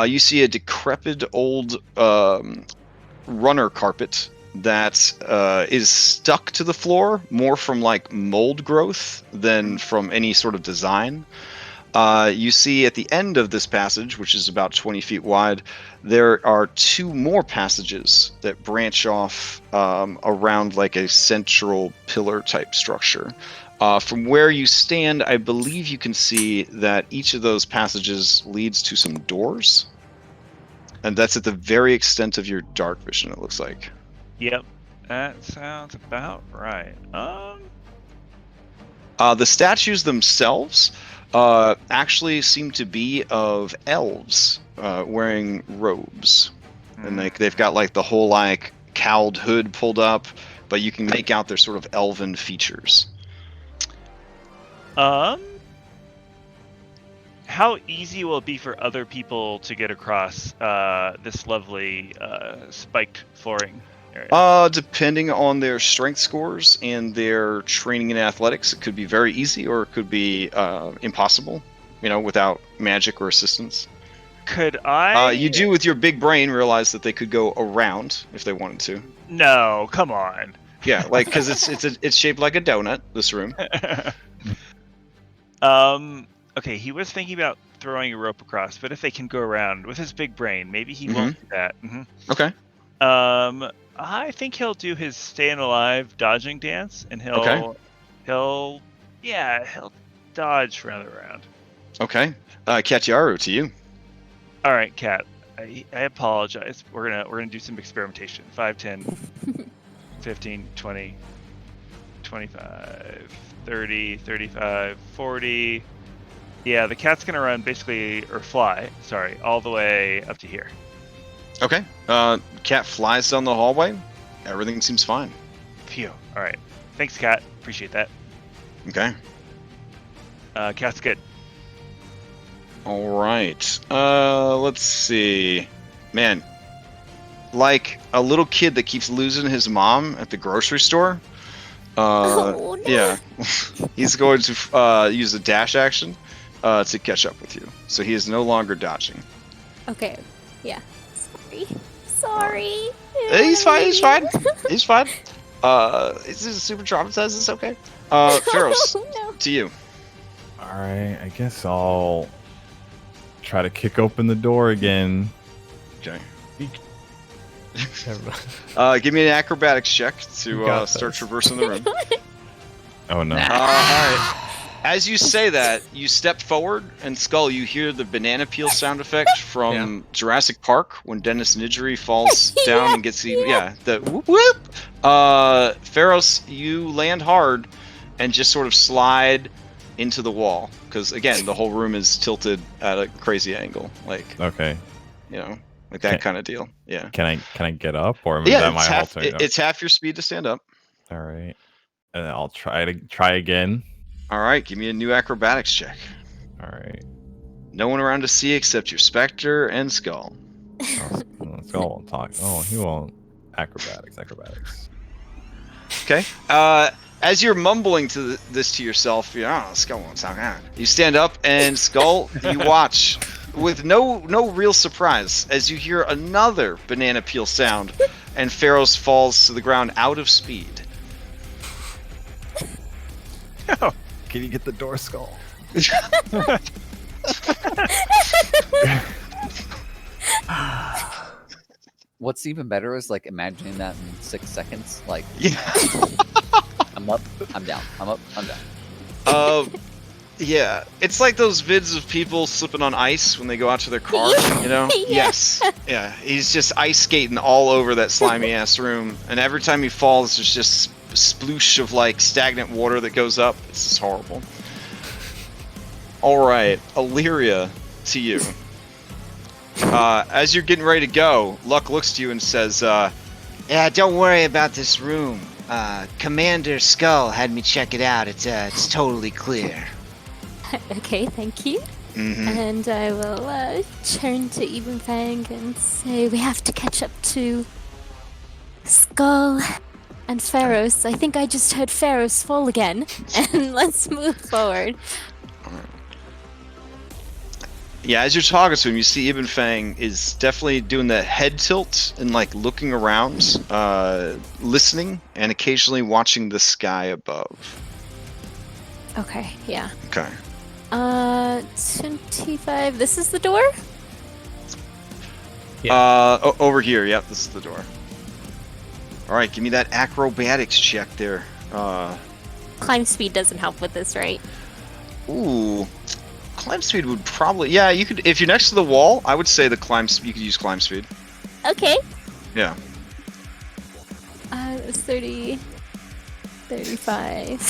You see a decrepit old runner carpet that is stuck to the floor more from like mold growth than from any sort of design. You see at the end of this passage, which is about 20 feet wide, there are 2 more passages that branch off around like a central pillar type structure. From where you stand, I believe you can see that each of those passages leads to some doors. And that's at the very extent of your dark vision, it looks like. Yep, that sounds about right. The statues themselves actually seem to be of elves wearing robes, and they've got like the whole like cowled hood pulled up, but you can make out their sort of elven features. How easy will it be for other people to get across this lovely spiked flooring area? Depending on their strength scores and their training in athletics, it could be very easy or it could be impossible, without magic or assistance. Could I? You do with your big brain realize that they could go around if they wanted to. No, come on. Yeah, like because it's shaped like a donut. This room. Okay, he was thinking about throwing a rope across, but if they can go around with his big brain, maybe he won't do that. Okay. I think he'll do his staying alive dodging dance, and he'll dodge for another round. Okay. Katyaru, to you. All right, Kat. I apologize. We're gonna do some experimentation. 5, 10, 15, 20, 25, 30, 35, 40. Yeah, the cat's gonna run all the way up to here. Okay. Cat flies down the hallway. Everything seems fine. Phew. All right. Thanks, Cat. Appreciate that. Okay. Cat's good. All right. Let's see. Man, like a little kid that keeps losing his mom at the grocery store. Oh, no. Yeah. He's going to use the dash action to catch up with you. So he is no longer dodging. Okay. Yeah. Sorry. He's fine. He's fine. He's fine. This is super traumatized. It's okay. Pharos, No. to you. All right, I guess I'll try to kick open the door again. Okay. Never mind. Give me an acrobatics check You to got start this. traversing the room. Oh no. All right. As you say that, you step forward, and Skull, you hear the banana peel sound effect from Jurassic Park when Dennis Nedry falls down and gets eaten. Yeah, the whoop whoop. Pharos, you land hard and just sort of slide into the wall because again, the whole room is tilted at a crazy angle, like Okay. like that kind of deal. Yeah. Can I get up, or is Yeah, that my it's whole half, turn? it's half your speed to stand up. All right, and I'll try again. All right, give me a new acrobatics check. All right. No one around to see except your Spectre and Skull. Skull won't talk. Oh, he won't. Acrobatics. Okay. As you're mumbling this to yourself, Skull won't talk. You stand up, and Skull, you watch with no real surprise as you hear another banana peel sound, and Pharos falls to the ground out of speed. Can you get the door, Skull? What's even better is like imagining that in 6 seconds. Like, Yeah. I'm up, I'm down. I'm up, I'm down. Yeah. It's like those vids of people slipping on ice when they go out to their car, Yeah. Yes. Yeah. He's just ice skating all over that slimy ass room, and every time he falls, there's just sploosh of like stagnant water that goes up. It's just horrible. All right, Illyria, to you. As you're getting ready to go, Luck looks to you and says, Yeah, don't worry about this room. Commander Skull had me check it out. It's totally clear. Okay, thank you. mm-hmm. And I will turn to Evenfang and say we have to catch up to Skull and Pharos. I think I just heard Pharos fall again. And let's move forward. Yeah, as you're talking to him, you see Ibn Fang is definitely doing the head tilt and like looking around, listening, and occasionally watching the sky above. Okay, yeah. Okay. 25. This is the door? Over here. Yep, this is the door. All right, give me that acrobatics check there. Climb speed doesn't help with this, right? Ooh. Climb speed would probably... Yeah, you could... If you're next to the wall, I would say you could use climb speed. Okay. Yeah. It was 30... 35.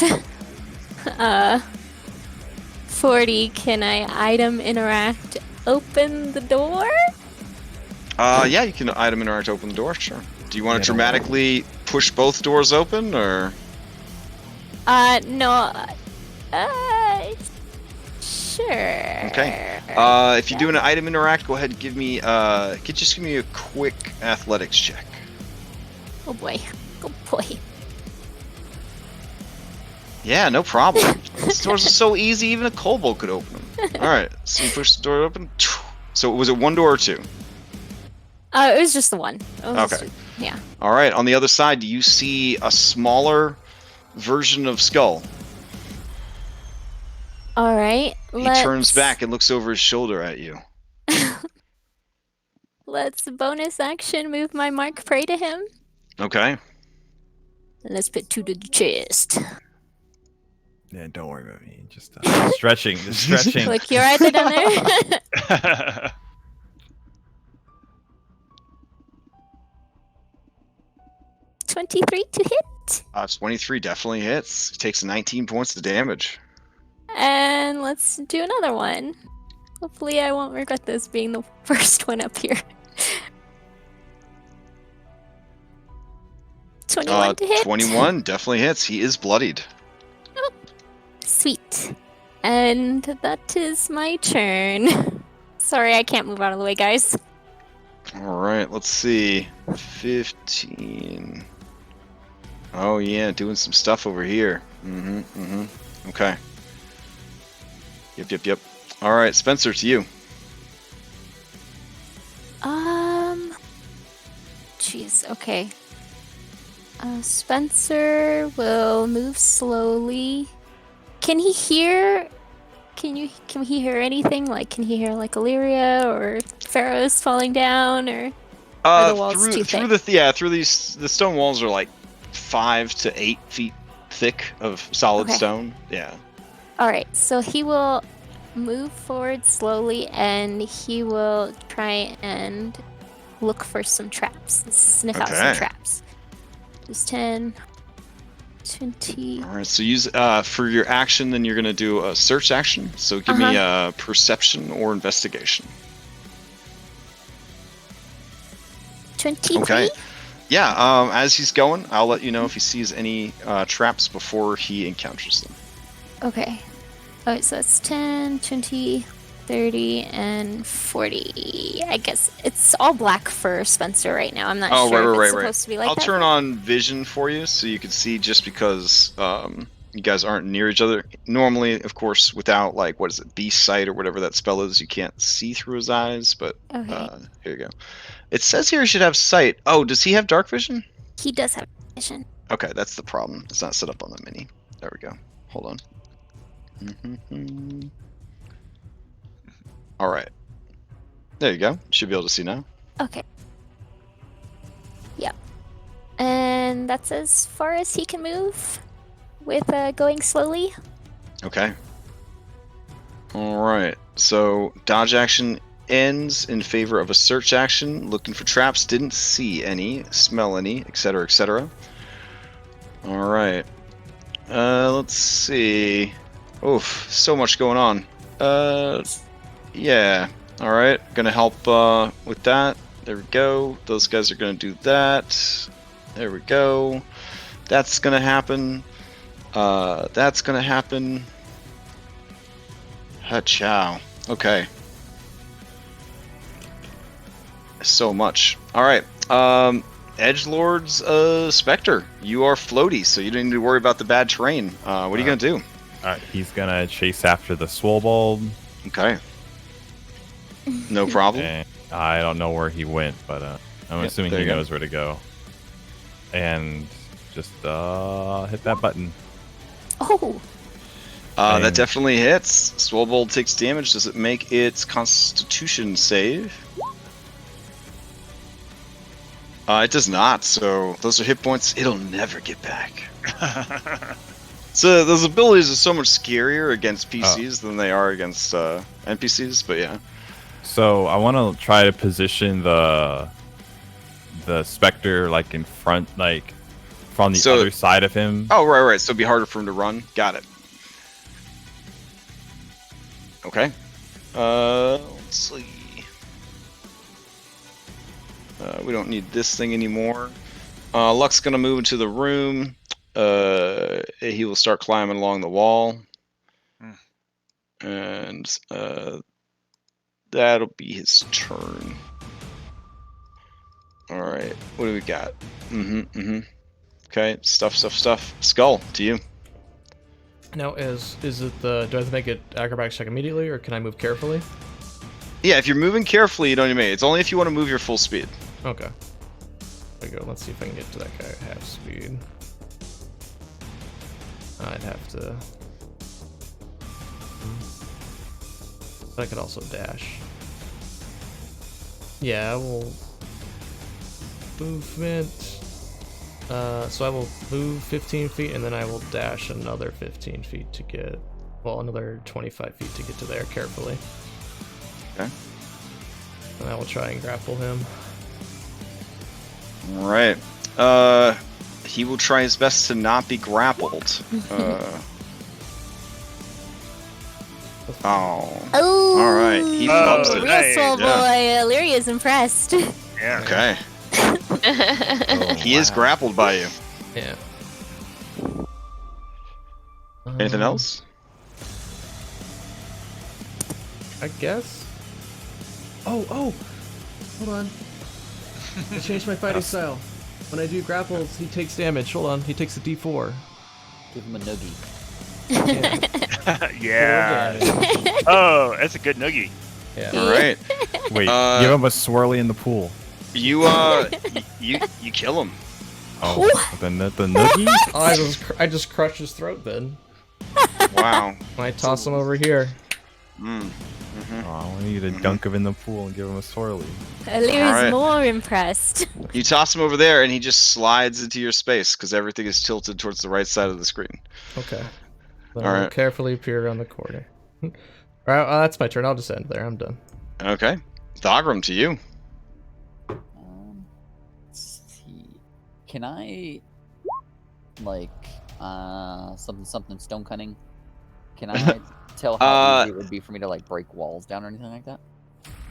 40. Can I item interact open the door? Yeah, you can item interact open the door, sure. Do you want to dramatically push both doors open, or...? No. Sure. Okay. If you're doing an item interact, go ahead and give me just give me a quick athletics check. Oh boy. Oh boy. Yeah, no problem. These doors are so easy, even a kobold could open them. Alright, so you push the door open. So was it one door or two? It was just the one. Okay. Yeah. Alright, on the other side, do you see a smaller version of Skull? All right. He turns back and looks over his shoulder at you. Let's bonus action move my mark prey to him. Okay. And let's put 2 to the chest. Yeah, don't worry about me. Just stretching, just stretching. Look, you're right there down there. 23 to hit. 23 definitely hits. He takes 19 points of damage. And let's do another one. Hopefully I won't regret this being the first one up here. 21 to hit. 21 definitely hits. He is bloodied. Oh, sweet. And that is my turn. Sorry, I can't move out of the way, guys. Alright, let's see. 15. Oh yeah, doing some stuff over here. Okay. Yep. Alright, Spencer, to you. Jeez, okay. Spencer will move slowly. Can he hear? Can he hear anything? Like, can he hear like Illyria or pharaohs falling down, or are the walls too thick? Through the stone walls are like 5 to 8 feet thick of solid stone. Yeah. All right, so he will move forward slowly, and he will try and look for some traps, sniff out some traps. There's 10, 20. All right, so use for your action, then you're gonna do a search action. So give me a perception or investigation. 23. Okay. Yeah. As he's going, I'll let you know if he sees any traps before he encounters them. Okay. Alright, so that's 10, 20, 30, and 40. I guess it's all black for Spencer right now. I'm not sure if it's supposed to be like that. I'll turn on vision for you so you can see, just because you guys aren't near each other. Normally, of course, without beast sight or whatever that spell is, you can't see through his eyes, but here you go. It says here he should have sight. Oh, does he have dark vision? He does have vision. Okay, that's the problem. It's not set up on the mini. There we go. Hold on. All right. There you go. Should be able to see now. Okay. Yep. And that's as far as he can move with going slowly. Okay. All right. So dodge action ends in favor of a search action. Looking for traps. Didn't see any. Smell any. Etc. Etc. All right. Let's see. Oof, so much going on. Yeah. All right, gonna help with that. There we go. Those guys are gonna do that. There we go. That's gonna happen. That's gonna happen. Ha-chow. Okay. So much. All right. Edgelord's Spectre. You are floaty, so you don't need to worry about the bad terrain. What are you gonna do? He's gonna chase after the SWOLE bulb. Okay. No problem. And I don't know where he went, but I'm assuming he knows where to go. And just hit that button. Oh. That definitely hits. SWOLE bulb takes damage. Does it make its Constitution save? It does not. So those are hit points it'll never get back. So those abilities are so much scarier against PCs than they are against NPCs, but yeah. So I want to try to position the Spectre like in front, like from the other side of him. Oh, right. So it'd be harder for him to run. Got it. Okay. Let's see. We don't need this thing anymore. Luck's gonna move into the room. He will start climbing along the wall, and that'll be his turn. All right, what do we got? Okay, stuff. Skull, to you. Now, is it do I have to make it acrobatics check immediately, or can I move carefully? Yeah, if you're moving carefully, you don't need to make it. It's only if you want to move your full speed. Okay. There we go. Let's see if I can get to that guy at half speed. I'd have to But I could also dash. Yeah, I will movement. So I will move 15 feet and then I will dash another 15 feet to get, well, another 25 feet to get to there carefully. Okay. And I will try and grapple him. All right. He will try his best to not be grappled. Oh. All right. He flubs it. Real swole boy. Lyria's impressed. Yeah. Okay. He is grappled by you. Yeah. Anything else? I guess. Oh, hold on. I changed my fighting style. When I do grapples, he takes damage. Hold on, he takes a D4. Give him a noogie. Yeah. Oh, that's a good noogie. Yeah. All right. Wait, give him a swirly in the pool. You you kill him. Oh, the noogie? Oh, I just crushed his throat then. Wow. I toss him over here. Oh, we need to dunk him in the pool and give him a swirly. Lyria's Alright. more impressed. You toss him over there, and he just slides into your space because everything is tilted towards the right side of the screen. Okay. Then All I'll right. carefully peer around the corner. Alright, that's my turn. I'll just end there. I'm done. Okay. Dogram, to you. Let's see. Can I, like, something stone cutting? Can I tell how easy it would be for me to like break walls down or anything like that?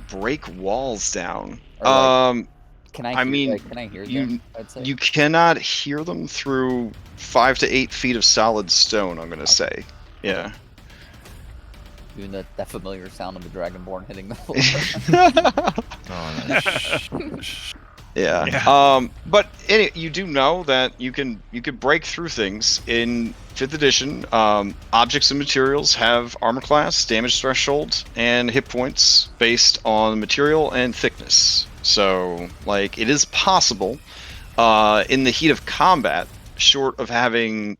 Break walls down. Or, like, can I? I mean, can I hear you them? I'd say. you cannot hear them through 5 to 8 feet of solid stone. I'm gonna say. Yeah. Even that familiar sound of the dragonborn hitting the floor. Oh, no. Yeah. But you do know that you can break through things in 5th edition. Objects and materials have armor class, damage threshold, and hit points based on material and thickness. So, like, it is possible in the heat of combat, short of having,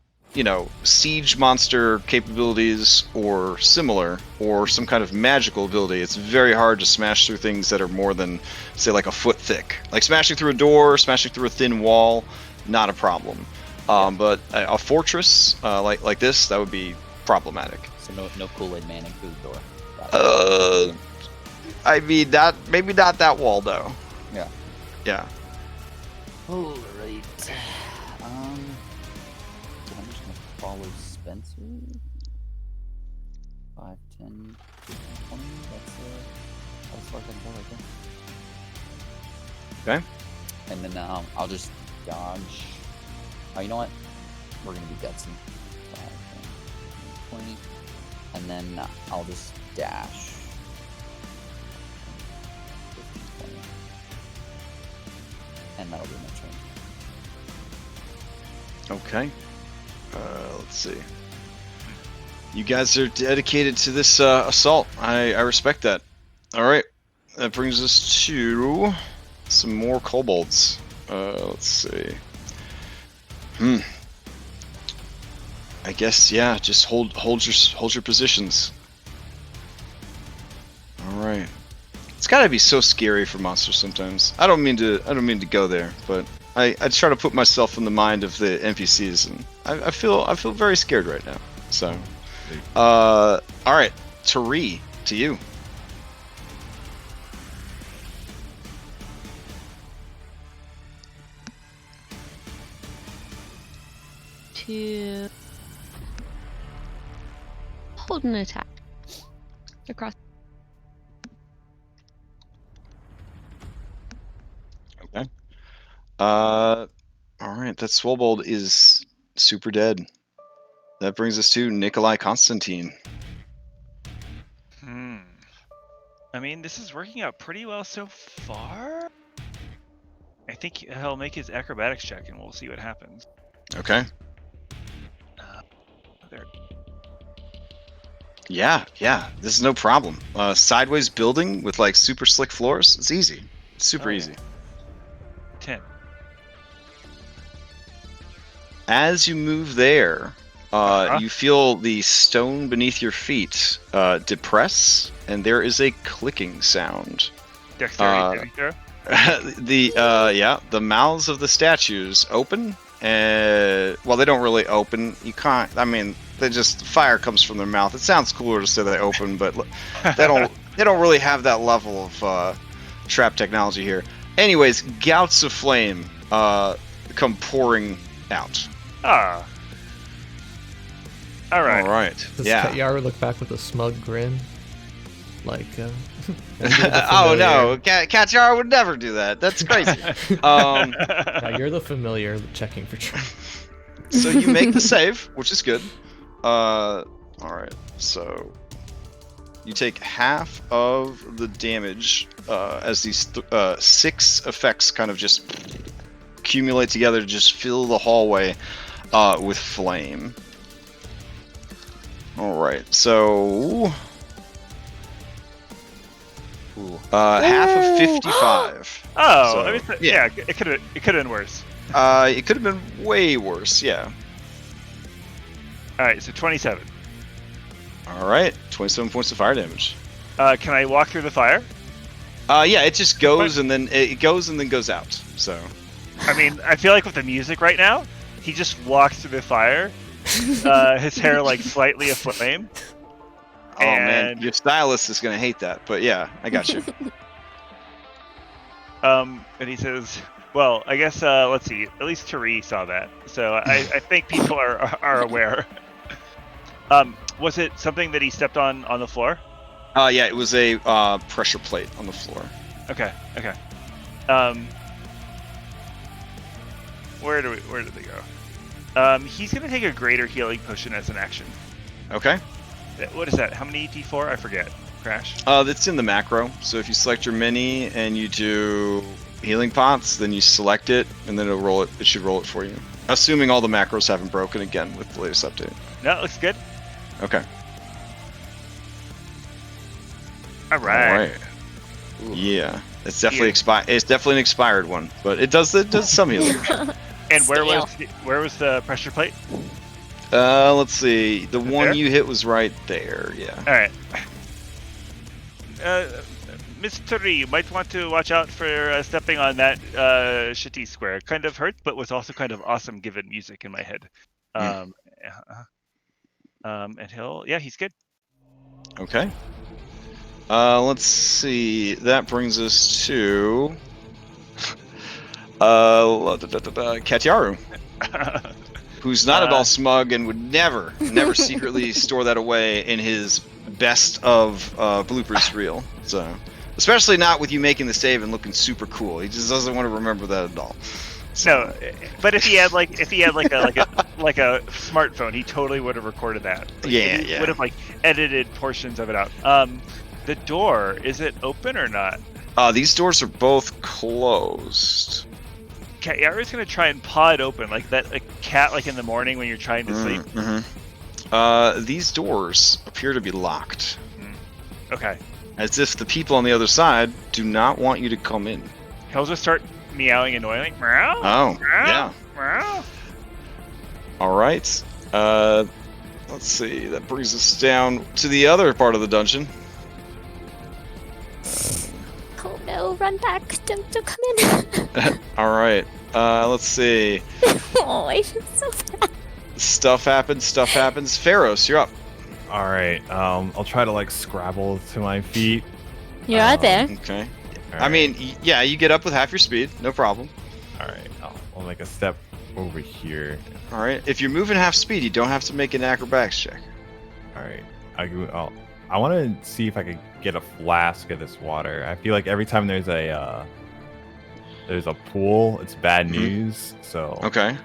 siege monster capabilities or similar, or some kind of magical ability, it's very hard to smash through things that are more than, say, like a foot thick. Like smashing through a door, smashing through a thin wall, not a problem. But a fortress like this, that would be problematic. So no Kool-Aid man in food door. I mean, maybe not that wall though. Yeah. Yeah. All right. I'm just gonna follow Spencer. 5, 10, 20. That's as far as I can go right there. Okay. And then I'll just dodge. Oh, you know what? We're gonna be gutsy. 5, 10, 20. And then I'll just dash. 15, 20. And that'll be my turn. Okay. Let's see. You guys are dedicated to this assault. I respect that. All right. That brings us to some more kobolds. Let's see. I guess just hold your positions. All right. It's gotta be so scary for monsters sometimes. I don't mean to go there, but I try to put myself in the mind of the NPCs, and I feel very scared right now. So, all right, Tari, to you. To hold an attack across. Okay. All right, that Swobold is super dead. That brings us to Nikolai Konstantin. I mean, this is working out pretty well so far. I think he'll make his acrobatics check, and we'll see what happens. Okay. There. Yeah, this is no problem. Sideways building with like super slick floors. It's easy. It's super easy. 10. As you move there, You feel the stone beneath your feet depress, and there is a clicking sound. Dexterity saving throw. The mouths of the statues open, and well, they don't really open. You can't. I mean, fire comes from their mouth. It sounds cooler to say they open, but they don't really have that level of trap technology here. Anyways, gouts of flame come pouring out. Ah. All right. All right. Does Yeah. Yaru look back with a smug grin? Like, oh no, Katjar would never do that. That's crazy. yeah, you're the familiar checking for trap. So you make the save, which is good. All right. So you take half of the damage as these 6 effects kind of just accumulate together to just fill the hallway with flame. All right. So half of 55. Oh, So, I mean, yeah, it could have been worse. It could have been way worse. Yeah. All right, so 27. All right. 27 points of fire damage. Can I walk through the fire? Yeah, it just goes and then goes out. So. I mean, I feel like with the music right now, he just walks through the fire. His hair like slightly aflame. Oh man, your stylist is gonna hate that, but yeah, I got you. And he says, "Well, I guess let's see. At least Tari saw that, so I think people are aware." Was it something that he stepped on the floor? Yeah, it was a pressure plate on the floor. Okay. Where did they go? He's gonna take a greater healing potion as an action. Okay. What is that? How many D4? I forget. Crash. That's in the macro. So if you select your mini and you do healing pots, then you select it, and then it'll roll it. It should roll it for you. Assuming all the macros haven't broken again with the latest update. No, it looks good. Okay. All right. Yeah, it's definitely expired. It's definitely an expired one, but it does some healing. And where was the pressure plate? Let's see. The one there? you hit was right there. Yeah. All right. Mr. You might want to watch out for stepping on that shitty square. It kind of hurts, but was also kind of awesome given music in my head. And he's good. Okay. Let's see. That brings us to Katyaru, who's not at all smug and would never secretly store that away in his best of bloopers reel. So, especially not with you making the save and looking super cool. He just doesn't want to remember that at all. No, but if he had like a smartphone, he totally would have recorded that. He would have edited portions of it out. The door, is it open or not? These doors are both closed. Yaru's gonna try and paw it open like that, a cat in the morning when you're trying to sleep. Mm-hmm. These doors appear to be locked. Okay. As if the people on the other side do not want you to come in. He'll just start meowing annoyingly. Meow. Oh, meow, yeah. Meow. All right. Let's see. That brings us down to the other part of the dungeon. Oh no, run back. Don't come in. All right. Let's see. Oh, I feel so bad. Stuff happens. Pharos, you're up. All right. I'll try to scrabble to my feet. You're out there. Okay. All I mean, yeah, you get up with half your speed. No problem. All right. I'll make a step over here. All right. If you're moving half speed, you don't have to make an acrobatics check. All right. I want to see if I could get a flask of this water. I feel like every time there's a pool, it's bad news. So Okay.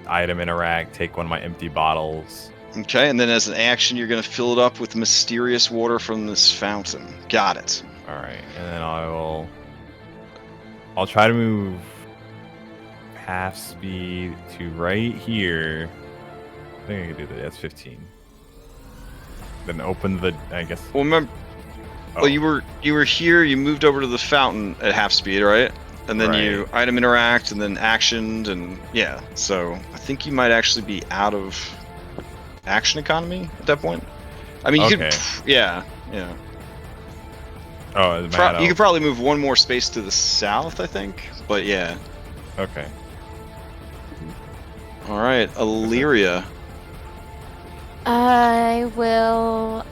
Item interact, take one of my empty bottles. Okay, and then as an action, you're going to fill it up with mysterious water from this fountain. Got it. All right, and then I'll try to move half speed to right here. I think I can do that. That's 15. Then open the, I guess. Well, remember, Oh. well, you were here. You moved over to the fountain at half speed, right? and then Right. you item interact, and then actioned, and yeah. So I think you might actually be out of action economy at that point. I mean, you Okay. could, yeah. Oh, am I out You of- could probably move one more space to the south, I think. But yeah. Okay. All right, Illyria. I will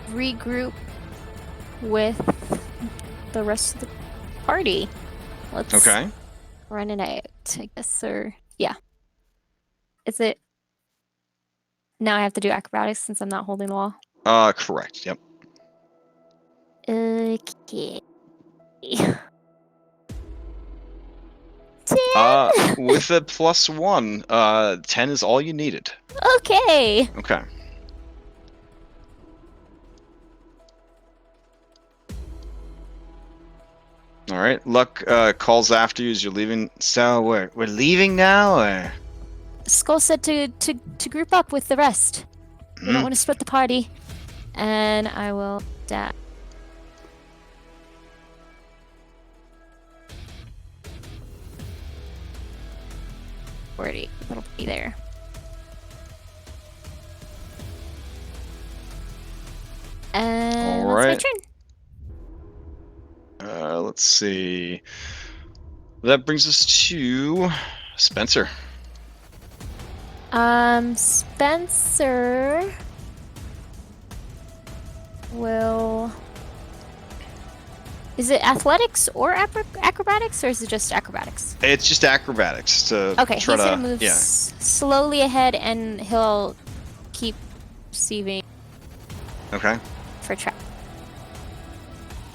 regroup with the rest of the party. Let's Okay. run it out, I guess, or yeah. Is it now I have to do acrobatics since I'm not holding the wall? Correct. Yep. Okay. 10. With a +1, 10 is all you needed. Okay. Okay. All right. Luck calls after you as you're leaving. So we're leaving now, or Skull said to group up with the rest. We don't Hmm? want to split the party. And I will dash. That'll be there. And All that's my right. turn. Let's see. That brings us to Spencer. Spencer will. Is it athletics or acrobatics, or is it just acrobatics? It's just acrobatics to Okay, try he's to gonna move yeah. slowly ahead, and he'll keep receiving Okay. for trap.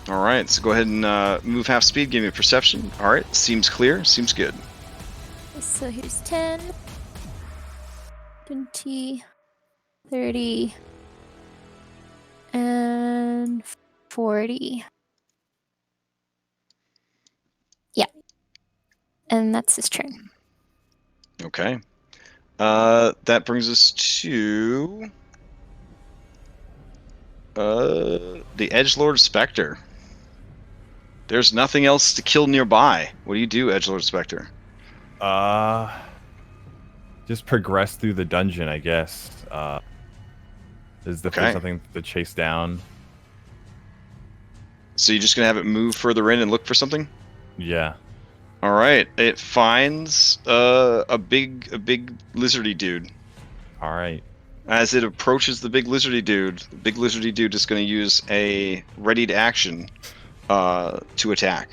All right. So go ahead and move half speed. Give me a perception. All right. Seems clear. Seems good. So here's 10, 20, 30, and 40. Yeah. And that's his turn. Okay. That brings us to the Edgelord Spectre. There's nothing else to kill nearby. What do you do, Edgelord Spectre? Just progress through the dungeon, I guess. Is if Okay. there's something to chase down? So you're just gonna have it move further in and look for something? Yeah. All right. It finds a big lizardy dude. All right. As it approaches the big lizardy dude is going to use a readied action to attack.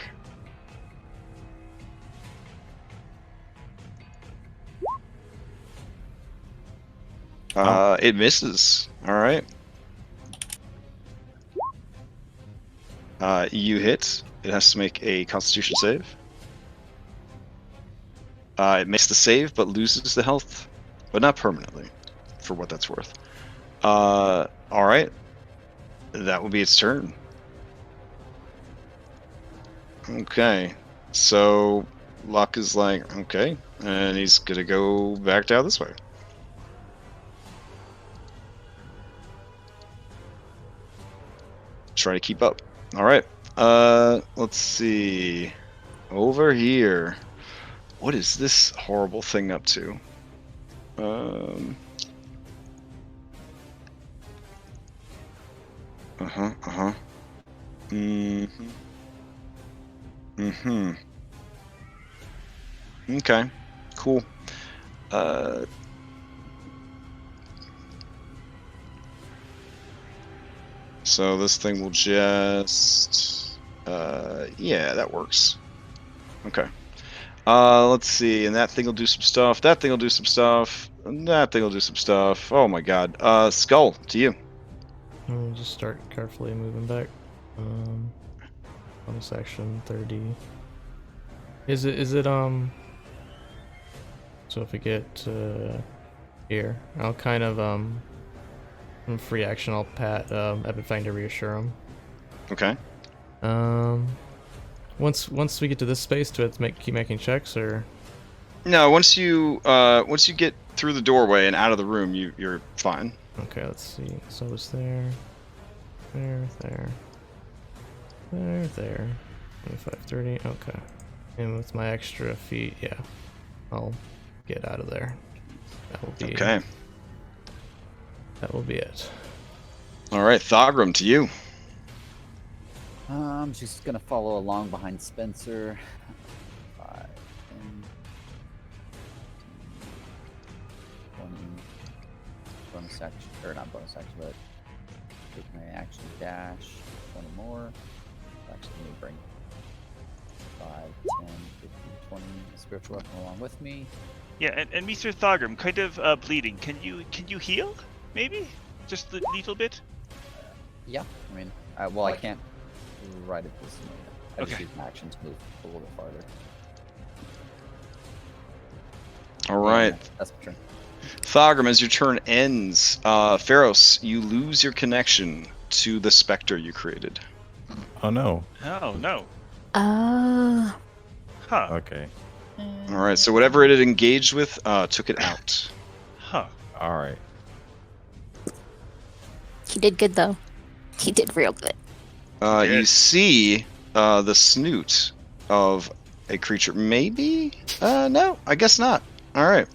It misses. All right. You hit. It has to make a Constitution save. It makes the save, but loses the health, but not permanently, for what that's worth. All right. That will be its turn. Okay. So Luck is like, okay, and he's gonna go back down this way. Try to keep up. All right. Let's see. Over here. What is this horrible thing up to? Okay. Cool. So this thing will just yeah, that works. Okay. Let's see, and that thing will do some stuff. That thing will do some stuff. And that thing will do some stuff. Oh my god. Skull, to you. I'll just start carefully moving back. Bonus action 30. Is it so if we get here, I'll kind of in free action I'll pat Epifang to reassure him. Okay. Once we get to this space, do I have to keep making checks, or? No, once you get through the doorway and out of the room, you're fine. Okay, let's see. So it's there. 25, 30. Okay. And with my extra feet, yeah, I'll get out of there. That will be Okay. That will be it. All right, Thogrum, to you. I'm just gonna follow along behind Spencer. 5, 10, 20, bonus action, or not bonus action, but take my action dash, 20 more. Actually, let me bring 5, 10, 15, 20 spiritual weapon along with me. Yeah, and Mr. Thogrum, kind of bleeding. Can you heal? Maybe? Just a little bit? Yeah, I mean, well, I can't right at this moment. I just Okay. use my action to move a little bit farther. All right. Yeah, that's my turn. Thogrum, as your turn ends, Pharos, you lose your connection to the specter you created. Oh no. Oh, no. Oh. Huh. Okay. All right, so whatever it had engaged with took it out. Huh. All right. He did good though. He did real good. You Yes. see the snoot of a creature. Maybe? No, I guess not. All right.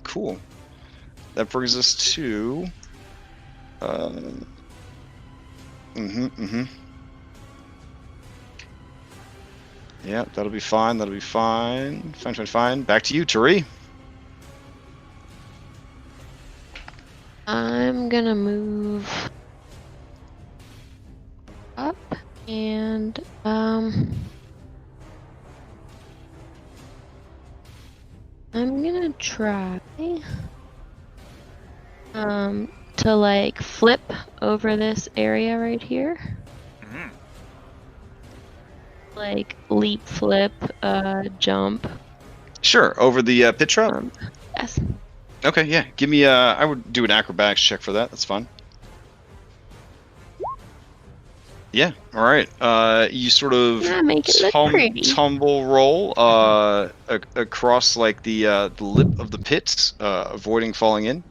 Cool. That brings us to. Yeah, that'll be fine. That'll be fine. Fine. Back to you, Tari. I'm gonna move up and I'm gonna try to like flip over this area right here. Mhm. Like leap, flip, jump. Sure, over the pit trap. Yes. Okay, yeah. Give me. I would do an acrobatics check for that. That's fine. Yeah. All right. You sort of Yeah, make it look pretty. tumble roll across like the lip of the pit, avoiding falling in,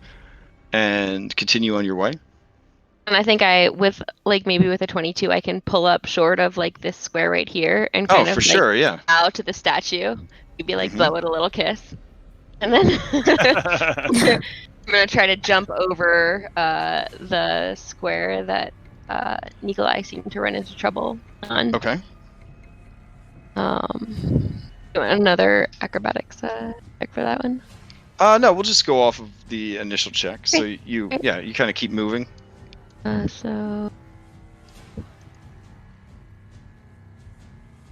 and continue on your way. And I think with like maybe with a 22, I can pull up short of like this square right here and kind Oh, of for like sure. Yeah. bow to the statue. You'd be like Mhm. blow it a little kiss, and then I'm gonna try to jump over the square that Nikolai seemed to run into trouble on. Okay. You want another acrobatics check for that one? No, we'll just go off of the initial check. So Okay. you kind of keep moving. So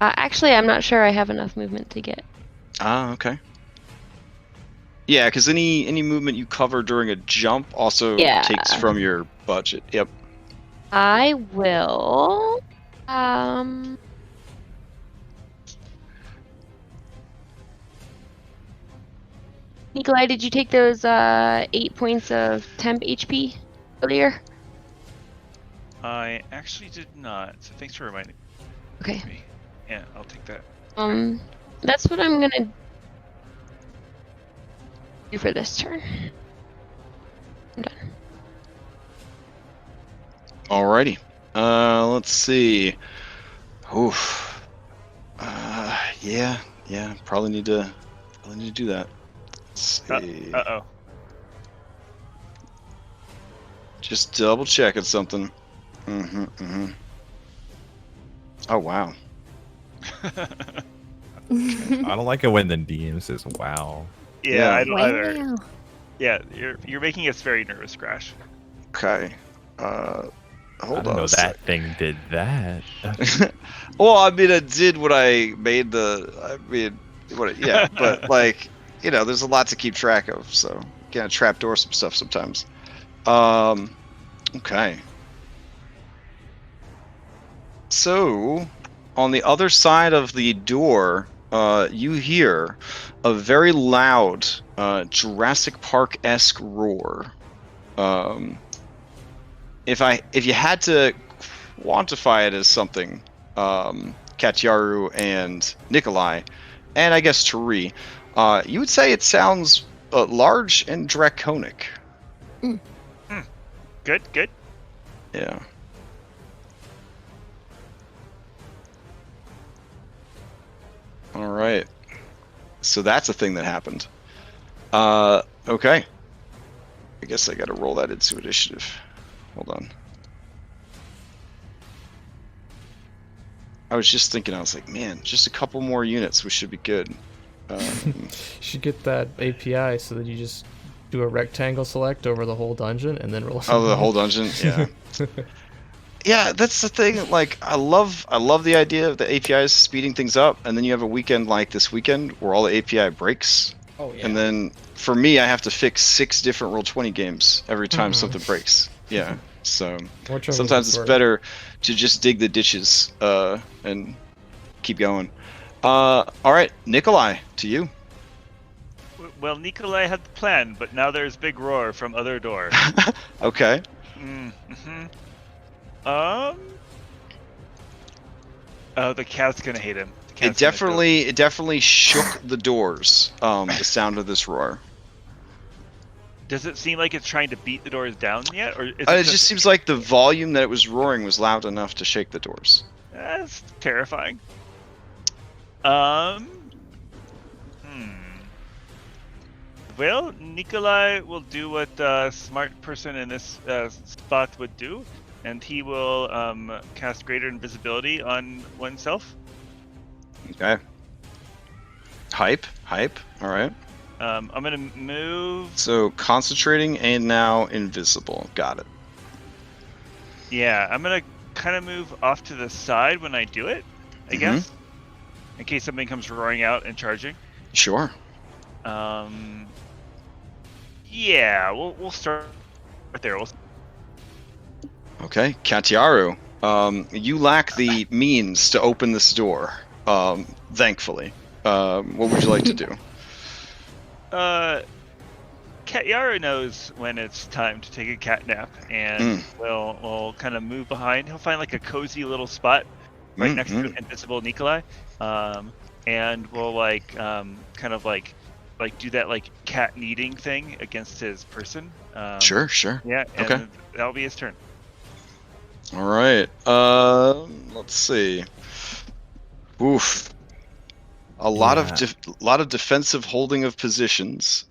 actually, I'm not sure I have enough movement to get. Ah, okay. Yeah, because any movement you cover during a jump also Yeah. takes from your budget. Yep. I will. Nikolai, did you take those 8 points of temp HP earlier? I actually did not. So thanks for reminding Okay. me. Yeah, I'll take that. That's what I'm gonna do for this turn. I'm done. Alrighty. Let's see. Oof. Yeah. Probably need to do that. Let's see. Uh-oh. Just double checking something. Oh wow. I don't like it when the DM says "Wow." Yeah, I don't either. Wow. Yeah, you're making us very nervous, Crash. Okay. I Hold don't on. know a sec. that thing did that. Well, I mean, it did what I made yeah, but like, there's a lot to keep track of, so you gotta trapdoor some stuff sometimes. Okay. So, on the other side of the door, you hear a very loud Jurassic Park-esque roar. If you had to quantify it as something, Katyaru and Nikolai, and I guess Tari, you would say it sounds large and draconic. Good. Yeah. right. So that's a thing that happened. Okay. I guess I gotta roll that into initiative. Hold on. I was just thinking, I was like, man, just a couple more units, we should be good. You should get that API so that you just do a rectangle select over the whole dungeon and then roll. Oh, the whole dungeon? Yeah. Yeah, that's the thing. Like, I love the idea of the APIs speeding things up, and then you have a weekend like this weekend where all the API breaks. Oh yeah. And then for me, I have to fix 6 different Roll20 games every time something breaks. Yeah. So sometimes it's better to just dig the ditches and keep going. All right, Nikolai, to you. Well, Nikolai had the plan, but now there's big roar from other door. Okay. Mm-hmm. Oh, the cat's gonna hate him. It definitely shook the doors. The sound of this roar. Does it seem like it's trying to beat the doors down yet, or is It just seems like the volume that it was roaring was loud enough to shake the doors. That's terrifying. Well, Nikolai will do what a smart person in this spot would do, and he will cast greater invisibility on oneself. Okay. Hype. All right. I'm gonna move. So concentrating and now invisible. Got it. Yeah, I'm gonna kind of move off to the side when I do it, I guess, in case something comes roaring out and charging. Sure. Yeah, we'll start right there. Okay, Katiaru. You lack the means to open this door. Thankfully. What would you like to do? Katiaru knows when it's time to take a cat nap, and we'll kind of move behind. He'll find like a cozy little spot right next to invisible Nikolai, and we'll like kind of like do that like cat kneading thing against his person. Sure. Yeah. And okay. That'll be his turn. All right. Let's see. Oof. A lot of defensive holding of positions.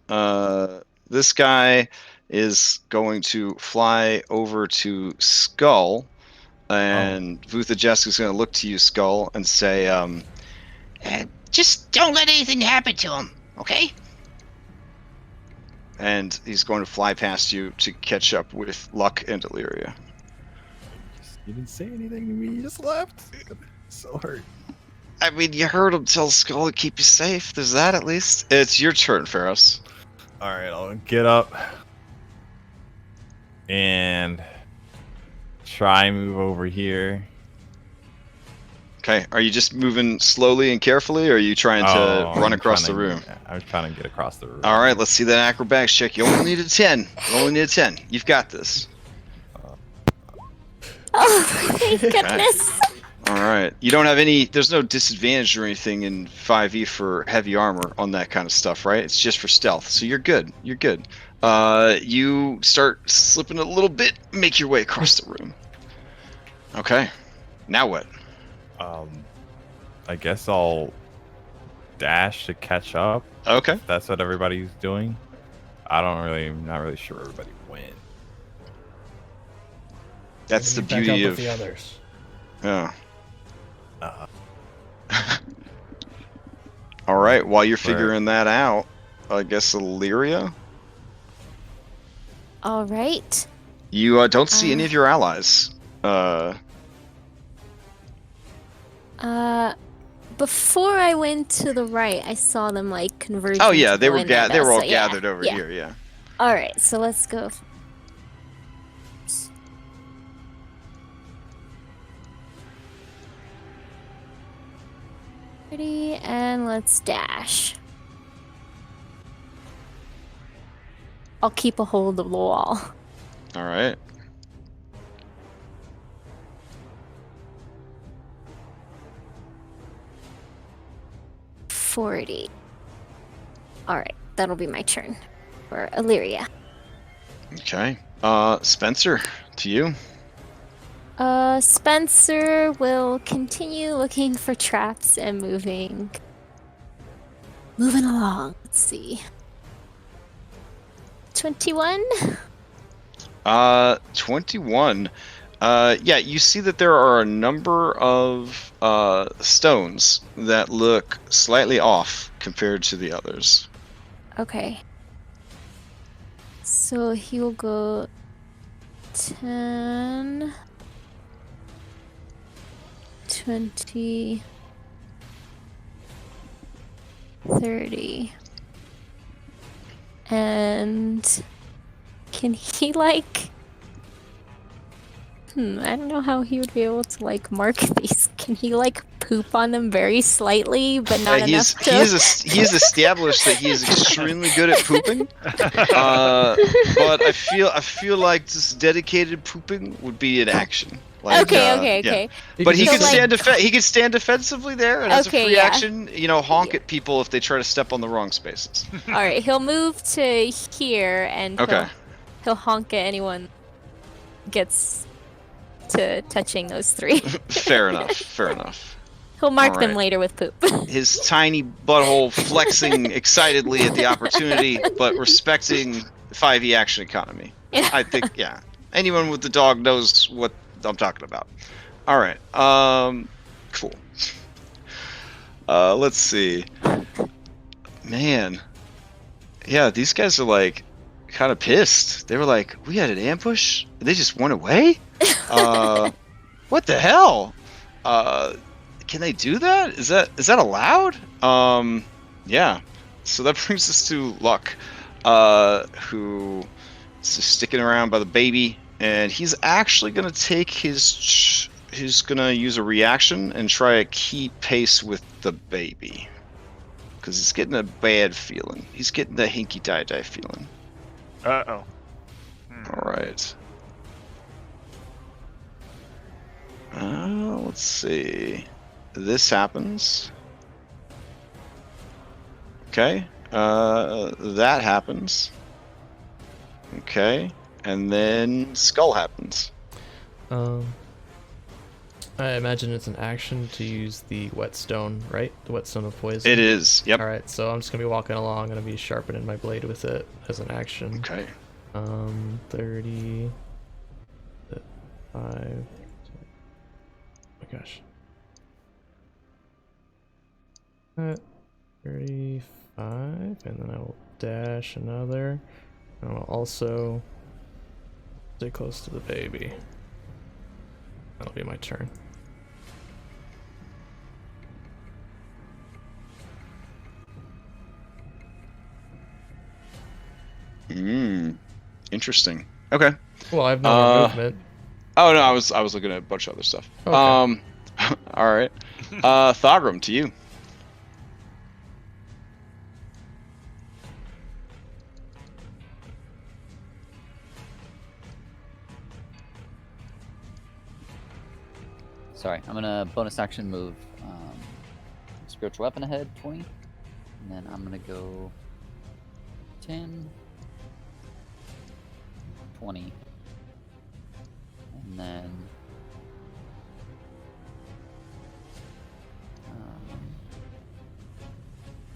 This guy is going to fly over to Skull, and Vutha Jesk is going to look to you, Skull, and say, just don't let anything happen to him, okay? And he's going to fly past you to catch up with Luck and Illyria. You didn't say anything to me. You just left. So hurt. I mean, you heard him tell Skull to keep you safe. There's that at least. It's your turn, Pharos. All right, I'll get up and try move over here. Okay, are you just moving slowly and carefully, or are you trying to run across the room? I was trying to get across the room. All right, let's see that acrobatics check. You only need a 10. You've got this. Oh, thank goodness. All right. You don't have any... There's no disadvantage or anything in 5e for heavy armor on that kind of stuff, right? It's just for stealth, so you're good. You're good. You start slipping a little bit, make your way across the room. Okay. Now what? I guess I'll dash to catch up. Okay. That's what everybody's doing. I'm not really sure everybody went. That's the Back up beauty with of the others. Yeah. All right. While you're figuring that out, I guess Illyria. All right. You don't see any of your allies. Before I went to the right, I saw them like converging. Oh yeah, to they go were in there, they were though, all so gathered over here. Yeah. All right, so let's go. Ready, and let's dash. I'll keep a hold of the wall. All right. $40. All right, that'll be my turn for Illyria. Okay. Spencer, to you. Spencer will continue looking for traps and moving Moving along. Let's see. 21. 21. Yeah, you see that there are a number of stones that look slightly off compared to the others. Okay. So he'll go 10, 20, 30. And can he like... I don't know how he would be able to like mark these. Can he like poop on them very slightly, but not enough to... He's established that he is extremely good at pooping. But I feel like just dedicated pooping would be an action. Like, okay. Yeah. But he So, could like- stand defensively there, and as a Okay, free yeah. action, honk at people if they try to step on the wrong spaces. All right, he'll move to here and Okay. he'll honk at anyone gets to touching those 3. Fair enough. He'll mark them Alright. later with poop. His tiny butthole flexing excitedly at the opportunity, but respecting 5e action economy. Yeah. I think, yeah. Anyone with the dog knows what I'm talking about. All right. Cool. Let's see. Man. Yeah, these guys are like kind of pissed. They were like, we had an ambush and they just went away? What the hell? Can they do that? Is that allowed? Yeah. So that brings us to Luck, who is just sticking around by the baby, and he's actually gonna take he's gonna use a reaction and try to keep pace with the baby, because he's getting a bad feeling. He's getting the hinky die feeling. Uh-oh. All right. Let's see. This happens. Okay. That happens. Okay. And then Skull happens. I imagine it's an action to use the whetstone, right? The whetstone of poison. It is. Yep. All right, so I'm just gonna be walking along. I'm gonna be sharpening my blade with it as an action. Okay. 30. 5. Oh my gosh. 35, and then I will dash another. And I'll also stay close to the baby. That'll be my turn. Interesting. Okay. Well, I have no more movement. Oh no, I was looking at a bunch of other stuff. Okay. All right. Thogrum, to you. Sorry, I'm gonna bonus action move spiritual weapon ahead 20, and then I'm gonna go 10, 20, and then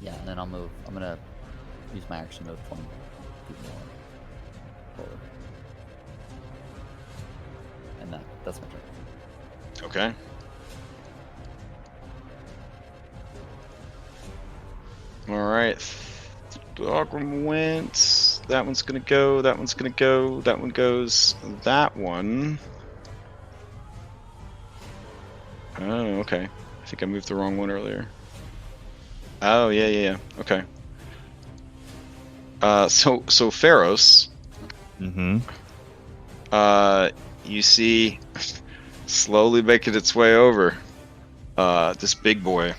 yeah, and then I'll move. I'm gonna use my action to move 20 feet more forward, and that's my turn. Okay. All right. Thogrum went. That one's gonna go. That one's gonna go. That one goes. That one. Oh, okay. I think I moved the wrong one earlier. Oh, yeah. Okay. So Pharos. Mm-hmm. You see, slowly making its way over. This big boy.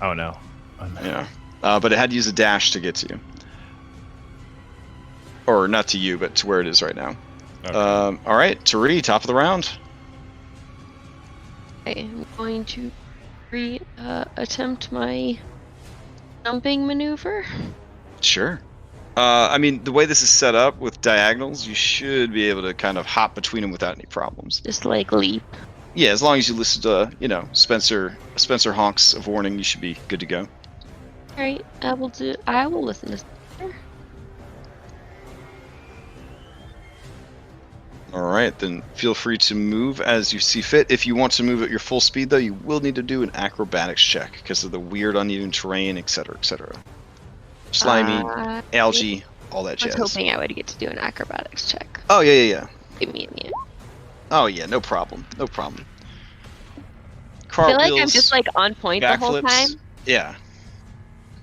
Oh no. Yeah. But it had to use a dash to get to you. Or not to you, but to where it is right now. Okay. All right, Tari, top of the round. I'm going to attempt my jumping maneuver. Sure. I mean, the way this is set up with diagonals, you should be able to kind of hop between them without any problems. Just like leap. Yeah, as long as you listen to, Spencer honks of warning, you should be good to go. All right, I will listen to. All right, then feel free to move as you see fit. If you want to move at your full speed, though, you will need to do an acrobatics check because of the weird, uneven terrain, etc., etc. Slimy, algae, all that I was jazz. hoping I would get to do an acrobatics check. Oh, yeah. Give me a minute. Oh, yeah, no problem. No problem. I feel like I'm Cartwheels, just like on point the whole backflips. time. Yeah.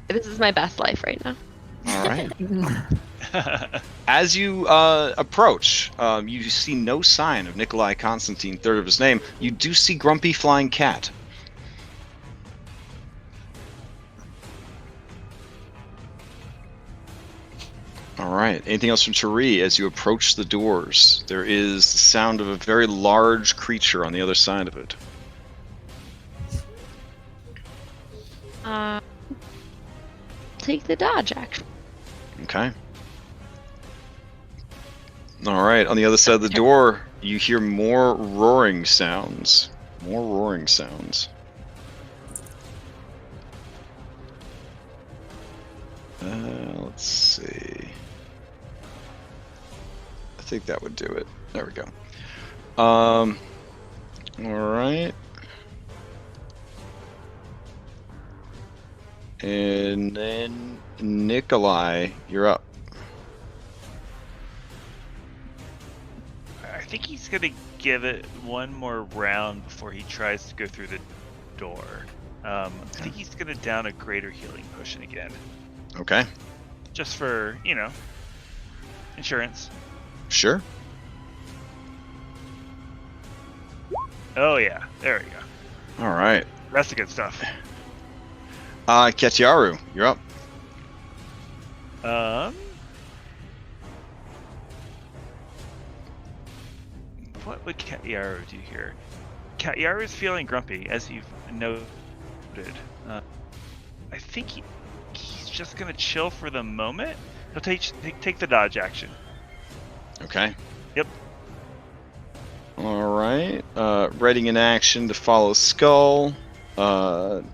This is my best life right now. All right. As you approach, you see no sign of Nikolai Constantine, third of his name. You do see Grumpy Flying Cat. All right. Anything else from Tari as you approach the doors? There is the sound of a very large creature on the other side of it. Take the dodge action. Okay. All right. On the other side of the door, you hear more roaring sounds. More roaring sounds. Let's see. I think that would do it. There we go. All right. And then Nikolai, you're up. I think he's gonna give it one more round before he tries to go through the door. I think he's gonna down a greater healing potion again, Okay. just for insurance. Sure. Oh yeah, there we go. All right. That's the good stuff. Ketiaru, you're up. What would Ketiaru do here? Ketiaru is feeling grumpy, as you've noted. I think he's just gonna chill for the moment. He'll take the dodge action. Okay. Yep. All right. Readying in action to follow Skull.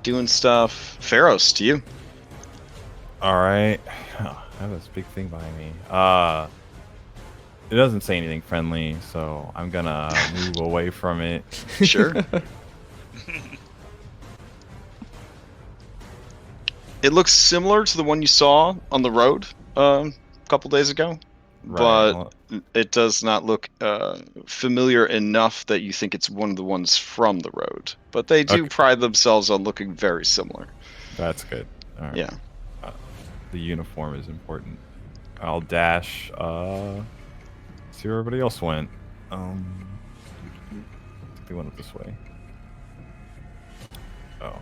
Doing stuff. Pharos, to you. All right. Oh, I have this big thing behind me. It doesn't say anything friendly, so I'm gonna move away from it. Sure. It looks similar to the one you saw on the road a couple days ago, but it does not look familiar enough that you think it's one of the ones from the road. But they do pride themselves on looking very similar. That's good. All right. Yeah. The uniform is important. I'll dash. See where everybody else went. I think they went up this way. Oh.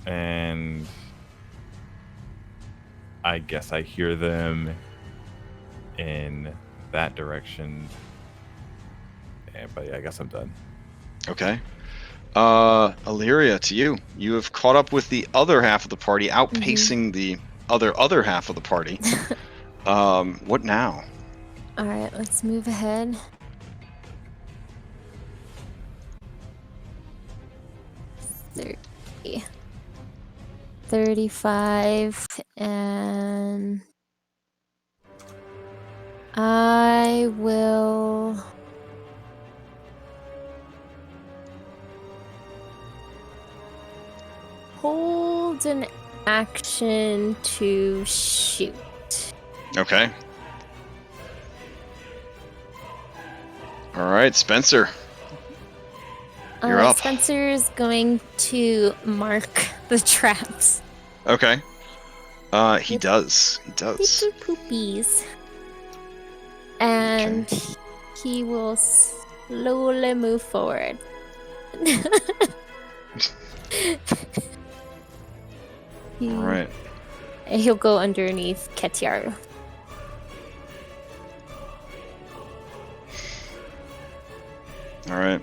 And I guess I hear them in that direction. Yeah, but yeah, I guess I'm done. Okay. Illyria, to you. You have caught up with the other half of the party, outpacing the other half of the party. What now? All right, let's move ahead. There. 35, and I will hold an action to shoot. Okay. All right, Spencer. You're up. Spencer is going to mark the traps. Okay. He does. He does. Little poopies. And he will slowly move forward. All right. He'll go underneath Ketiaru. All right.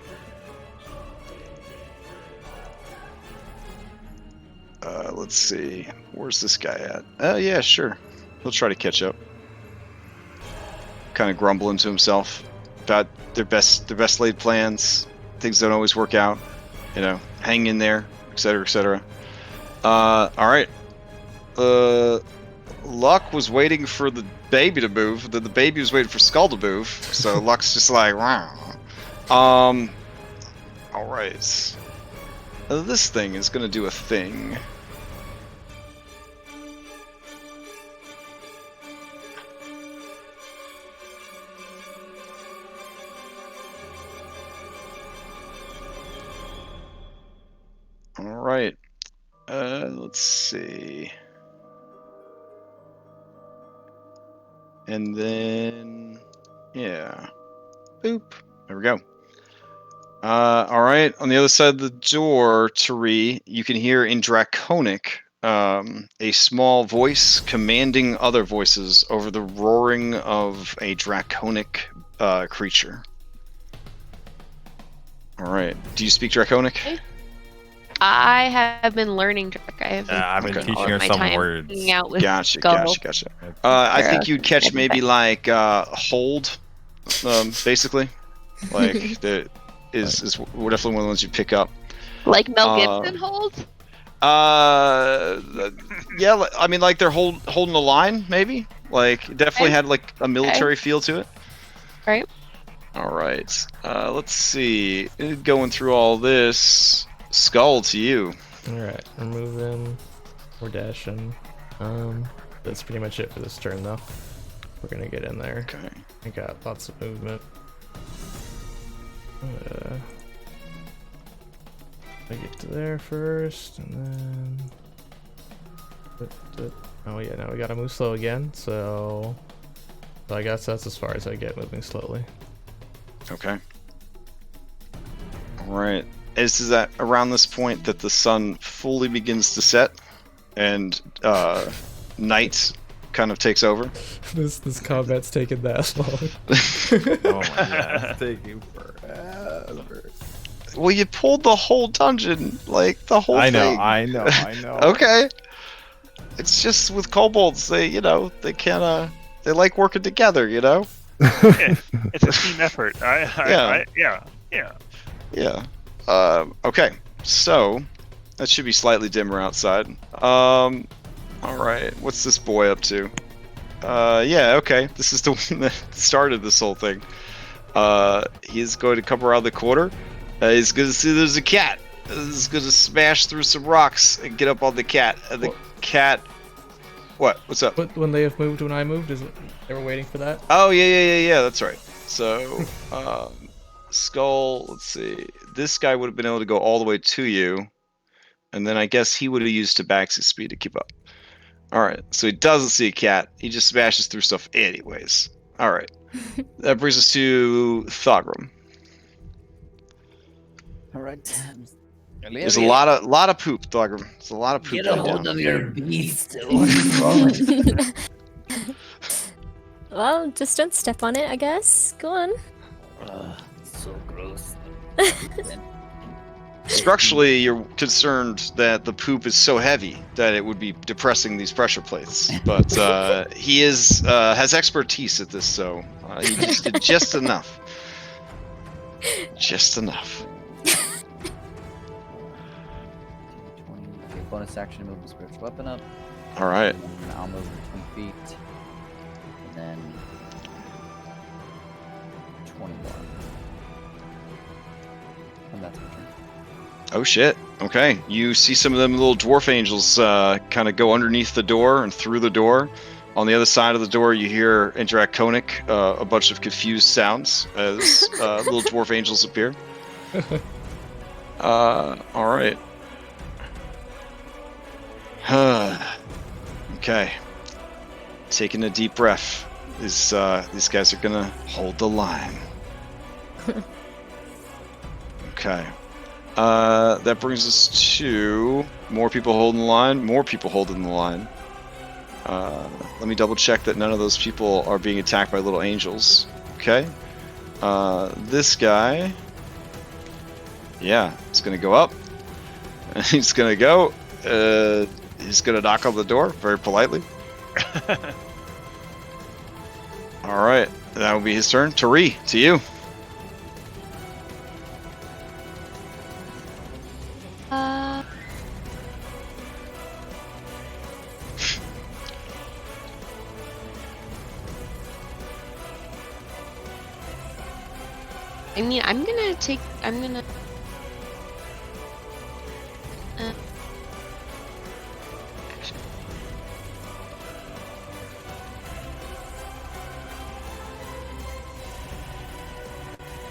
Let's see. Where's this guy at? Yeah, sure. He'll try to catch up. Kind of grumbling to himself about their best laid plans. Things don't always work out. Hang in there, etc., etc. All right. Luck was waiting for the baby to move. Then the baby was waiting for Skull to move. So Luck's just like, wow. All right. This thing is gonna do a thing. All right. Let's see. And then, yeah. Boop. There we go. All right. On the other side of the door, Tari, you can hear in Draconic a small voice commanding other voices over the roaring of a Draconic creature. All right. Do you speak Draconic? I have been learning Drac. I've been Okay. teaching all her of my some time words. hanging out with Gotcha. Skull. I think you'd catch maybe like hold, basically. Like that is definitely one of the ones you pick up. Like Mel Gibson holds? Yeah, I mean, like they're holding a line, maybe. Like it definitely Okay. had like a military feel to it. Right. All right. Let's see. Going through all this, Skull to you. Alright, we're moving. We're dashing. That's pretty much it for this turn, though. We're gonna get in there. Okay. I got lots of movement. I get to there first, and then... Oh yeah, now we gotta move slow again, so I guess that's as far as I get moving slowly. Okay. All right. Is that around this point that the sun fully begins to set, and night kind of takes over? This combat's taken that long. Oh my god, it's taking forever. Well, you pulled the whole dungeon, like the whole thing. I know. Okay. It's just with kobolds, they can they like working together, you know? Yeah, it's a team effort. Yeah. Yeah. Okay. So that should be slightly dimmer outside. All right. What's this boy up to? Yeah. Okay. This is the one that started this whole thing. He's going to come around the corner. He's going to see there's a cat. He's going to smash through some rocks and get up on the cat. And the cat. What? What's up? But when they have moved, when I moved, is it they were waiting for that? Oh yeah. That's right. So, Skull. Let's see. This guy would have been able to go all the way to you, and then I guess he would have used Tabaxi's speed to keep up. All right. So he doesn't see a cat. He just smashes through stuff anyways. All right. That brings us to Thogrum. All right. There's a lot of poop, Thogrum. There's a lot of poop. Get a right hold now. of your beast. What is wrong with you? Well, just don't step on it, I guess. Go on. So gross. Structurally, you're concerned that the poop is so heavy that it would be depressing these pressure plates. But he has expertise at this, so he just did just enough. Just enough. 20. Okay, bonus action, move the spiritual weapon up. All right. And then I'll move 20 feet. And then 20 more. And that's my turn. Oh shit. Okay. You see some of them little dwarf angels kind of go underneath the door and through the door. On the other side of the door, you hear in Draconic a bunch of confused sounds as little dwarf angels appear. All right. Okay. Taking a deep breath. These guys are gonna hold the line. Okay. That brings us to more people holding the line. More people holding the line. Let me double check that none of those people are being attacked by little angels. Okay. This guy. Yeah, he's gonna go up. He's gonna go. He's gonna knock on the door very politely. All right, that will be his turn. Tari, to you. I mean, I'm gonna. Did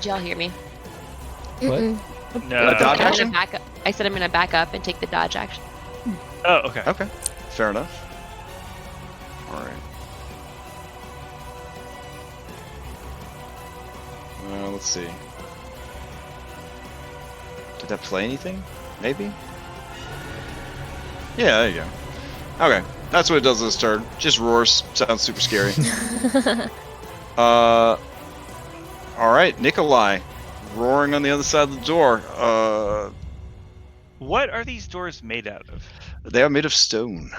y'all hear me? What? No. Dodge I'm action? gonna back up. I said I'm gonna back up and take the dodge action. Oh, okay. Okay, fair enough. All right. Let's see. Did that play anything? Maybe? Yeah, there you go. Okay, that's what it does this turn. Just roars. Sounds super scary. Alright, Nikolai. Roaring on the other side of the door. What are these doors made out of? They are made of stone.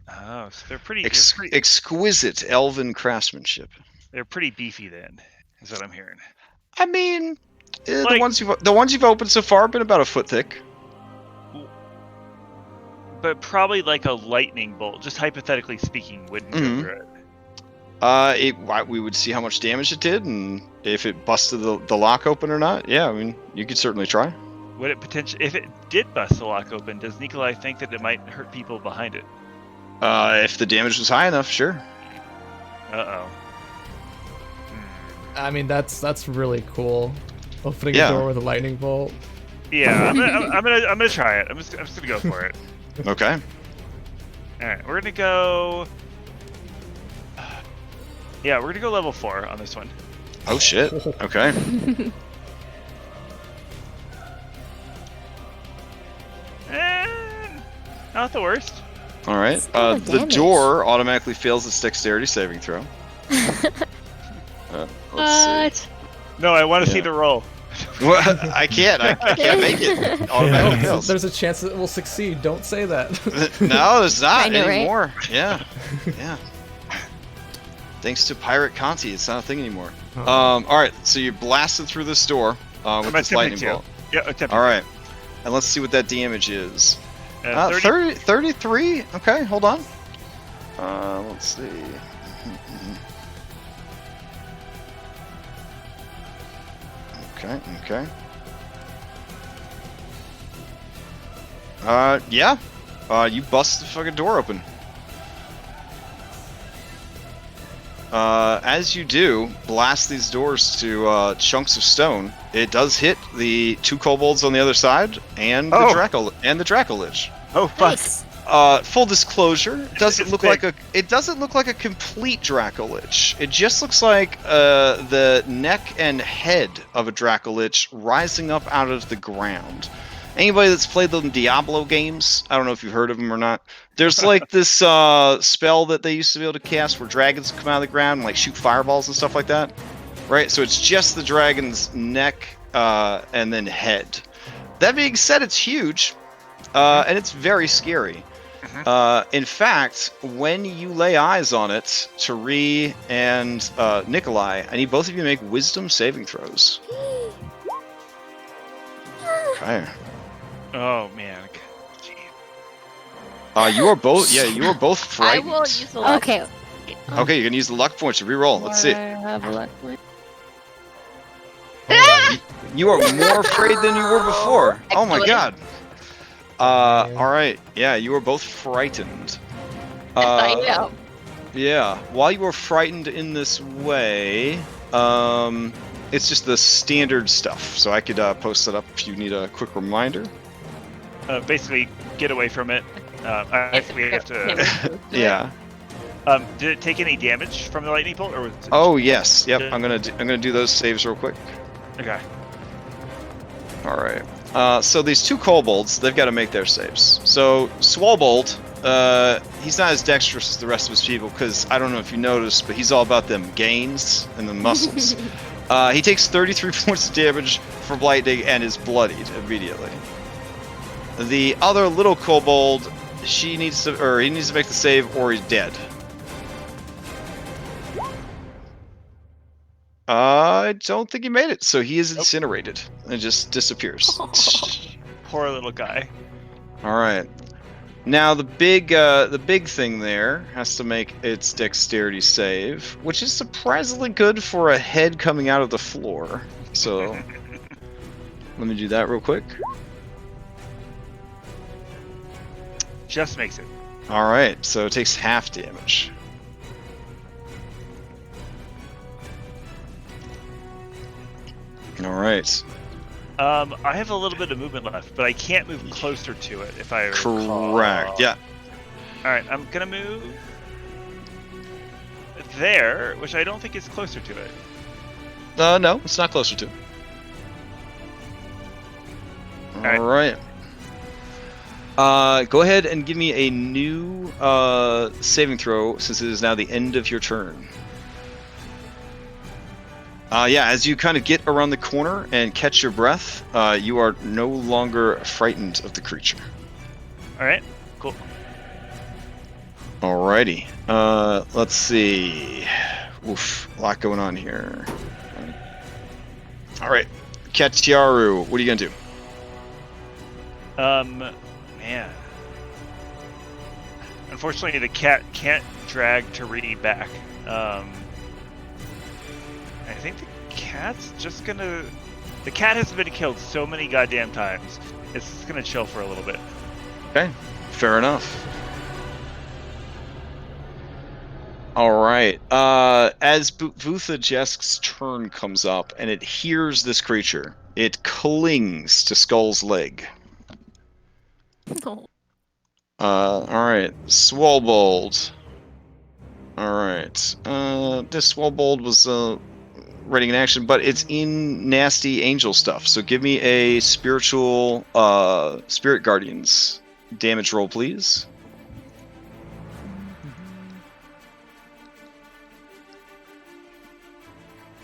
Oh, so they're pretty. Exquisite elven craftsmanship. They're pretty beefy then, is what I'm hearing. I mean, the Like- ones you've opened so far have been about a foot thick. But probably like a lightning bolt, just hypothetically speaking, wouldn't go Mhm. through it. We would see how much damage it did and if it busted the lock open or not. Yeah, I mean, you could certainly try. Would it potentially, if it did bust the lock open, does Nikolai think that it might hurt people behind it? If the damage was high enough, sure. Uh-oh. I mean, that's really cool. Opening Yeah. a door with a lightning bolt. Yeah, I'm gonna try it. I'm just gonna go for it. Okay. All right, we're gonna go. Yeah, we're gonna go level 4 on this one. Oh shit. Okay. Not the worst. All right. Still The damage. door automatically fails its dexterity saving throw. Let's see. No, I want to see Yeah. the roll. Well, I can't make it. Automatically fails. There's a chance that it will succeed. Don't say that. No, there's not I know, right? anymore. Yeah. Yeah. Thanks to Pirate Conti, it's not a thing anymore. Oh. All right, so you blasted through this door with this lightning bolt. Yeah, attempt. All right, and let's see what that damage is. 30. 33? Okay, hold on. Let's see. Okay. Yeah. You bust the fucking door open. As you do, blast these doors to chunks of stone. It does hit the 2 kobolds on the other side and the Dracolich. Oh, fuck. Nice. Full disclosure, it doesn't It's look big. like a complete Dracolich. It just looks like the neck and head of a Dracolich rising up out of the ground. Anybody that's played the Diablo games, I don't know if you've heard of them or not. There's like this spell that they used to be able to cast where dragons come out of the ground and like shoot fireballs and stuff like that, right? So it's just the dragon's neck and then head. That being said, it's huge and it's very scary. In fact, when you lay eyes on it, Tari and Nikolai, I need both of you to make wisdom saving throws. Okay. Oh, man. You are both. Yeah, you are both I frightened. will use the luck. Okay. Okay, you're gonna use the luck point to reroll. Let's see. I have a luck point. You are more afraid than you were before. Oh my Excellent. god. All right. Yeah, you are both frightened. I know. Yeah. While you were frightened in this way, it's just the standard stuff. So I could post it up if you need a quick reminder. Basically, get away from it. We have to. Yeah. Did it take any damage from the lightning bolt, or was it... Oh yes. Yep. I'm gonna do those saves real quick. Okay. All right. So these 2 kobolds, they've got to make their saves. So Swobold, he's not as dexterous as the rest of his people because I don't know if you noticed, but he's all about them gains and the muscles. He takes 33 points of damage from lightning and is bloodied immediately. The other little kobold, he needs to make the save or he's dead. I don't think he made it, so he is incinerated and just disappears. Poor little guy. All right. Now the big thing there has to make its dexterity save, which is surprisingly good for a head coming out of the floor. So let me do that real quick. Just makes it. All right, so it takes half damage. All right. I have a little bit of movement left, but I can't move closer to it if I recall. Correct. Yeah. All right, I'm gonna move there, which I don't think is closer to it. No, it's not closer to. All right. Go ahead and give me a new saving throw, since it is now the end of your turn. Yeah, as you kind of get around the corner and catch your breath, you are no longer frightened of the creature. All right, cool. Alrighty. Let's see. Oof, a lot going on here. All right, Katiaru, what are you gonna do? Man. Unfortunately, the cat can't drag Tarini back. I think the cat's just gonna... The cat has been killed so many goddamn times. It's gonna chill for a little bit. Okay, fair enough. All right. As Vutha Jesk's turn comes up and it hears this creature, it clings to Skull's leg. No. All right, Swobold. All right. This Swobold was ready in action, but it's in nasty angel stuff. So give me a spiritual spirit guardians damage roll, please.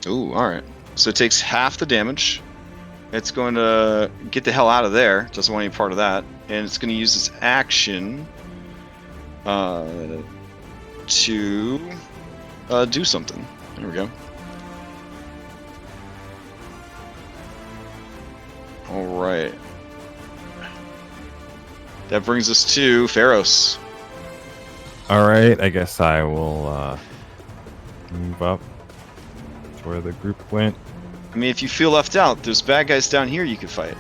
Ooh, all right. So it takes half the damage. It's going to get the hell out of there. Doesn't want any part of that. And it's going to use its action to do something. There we go. All right. That brings us to Pharos. All right, I guess I will move up to where the group went. I mean, if you feel left out, there's bad guys down here you can fight.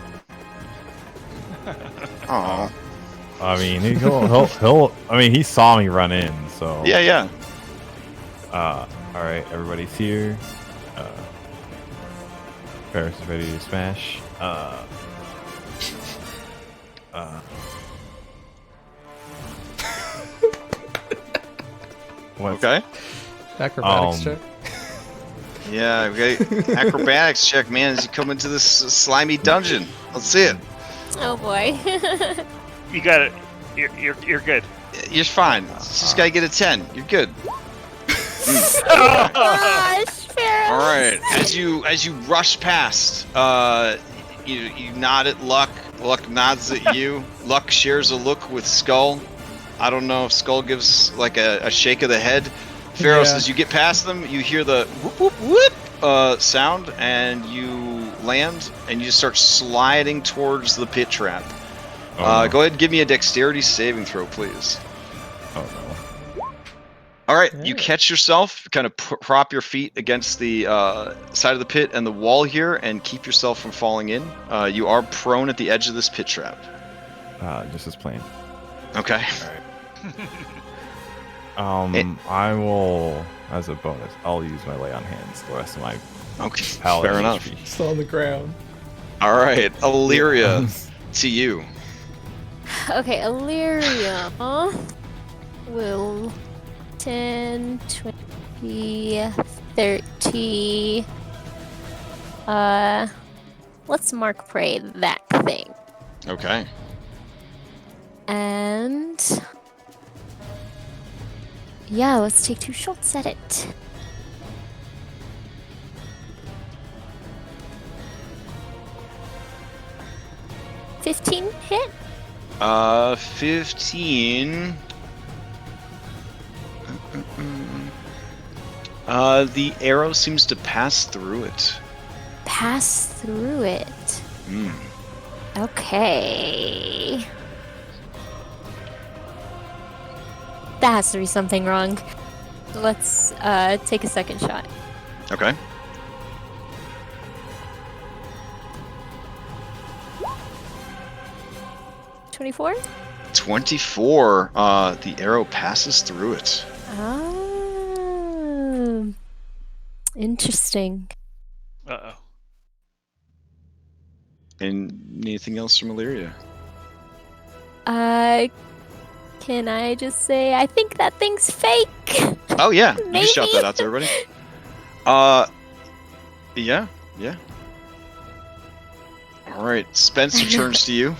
Aw. I mean, he'll. I mean, he saw me run in, so. Yeah. All right, everybody's here. Ferris is ready to smash. Okay. Acrobatics check. Yeah, okay. Acrobatics check, man, as you come into this slimy dungeon. Let's see it. Oh boy. You got it. You're good. You're fine. Just gotta get a 10. You're good. Gosh, Pharaoh. All right. As you rush past, you nod at Luck. Luck nods at you. Luck shares a look with Skull. I don't know if Skull gives like a shake of the head. Pharos, Yeah. as you get past them, you hear the whoop whoop whoop sound, and you land, and you just start sliding towards the pit trap. Oh, no. Go ahead and give me a dexterity saving throw, please. Oh no. All right, you catch yourself, kind of prop your feet against the side of the pit and the wall here, and keep yourself from falling in. You are prone at the edge of this pit trap. Just as planned. Okay. I will, as a bonus, I'll use my lay on hands the rest of my Okay. paladin Fair enough. HP. Still on the ground. All right, Illyria, to you. Okay, Illyria will 10, 20, 30. Let's mark prey that thing. Okay. And yeah, let's take 2 shots at it. $15 hit. 15. The arrow seems to pass through it. Pass through it. Hmm. Okay. That has to be something wrong. Let's take a second shot. Okay. 24? 24. The arrow passes through it. Ah, interesting. Uh-oh. And anything else from Illyria? Can I just say I think that thing's fake? Oh yeah, you can shout Maybe. that out to everybody. Yeah. All right, Spencer turns to you.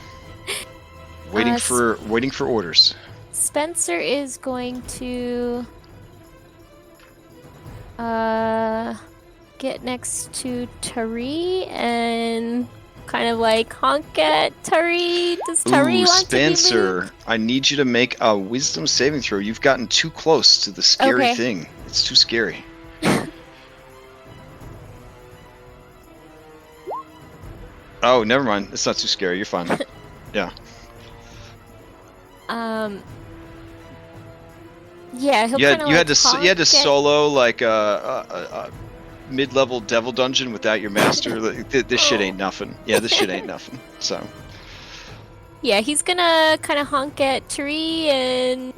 Waiting for orders. Spencer is going to get next to Tari and kind of like honk at Tari. Does Tari Ooh, want to be Spencer, moved? I need you to make a wisdom saving throw. You've gotten too close to the scary Okay. thing. It's too scary. Oh, never mind. It's not too scary. You're fine. Yeah. Yeah, he'll You kind of like had to honk at- solo like a mid-level devil dungeon without your master. Like, this shit ain't nothing. Yeah, this shit ain't nothing. So. Yeah, he's gonna kind of honk at Tari and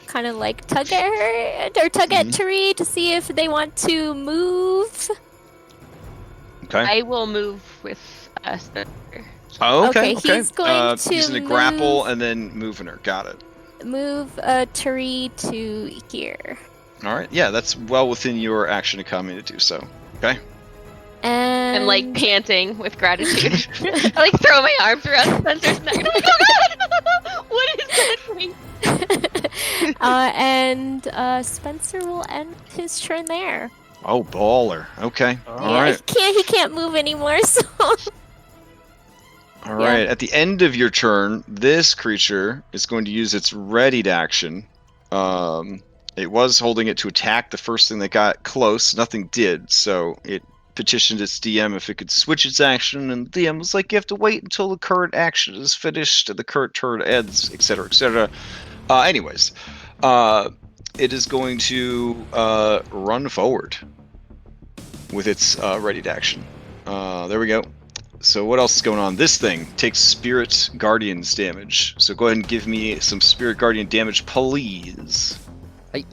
kind of like tug at her or tug at Tari to see if they want to move. Okay. I will move with Spencer. Oh, okay. Okay, he's going to using a grapple move- and then moving her. Got it. Move Tari to here. All right. Yeah, that's well within your action economy to do so. Okay. And I'm like panting with gratitude. I like throw my arms around Spencer's neck. I'm like, oh god! What is that thing? and Spencer will end his turn there. Oh, baller. Okay. All right. He can't move anymore, so All right. At the end of your turn, this creature is going to use its readied action. It was holding it to attack the first thing that got close. Nothing did, so it petitioned its DM if it could switch its action, and the DM was like, you have to wait until the current action is finished and the current turn ends, etc., etc. Anyways, it is going to run forward with its readied action. There we go. So what else is going on? This thing takes Spirit Guardian's damage. So go ahead and give me some Spirit Guardian damage, please. Hey.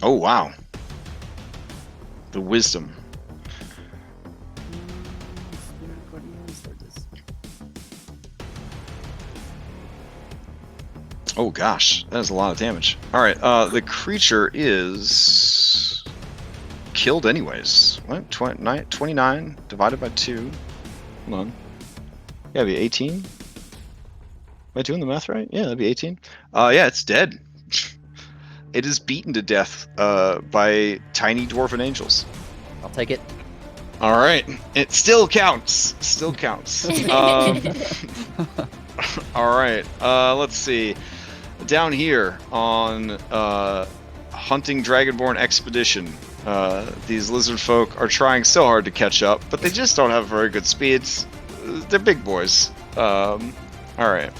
Oh, wow. The wisdom. Oh gosh, that is a lot of damage. Alright, the creature is killed anyways. What? 29 divided by 2. Hold on. Yeah, that'd be 18? Am I doing the math right? Yeah, that'd be 18. Yeah, it's dead. It is beaten to death by tiny dwarven angels. I'll take it. All right, it still counts. Still counts. All right, let's see. Down here on Hunting Dragonborn Expedition, these lizard folk are trying so hard to catch up, but they just don't have very good speeds. They're big boys. All right.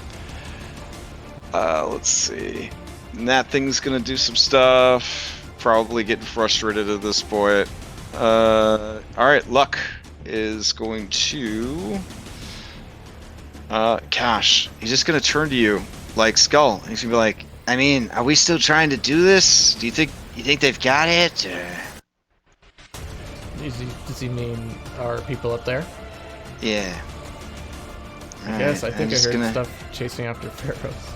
Let's see. And that thing's gonna do some stuff. Probably getting frustrated at this point. Alright, Luck is going to... gosh, he's just gonna turn to you like Skull. He's gonna be like, I mean, are we still trying to do this? Do you think they've got it? Or... Does he mean our people up there? Yeah. I guess I think I heard gonna... stuff chasing after pharaohs.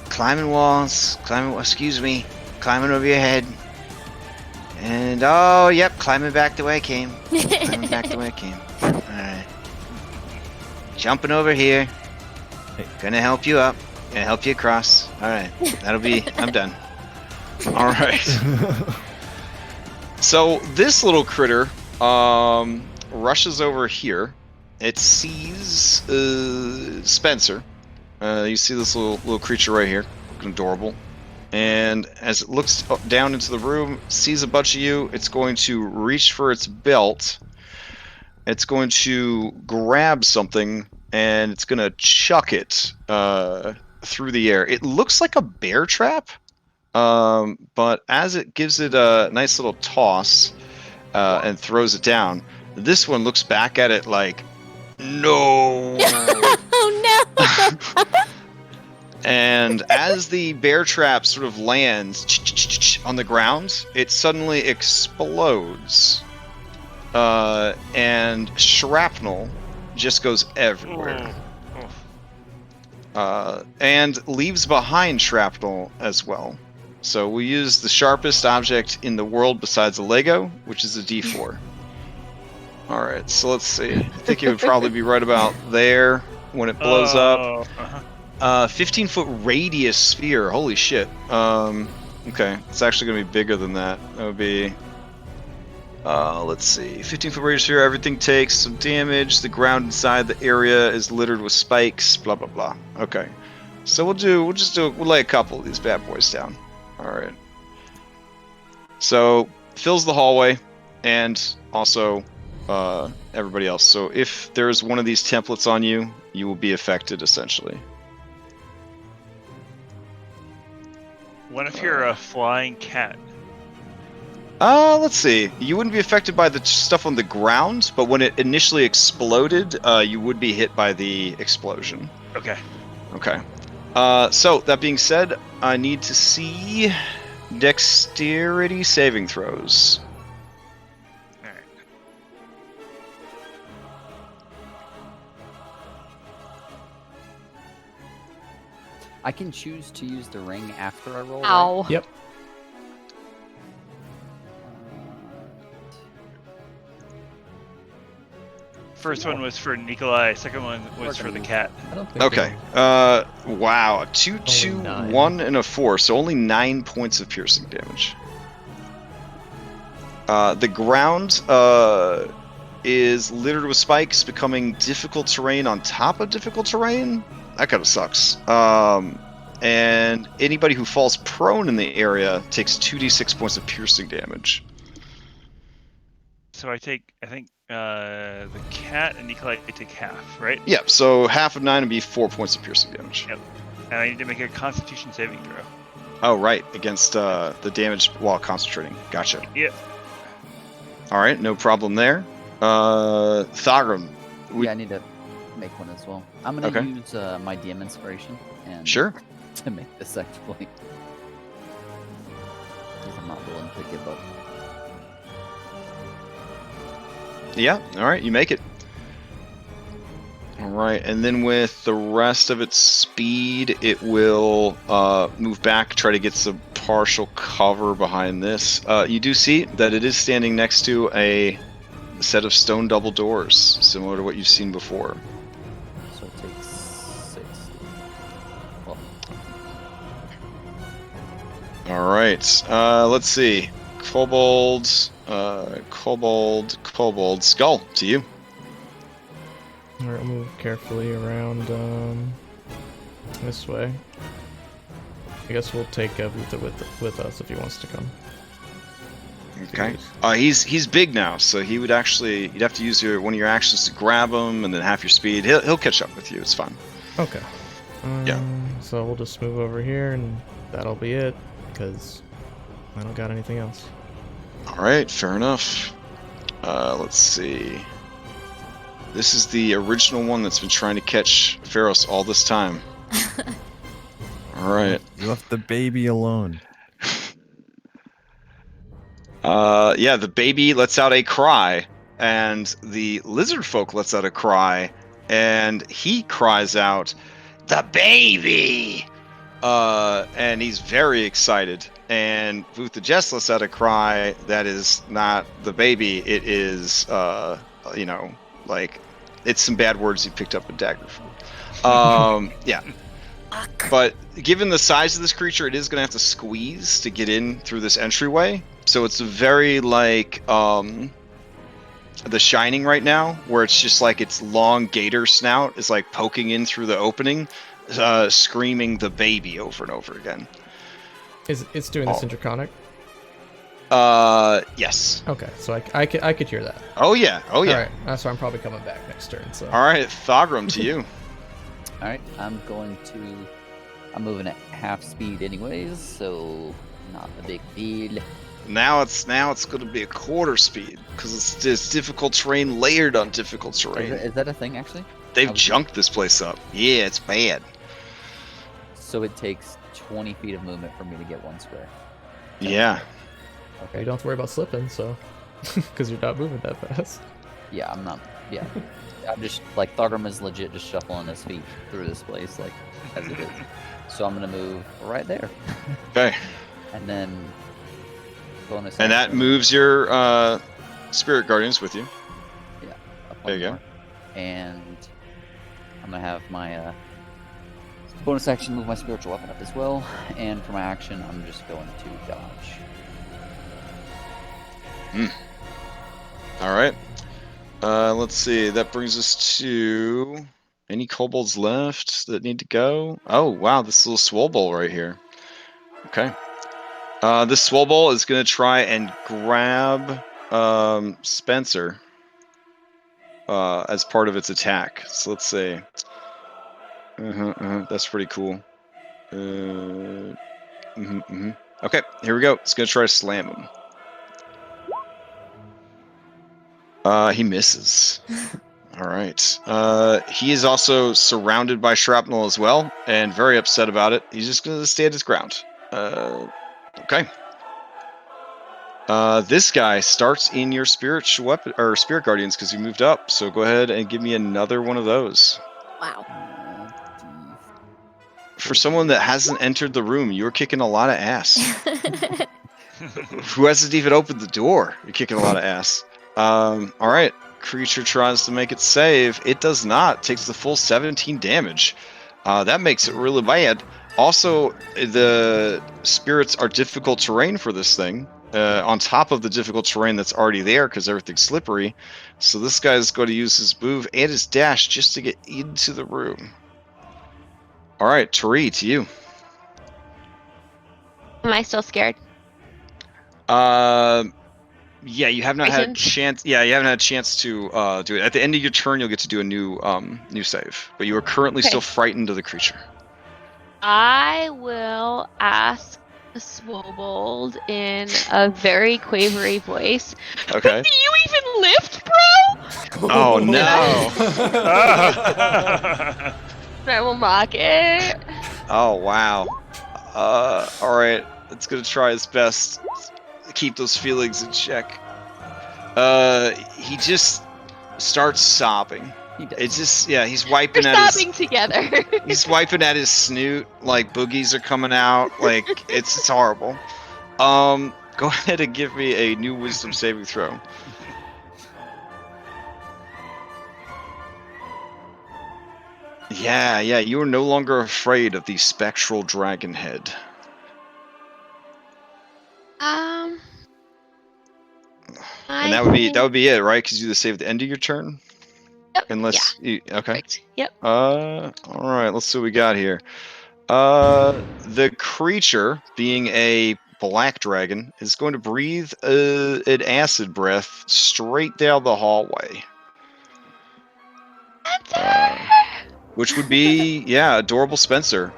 Climbing walls, excuse me, climbing over your head. And, oh, yep, climbing back the way I came. Climbing back the way I came. Alright. Jumping over here. Gonna help you up. Gonna help you across. Alright, that'll be, I'm done. Alright. So, this little critter rushes over here. It sees Spencer. You see this little creature right here, looking adorable. And as it looks down into the room, sees a bunch of you, it's going to reach for its belt. It's going to grab something, and it's going to chuck it through the air. It looks like a bear trap, but as it gives it a nice little toss and throws it down, this one looks back at it like, No. Oh no! And as the bear trap sort of lands on the ground, it suddenly explodes. And shrapnel just goes everywhere. And leaves behind shrapnel as well. So we use the sharpest object in the world besides a Lego, which is a D4. Alright, so let's see. I think it would probably be right about there when it blows up. 15-foot radius sphere. Holy shit. Okay, it's actually going to be bigger than that. That would be... let's see. 15-foot radius sphere, everything takes some damage. The ground inside the area is littered with spikes, blah, blah, blah. Okay. So we'll lay a couple of these bad boys down. Alright. So, fills the hallway, and also everybody else. So if there's one of these templates on you, you will be affected, essentially. What if you're a flying cat? Let's see. You wouldn't be affected by the stuff on the ground, but when it initially exploded, you would be hit by the explosion. Okay. Okay. So, that being said, I need to see dexterity saving throws. Alright. I can choose to use the ring after I roll. Right? Ow. Yep. First one was for Nikolai, second one was for the cat. I don't think. Okay. Wow. 2, 2, 9. 1, and a 4. So only 9 points of piercing damage. The ground is littered with spikes, becoming difficult terrain on top of difficult terrain. That kind of sucks. And anybody who falls prone in the area takes 2d6 points of piercing damage. So I think the cat and Nikolai take half, right? Yeah, so half of 9 would be 4 points of piercing damage. Yep. And I need to make a Constitution saving throw. Oh, right, against the damage while concentrating. Gotcha. Yep. Alright, no problem there. Thagrum. Yeah, I need to make one as well. I'm gonna Okay. use my DM inspiration and Sure. to make this exploit. Because I'm not willing to give up. Yeah, alright, you make it. Alright, and then with the rest of its speed, it will move back, try to get some partial cover behind this. You do see that it is standing next to a set of stone double doors, similar to what you've seen before. So it takes 6. Well, Alright, let's see. Kobold, Skull, to you. Alright, I'll move carefully around this way. I guess we'll take Vutha with us if he wants to come. Okay. He's big now, so he would actually you'd have to use one of your actions to grab him, and then half your speed. He'll catch up with you. It's fine. Okay. Yeah. So we'll just move over here, and that'll be it, because I don't got anything else. All right, fair enough. Let's see. This is the original one that's been trying to catch Pharos all this time. All right. You left the baby alone. Yeah, the baby lets out a cry, and the lizard folk lets out a cry, and he cries out, "The baby!" And he's very excited. And Vutha just lets out a cry that is not the baby. It is, like, it's some bad words he picked up a dagger from. Yeah. But given the size of this creature, it is going to have to squeeze to get in through this entryway. So it's very like The Shining right now, where it's just like its long gator snout is like poking in through the opening, screaming the baby over and over again. It's doing this interconic? Yes. Okay, so I could hear that. Oh yeah. Alright, so I'm probably coming back next turn. So. Alright, Thagrum, to you. alright, I'm moving at half speed anyways, so not a big deal. Now it's going to be a quarter speed because it's difficult terrain layered on difficult terrain. Is that a thing actually? They've junked this place up. Yeah, it's bad. So it takes 20 feet of movement for me to get 1 square. Yeah. Okay. You don't have to worry about slipping, so because you're not moving that fast. Yeah, I'm not. Yeah, I'm just like Thugrum is legit just shuffling his feet through this place like as it is. So I'm gonna move right there, Okay. and then bonus. And that action, moves your spirit guardians with you. up There one you go. more. And I'm gonna have my bonus action move my spiritual weapon up as well. And for my action, I'm just going to dodge. All right. Let's see. That brings us to any kobolds left that need to go. Oh wow, this little SWOLE right here. Okay. This SWOLE is going to try and grab Spencer as part of its attack. So let's see. That's pretty cool. Okay, here we go. It's going to try to slam him. He misses. All right. He is also surrounded by shrapnel as well, and very upset about it. He's just going to stand his ground. Okay. This guy starts in your spiritual weapon or spirit guardians because you moved up. So go ahead and give me another one of those. Wow. For someone that hasn't entered the room, you're kicking a lot of ass. Who hasn't even opened the door? You're kicking a lot of ass. All right. Creature tries to make it save. It does not. Takes the full 17 damage. That makes it really bad. Also, the spirits are difficult terrain for this thing. On top of the difficult terrain that's already there because everything's slippery. So this guy's going to use his move and his dash just to get into the room. All right, Tari, to you. Am I still scared? Yeah, you have not had a Frightened? chance. Yeah, you haven't had a chance to do it. At the end of your turn, you'll get to do a new save. But you are currently still frightened of the creature. I will ask the Swobold in a very quavery voice. Okay. Do you even lift, bro? Oh no! I will mock it. Oh wow. All right. It's gonna try its best to keep those feelings in check. He just starts sobbing. It's just he's wiping We're at sobbing together. he's wiping at his snoot, like boogies are coming out, like it's horrible. Go ahead and give me a new wisdom saving throw. Yeah, you are no longer afraid of the spectral dragon head. And that would be it, right? Because you do the save at the end of your turn. Yep. Unless you, okay. Perfect. Yep. All right. Let's see what we got here. The creature, being a black dragon, is going to breathe an acid breath straight down the hallway. Which would be, adorable Spencer.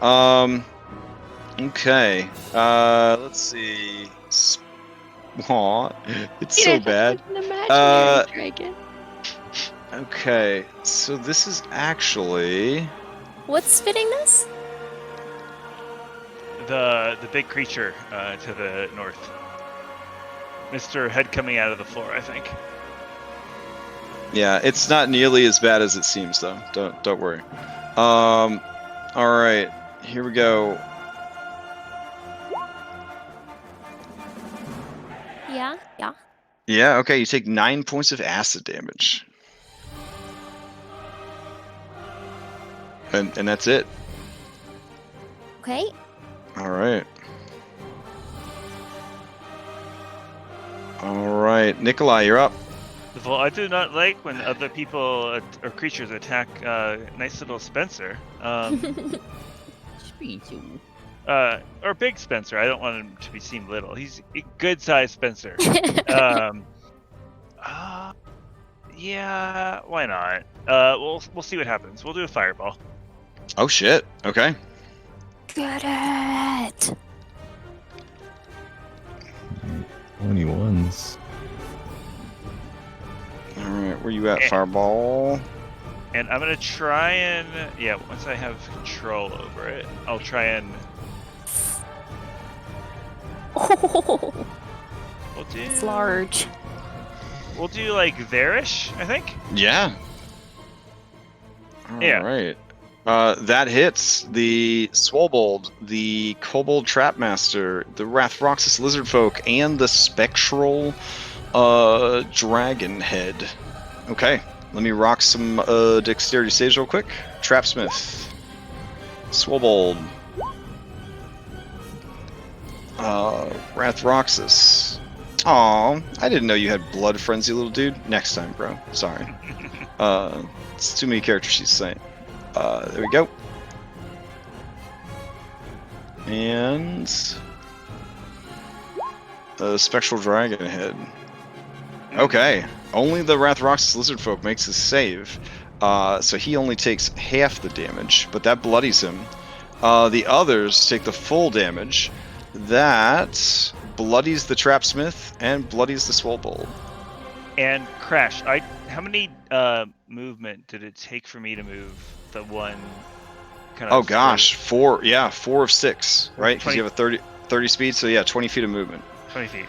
Okay. Let's see. Aw, it's so bad. An imaginary dragon. Okay, so this is actually... What's fitting this? The big creature to the north. Mr. Head coming out of the floor, I think. Yeah, it's not nearly as bad as it seems, though. Don't worry. All right, here we go. Yeah. Yeah, okay, you take 9 points of acid damage. And that's it. Okay. All right. All right, Nikolai, you're up. Well, I do not like when other people or creatures attack nice little Spencer. Or big Spencer. I don't want him to be seen little. He's a good-sized Spencer. Yeah, why not? We'll see what happens. We'll do a fireball. Oh shit. Okay. Get it. 21s. All right, where you at, Fireball? And I'm gonna try and once I have control over it, I'll try and Oh, we'll do it's large. We'll do like there-ish, I think. Yeah. All Yeah. right. That hits the SWOLE, the Kobold Trapmaster, the Rathroxus Lizardfolk, and the Spectral Dragon Head. Okay, let me rock some dexterity saves real quick. Trapsmith, SWOLE, Rathroxus. Aw, I didn't know you had blood frenzy, little dude. Next time, bro. Sorry. It's too many characters she's saying. There we go. And Spectral Dragon Head. Okay. Only the Rathroxus Lizardfolk makes his save. So he only takes half the damage, but that bloodies him. The others take the full damage. That bloodies the Trapsmith and bloodies the SWOLE. And Crash, how many movement did it take for me to move the one kind of... Oh gosh, 4 of 6, right? Because you have a 30 speed, so yeah, 20 feet of movement. 20 feet.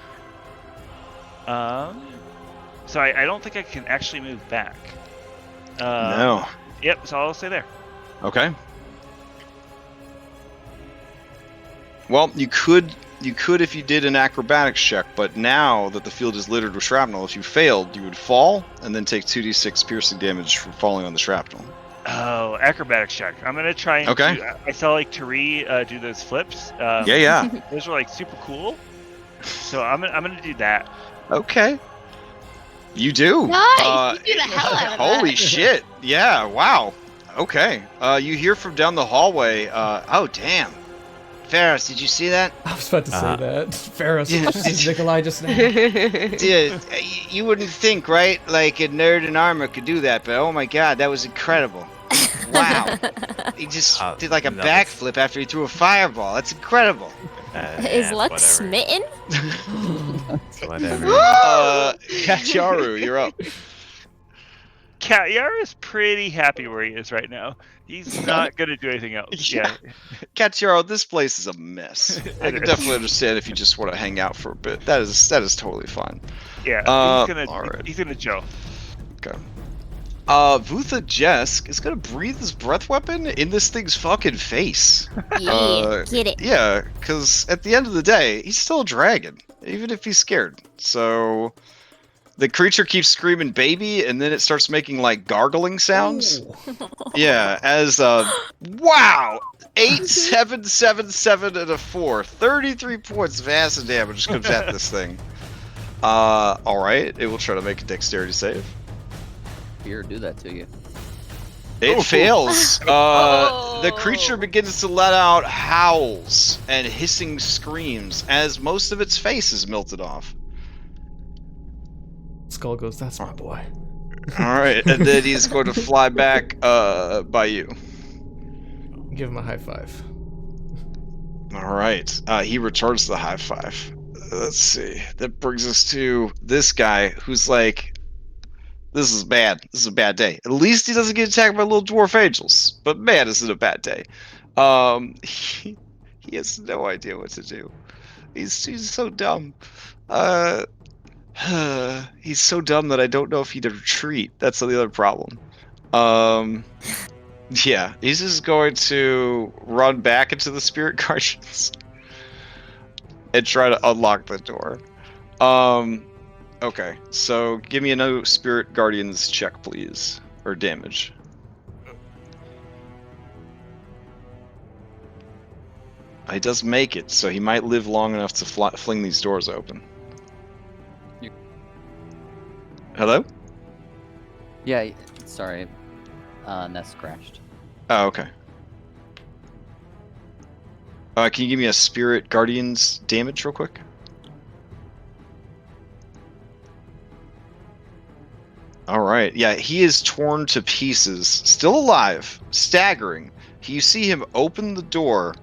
So I don't think I can actually move back. No. Yep, so I'll stay there. Okay. Well, you could if you did an acrobatics check, but now that the field is littered with shrapnel, if you failed, you would fall and then take 2d6 piercing damage from falling on the shrapnel. Oh, acrobatics check. I'm gonna try and I saw like Tari do those flips. Yeah. Those are like super cool. So I'm gonna do that. Okay. You do. Nice. You do the hell out of that. Holy shit. Yeah. Wow. Okay. You hear from down the hallway. Oh damn. Ferris, did you see that? I was about to say that. Ferris, Nikolai just now. Dude, you wouldn't think, right? Like a nerd in armor could do that, but oh my god, that was incredible. Wow. He just did like a backflip after he threw a fireball. That's incredible. Is luck smitten? Whatever. Katyaru, you're up. Katyaru is pretty happy where he is right now. He's not gonna do anything else. Yeah. Katyaru, this place is a mess. I can definitely understand if you just want to hang out for a bit. That is totally fine. Yeah. He's gonna chill. Okay. Vutha Jesk is gonna breathe his breath weapon in this thing's fucking face. Yeah, get it. Yeah, because at the end of the day, he's still a dragon, even if he's scared. So the creature keeps screaming baby, and then it starts making like gargling sounds. Yeah, as wow! 8, 7, 7, 7, and a 4. 33 points of acid damage comes at this thing. Alright, it will try to make a dexterity save. Fear do that to you. It fails. The creature begins to let out howls and hissing screams as most of its face is melted off. Skull goes, that's my boy. Alright, and then he's going to fly back by you. Give him a high five. Alright, he returns the high five. Let's see. That brings us to this guy who's like, this is bad. This is a bad day. At least he doesn't get attacked by little dwarf angels. But man, is it a bad day. He has no idea what to do. He's so dumb. He's so dumb that I don't know if he'd retreat. That's the other problem. Yeah, he's just going to run back into the spirit guardians and try to unlock the door. Okay, so give me another Spirit Guardians check, please. Or damage. He does make it, so he might live long enough to fling these doors open. Hello? Yeah, sorry. Nest crashed. Oh, okay. Can you give me a Spirit Guardians damage real quick? Alright, yeah, he is torn to pieces. Still alive. Staggering. You see him open the door,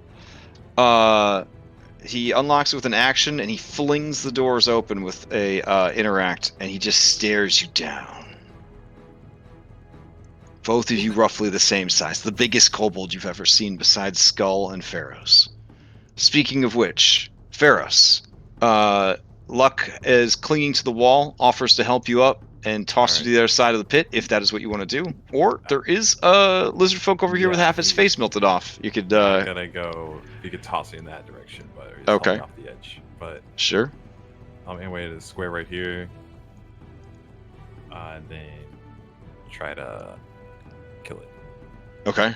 He unlocks it with an action, and he flings the doors open with a interact, and he just stares you down. Both of you roughly the same size, the biggest kobold you've ever seen besides Skull and Pharos. Speaking of which, Pharos, Luck is clinging to the wall, offers to help you up and toss you to the other side of the pit if that is what you want to do. Or there is a lizard folk over here with half his face melted off. You could. I'm gonna go. You could toss me in that direction, but just okay. off the edge. But sure. Anyway, to the square right here, and then try to kill it. Okay.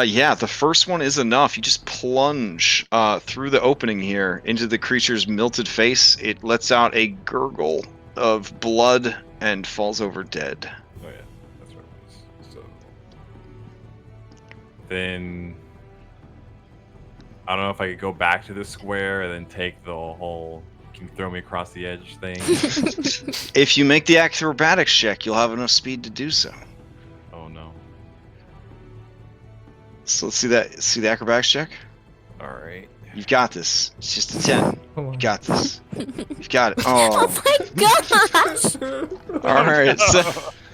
Yeah, the first one is enough. You just plunge through the opening here into the creature's melted face. It lets out a gurgle of blood and falls over dead. Oh yeah, that's what it was. So then I don't know if I could go back to the square and then take the whole "can you throw me across the edge" thing. If you make the acrobatics check, you'll have enough speed to do so. Oh no. So let's see that. See the acrobatics check. All right. You've got this. It's just a 10. You got this. You've got it. Oh Oh. my gosh! All right.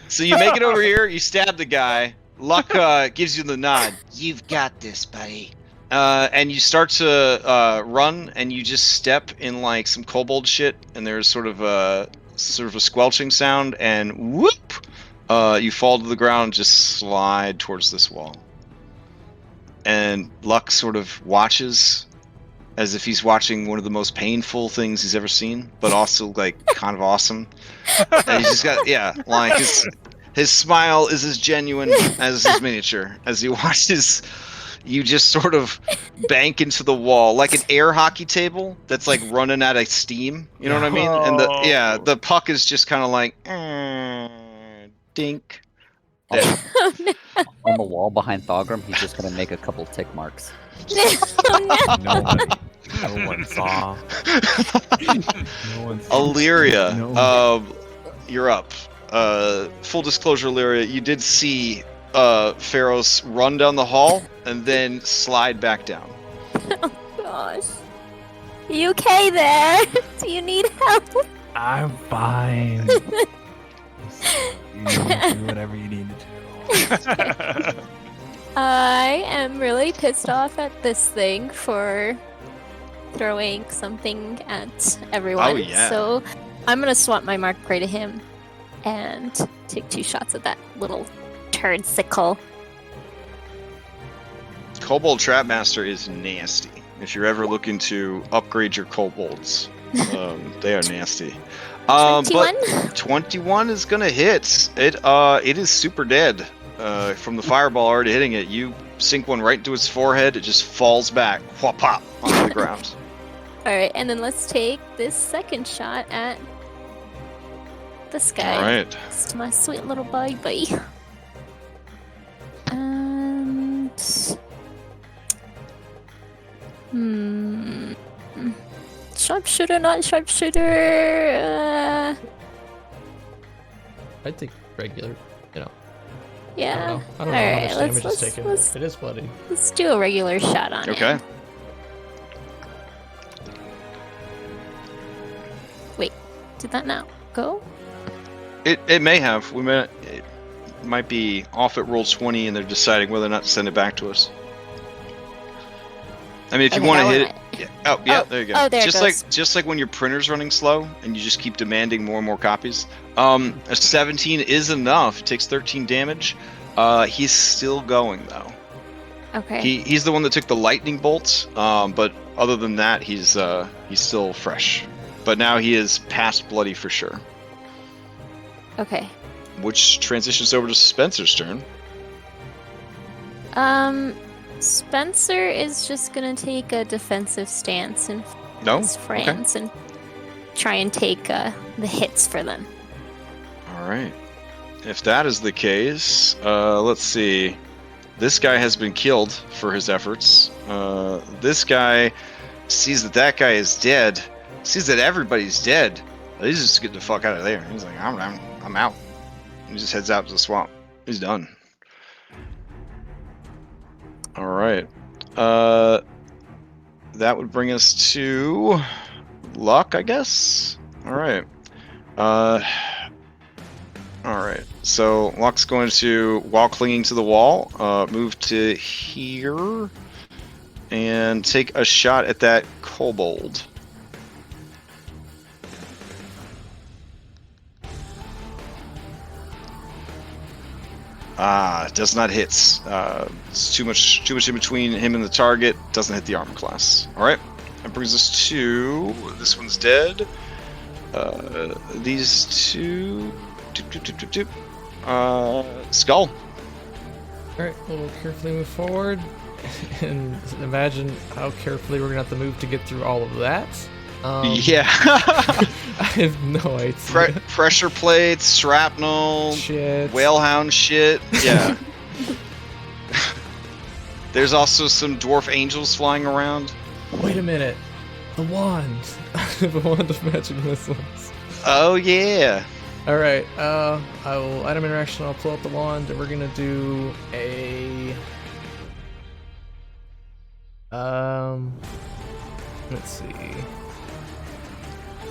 So you make it over here. You stab the guy. Luck gives you the nod. You've got this, buddy. And you start to run, and you just step in like some kobold shit, and there's sort of a squelching sound, and whoop! You fall to the ground, and just slide towards this wall. And Luck sort of watches as if he's watching one of the most painful things he's ever seen, but also like kind of awesome. And he's just got like his smile is as genuine as his miniature as he watches you just sort of bank into the wall like an air hockey table that's like running out of steam. You know what I mean? And the puck is just kind of like dink. Dead. Oh, no. On the wall behind Thogrum, he's just gonna make a couple tick marks. Oh, no. No one saw. No one saw. Illyria, No. you're up. Full disclosure, Illyria, you did see Pharos run down the hall and then slide back down. Oh gosh. You okay there? Do you need help? I'm fine. You do whatever you need to do. I am really pissed off at this thing for throwing something at everyone. Oh, yeah. So I'm gonna swap my mark prey to him and take 2 shots at that little turd sickle. Kobold Trapmaster is nasty. If you're ever looking to upgrade your kobolds, they are nasty. 21? But 21 is gonna hit. It is super dead. From the fireball already hitting it, you sink one right into its forehead. It just falls back, whop pop, onto the ground. All right, and then let's take this second shot at this guy. All right. It's my sweet little baby. And sharpshooter, not sharpshooter. I think regular, you know. Yeah. I don't know how much Alright, damage is taken. let's It is bloody. do a regular shot on Okay. it. Wait, did that not go? It may have. It might be off at Roll20, and they're deciding whether or not to send it back to us. I mean, if you Okay, want to that hit one it, yeah, there you go. oh, there it just goes. like when your printer's running slow and you just keep demanding more and more copies. A 17 is enough. It takes 13 damage. He's still going though. Okay. He's the one that took the lightning bolt. But other than that, he's still fresh. But now he is past bloody for sure. Okay. Which transitions over to Spencer's turn. Spencer is just gonna take a defensive stance and his friends and try and take the hits for them. All right. If that is the case, let's see. This guy has been killed for his efforts. This guy sees that guy is dead. Sees that everybody's dead. He's just getting the fuck out of there. He's like, I'm out. He just heads out to the swamp. He's done. All right. That would bring us to luck, I guess. All right. All right. So Luck's going to, while clinging to the wall, move to here and take a shot at that kobold. Does not hit. It's too much in between him and the target. Doesn't hit the armor class. All right. That brings us to, this one's dead. These two. Skull. Alright, we'll carefully move forward. And imagine how carefully we're gonna have to move to get through all of that. Yeah. I have no idea. Pressure plates, shrapnel, Shit. whalehound shit. Yeah. There's also some dwarf angels flying around. Wait a minute. The wand. The wand of magic missiles. Oh yeah. Alright, I will item interaction, I'll pull out the wand, and we're gonna do a let's see.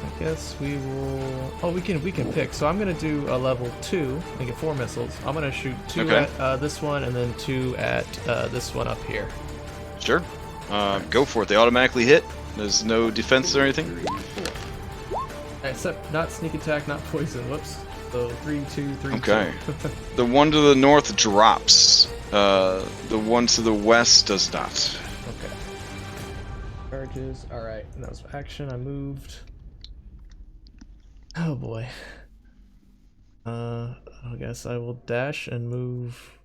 I guess we will. Oh, we can pick. So I'm gonna do a level 2 and get 4 missiles. I'm gonna shoot 2 at this one and then 2 at this one up here. Sure. Go for it. They automatically hit. There's no defense or anything. Except not sneak attack, not poison. Whoops. So 3, 2, 3. Okay. 2. The one to the north drops. The one to the west does not. Okay. Charges. All right. And that was action. I moved. Oh boy. I guess I will dash and move.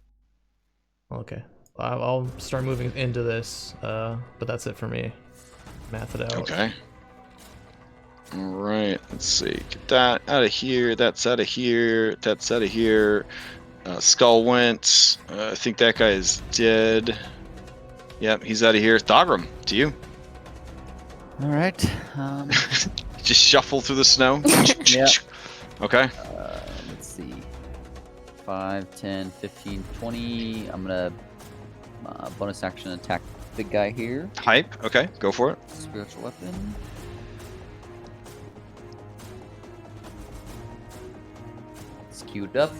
Okay. I'll start moving into this. But that's it for me. Math it out. Okay. Alright, let's see. Get that out of here. That's out of here. That's out of here. Skull went. I think that guy is dead. Yep, he's out of here. Thogrum, to you. All right. Just shuffle through the snow. Yeah. Okay. Let's see. 5, 10, 15, 20. I'm gonna bonus action attack the big guy here. Hype. Okay, go for it. Spiritual weapon. It's queued up.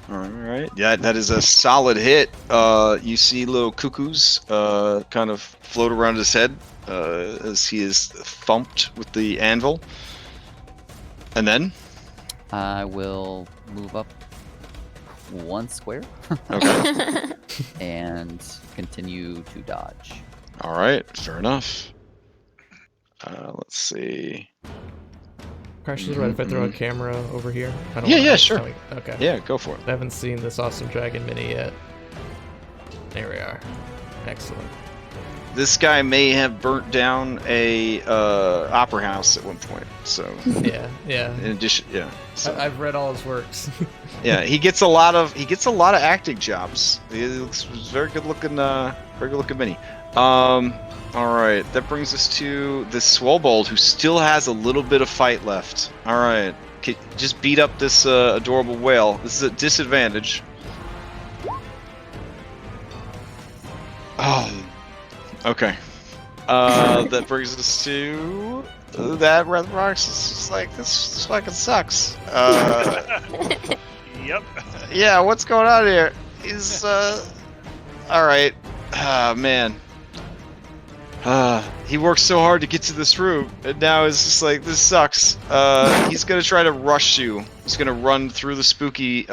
Alright. Yeah, that is a solid hit. You see little cuckoos kind of float around his head as he is thumped with the anvil. And then? I will move up 1 square. Okay. And continue to dodge. Alright, fair enough. Let's see. Crash, is it right if I throw a camera over here? I don't Yeah, wanna- yeah, sure. Okay. Yeah, go for it. I haven't seen this awesome dragon mini yet. There we are. Excellent. This guy may have burnt down a opera house at one point. So Yeah, yeah. in addition, yeah. So, I've read all his works. yeah, he gets a lot of acting jobs. He looks very good looking mini. All right, that brings us to the SWOLE, who still has a little bit of fight left. All right, just beat up this adorable whale. This is a disadvantage. Oh, okay. That brings us to that Red Rocks. It's just like this fucking sucks. Yep. Yeah, what's going on here? He's all right. Ah, man. He worked so hard to get to this room, and now it's just like, this sucks. He's gonna try to rush you. He's gonna run through the spooky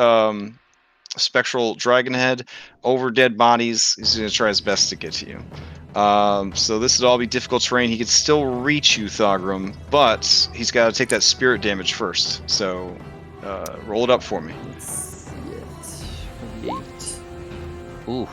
spectral dragon head, over dead bodies. He's gonna try his best to get to you. So this would all be difficult terrain. He could still reach you, Thogrum, but he's got to take that spirit damage first. So roll it up for me. Let's see it. 8. Ooh.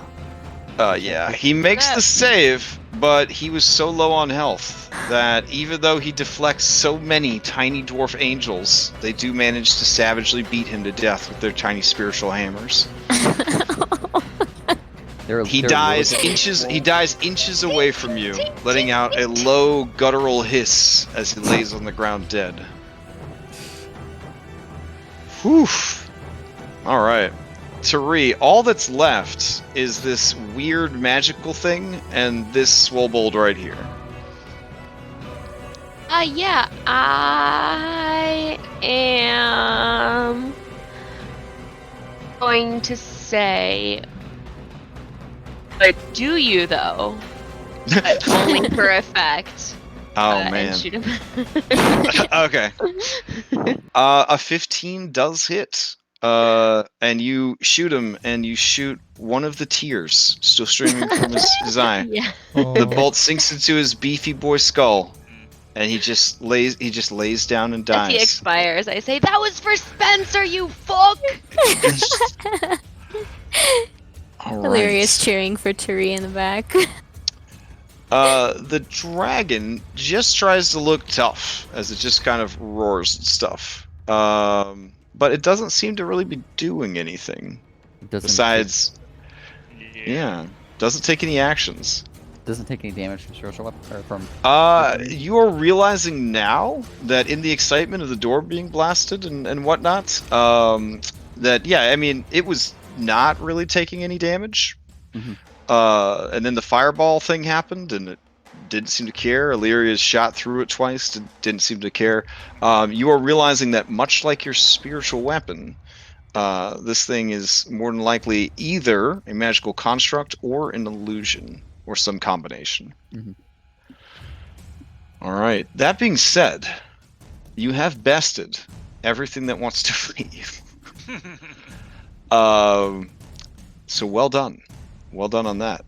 Yeah, he makes the save, but he was so low on health that even though he deflects so many tiny dwarf angels, they do manage to savagely beat him to death with their tiny spiritual hammers. He dies inches away from you, letting out a low guttural hiss as he lays on the ground dead. Whew. All right. Tari, all that's left is this weird magical thing and this swobold right here. Yeah, I am going to say, but do you though? But only for effect. Oh And man. shoot him. Okay. A 15 does hit. And you shoot him, and you shoot one of the tears still streaming from his eye. Yeah. The bolt sinks into his beefy boy skull, and he just lays down and As he dies. expires, I say, "That was for Spencer, you fuck!" All Hilarious right. cheering for Turi in the back. The dragon just tries to look tough as it just kind of roars and stuff. But it doesn't seem to really be doing anything. Doesn't Besides, yeah, doesn't take any actions. doesn't take any damage from spiritual weapon or from. You are realizing now that in the excitement of the door being blasted and whatnot, that yeah, I mean, it was not really taking any damage. Mhm. And then the fireball thing happened, and it didn't seem to care. Illyria shot through it twice, didn't seem to care. You are realizing that much like your spiritual weapon, this thing is more than likely either a magical construct or an illusion, or some combination. Mhm. All right. That being said, you have bested everything that wants to free you. So well done. Well done on that.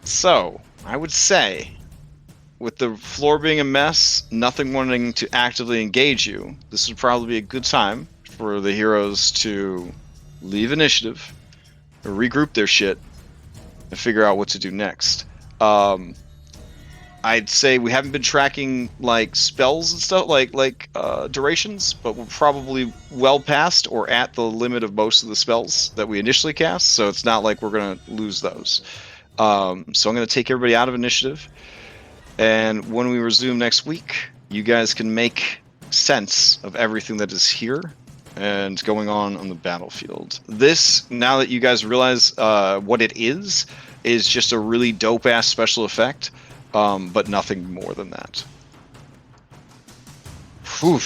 So I would say, with the floor being a mess, nothing wanting to actively engage you, this would probably be a good time for the heroes to leave initiative, regroup their shit, and figure out what to do next. I'd say we haven't been tracking like spells and stuff, like durations, but we're probably well past or at the limit of most of the spells that we initially cast, so it's not like we're gonna lose those. So I'm gonna take everybody out of initiative, and when we resume next week, you guys can make sense of everything that is here and going on the battlefield. This, now that you guys realize what it is just a really dope-ass special effect, but nothing more than that. Whew.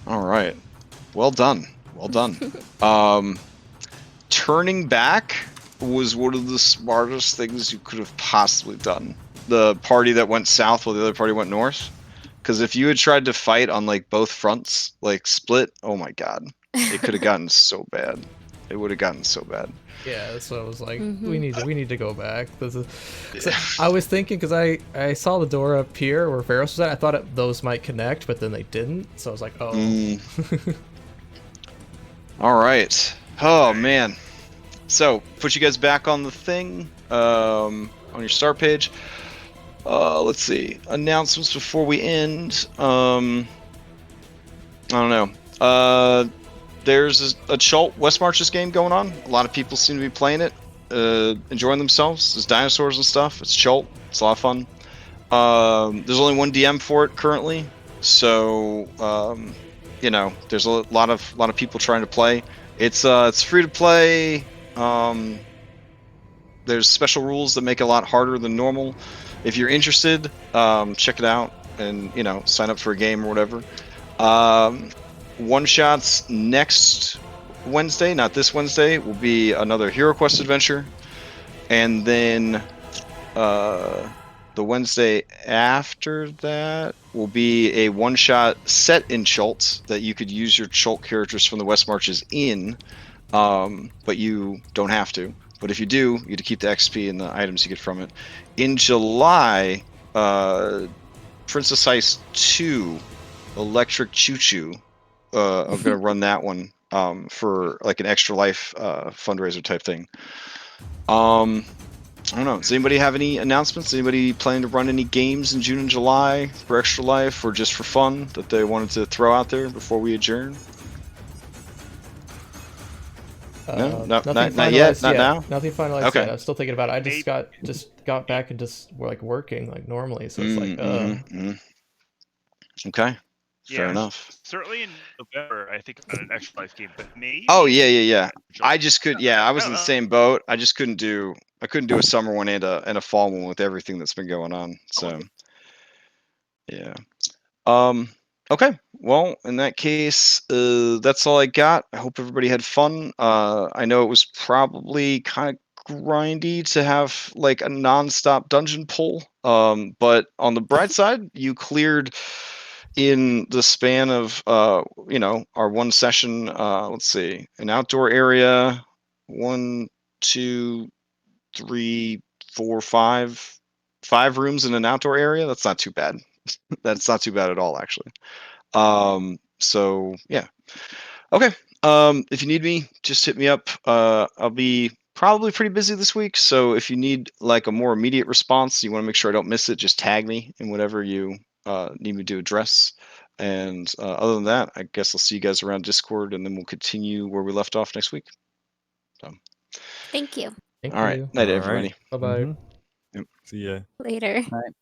All right. Well done. Well done. Turning back was one of the smartest things you could have possibly done. The party that went south while the other party went north. Because if you had tried to fight on like both fronts, like split, oh my god, it could have gotten so bad. It would have gotten so bad. Yeah, that's what I was like. Mhm. We need to go back. I was thinking, because I saw the door up here where Ferris was at. I thought those might connect, but then they didn't. So I was like, oh. All right. Oh man. So put you guys back on the thing, on your start page. Let's see, announcements before we end. I don't know. There's a Chult Westmarches game going on. A lot of people seem to be playing it, enjoying themselves. There's dinosaurs and stuff. It's Chult. It's a lot of fun. There's only one DM for it currently, so you know, there's a lot of people trying to play. It's free to play. There's special rules that make it a lot harder than normal. If you're interested, check it out and, you know, sign up for a game or whatever. One shots next Wednesday, not this Wednesday, will be another Hero Quest adventure, and then the Wednesday after that will be a one-shot set in Chult that you could use your Chult characters from the West Marches in, but you don't have to. But if you do, you get to keep the XP and the items you get from it. In July, Princess Ice 2, Electric Choo Choo. I'm going to run that one for like an Extra Life fundraiser type thing. I don't know. Does anybody have any announcements? Anybody planning to run any games in June and July for Extra Life or just for fun that they wanted to throw out there before we adjourn? No, not yet. Not now. Nothing finalized Okay. yet. I'm still thinking about it. I just got back and just like working like normally, so it's like Okay. Fair enough. Certainly in November, I think about an extra life game, but maybe. Oh yeah. I July. just could. Yeah, I was in the don't same boat. I just couldn't do. I couldn't do a summer one and a fall one with everything that's been going on. So, yeah. Okay. Well, in that case, that's all I got. I hope everybody had fun. I know it was probably kind of grindy to have like a non-stop dungeon pull. But on the bright side, you cleared in the span of our one session. Let's see, an outdoor area, 1, 2, 3, 4, 5 rooms in an outdoor area. That's not too bad. That's not too bad at all, actually. So yeah. Okay. If you need me, just hit me up. I'll be probably pretty busy this week. So if you need like a more immediate response, you want to make sure I don't miss it, just tag me in whatever you need me to address. And other than that, I guess I'll see you guys around Discord, and then we'll continue where we left off next week. So, Thank you. Thank all right. you. Night, All everybody. right. Bye bye. See ya. Later. All right.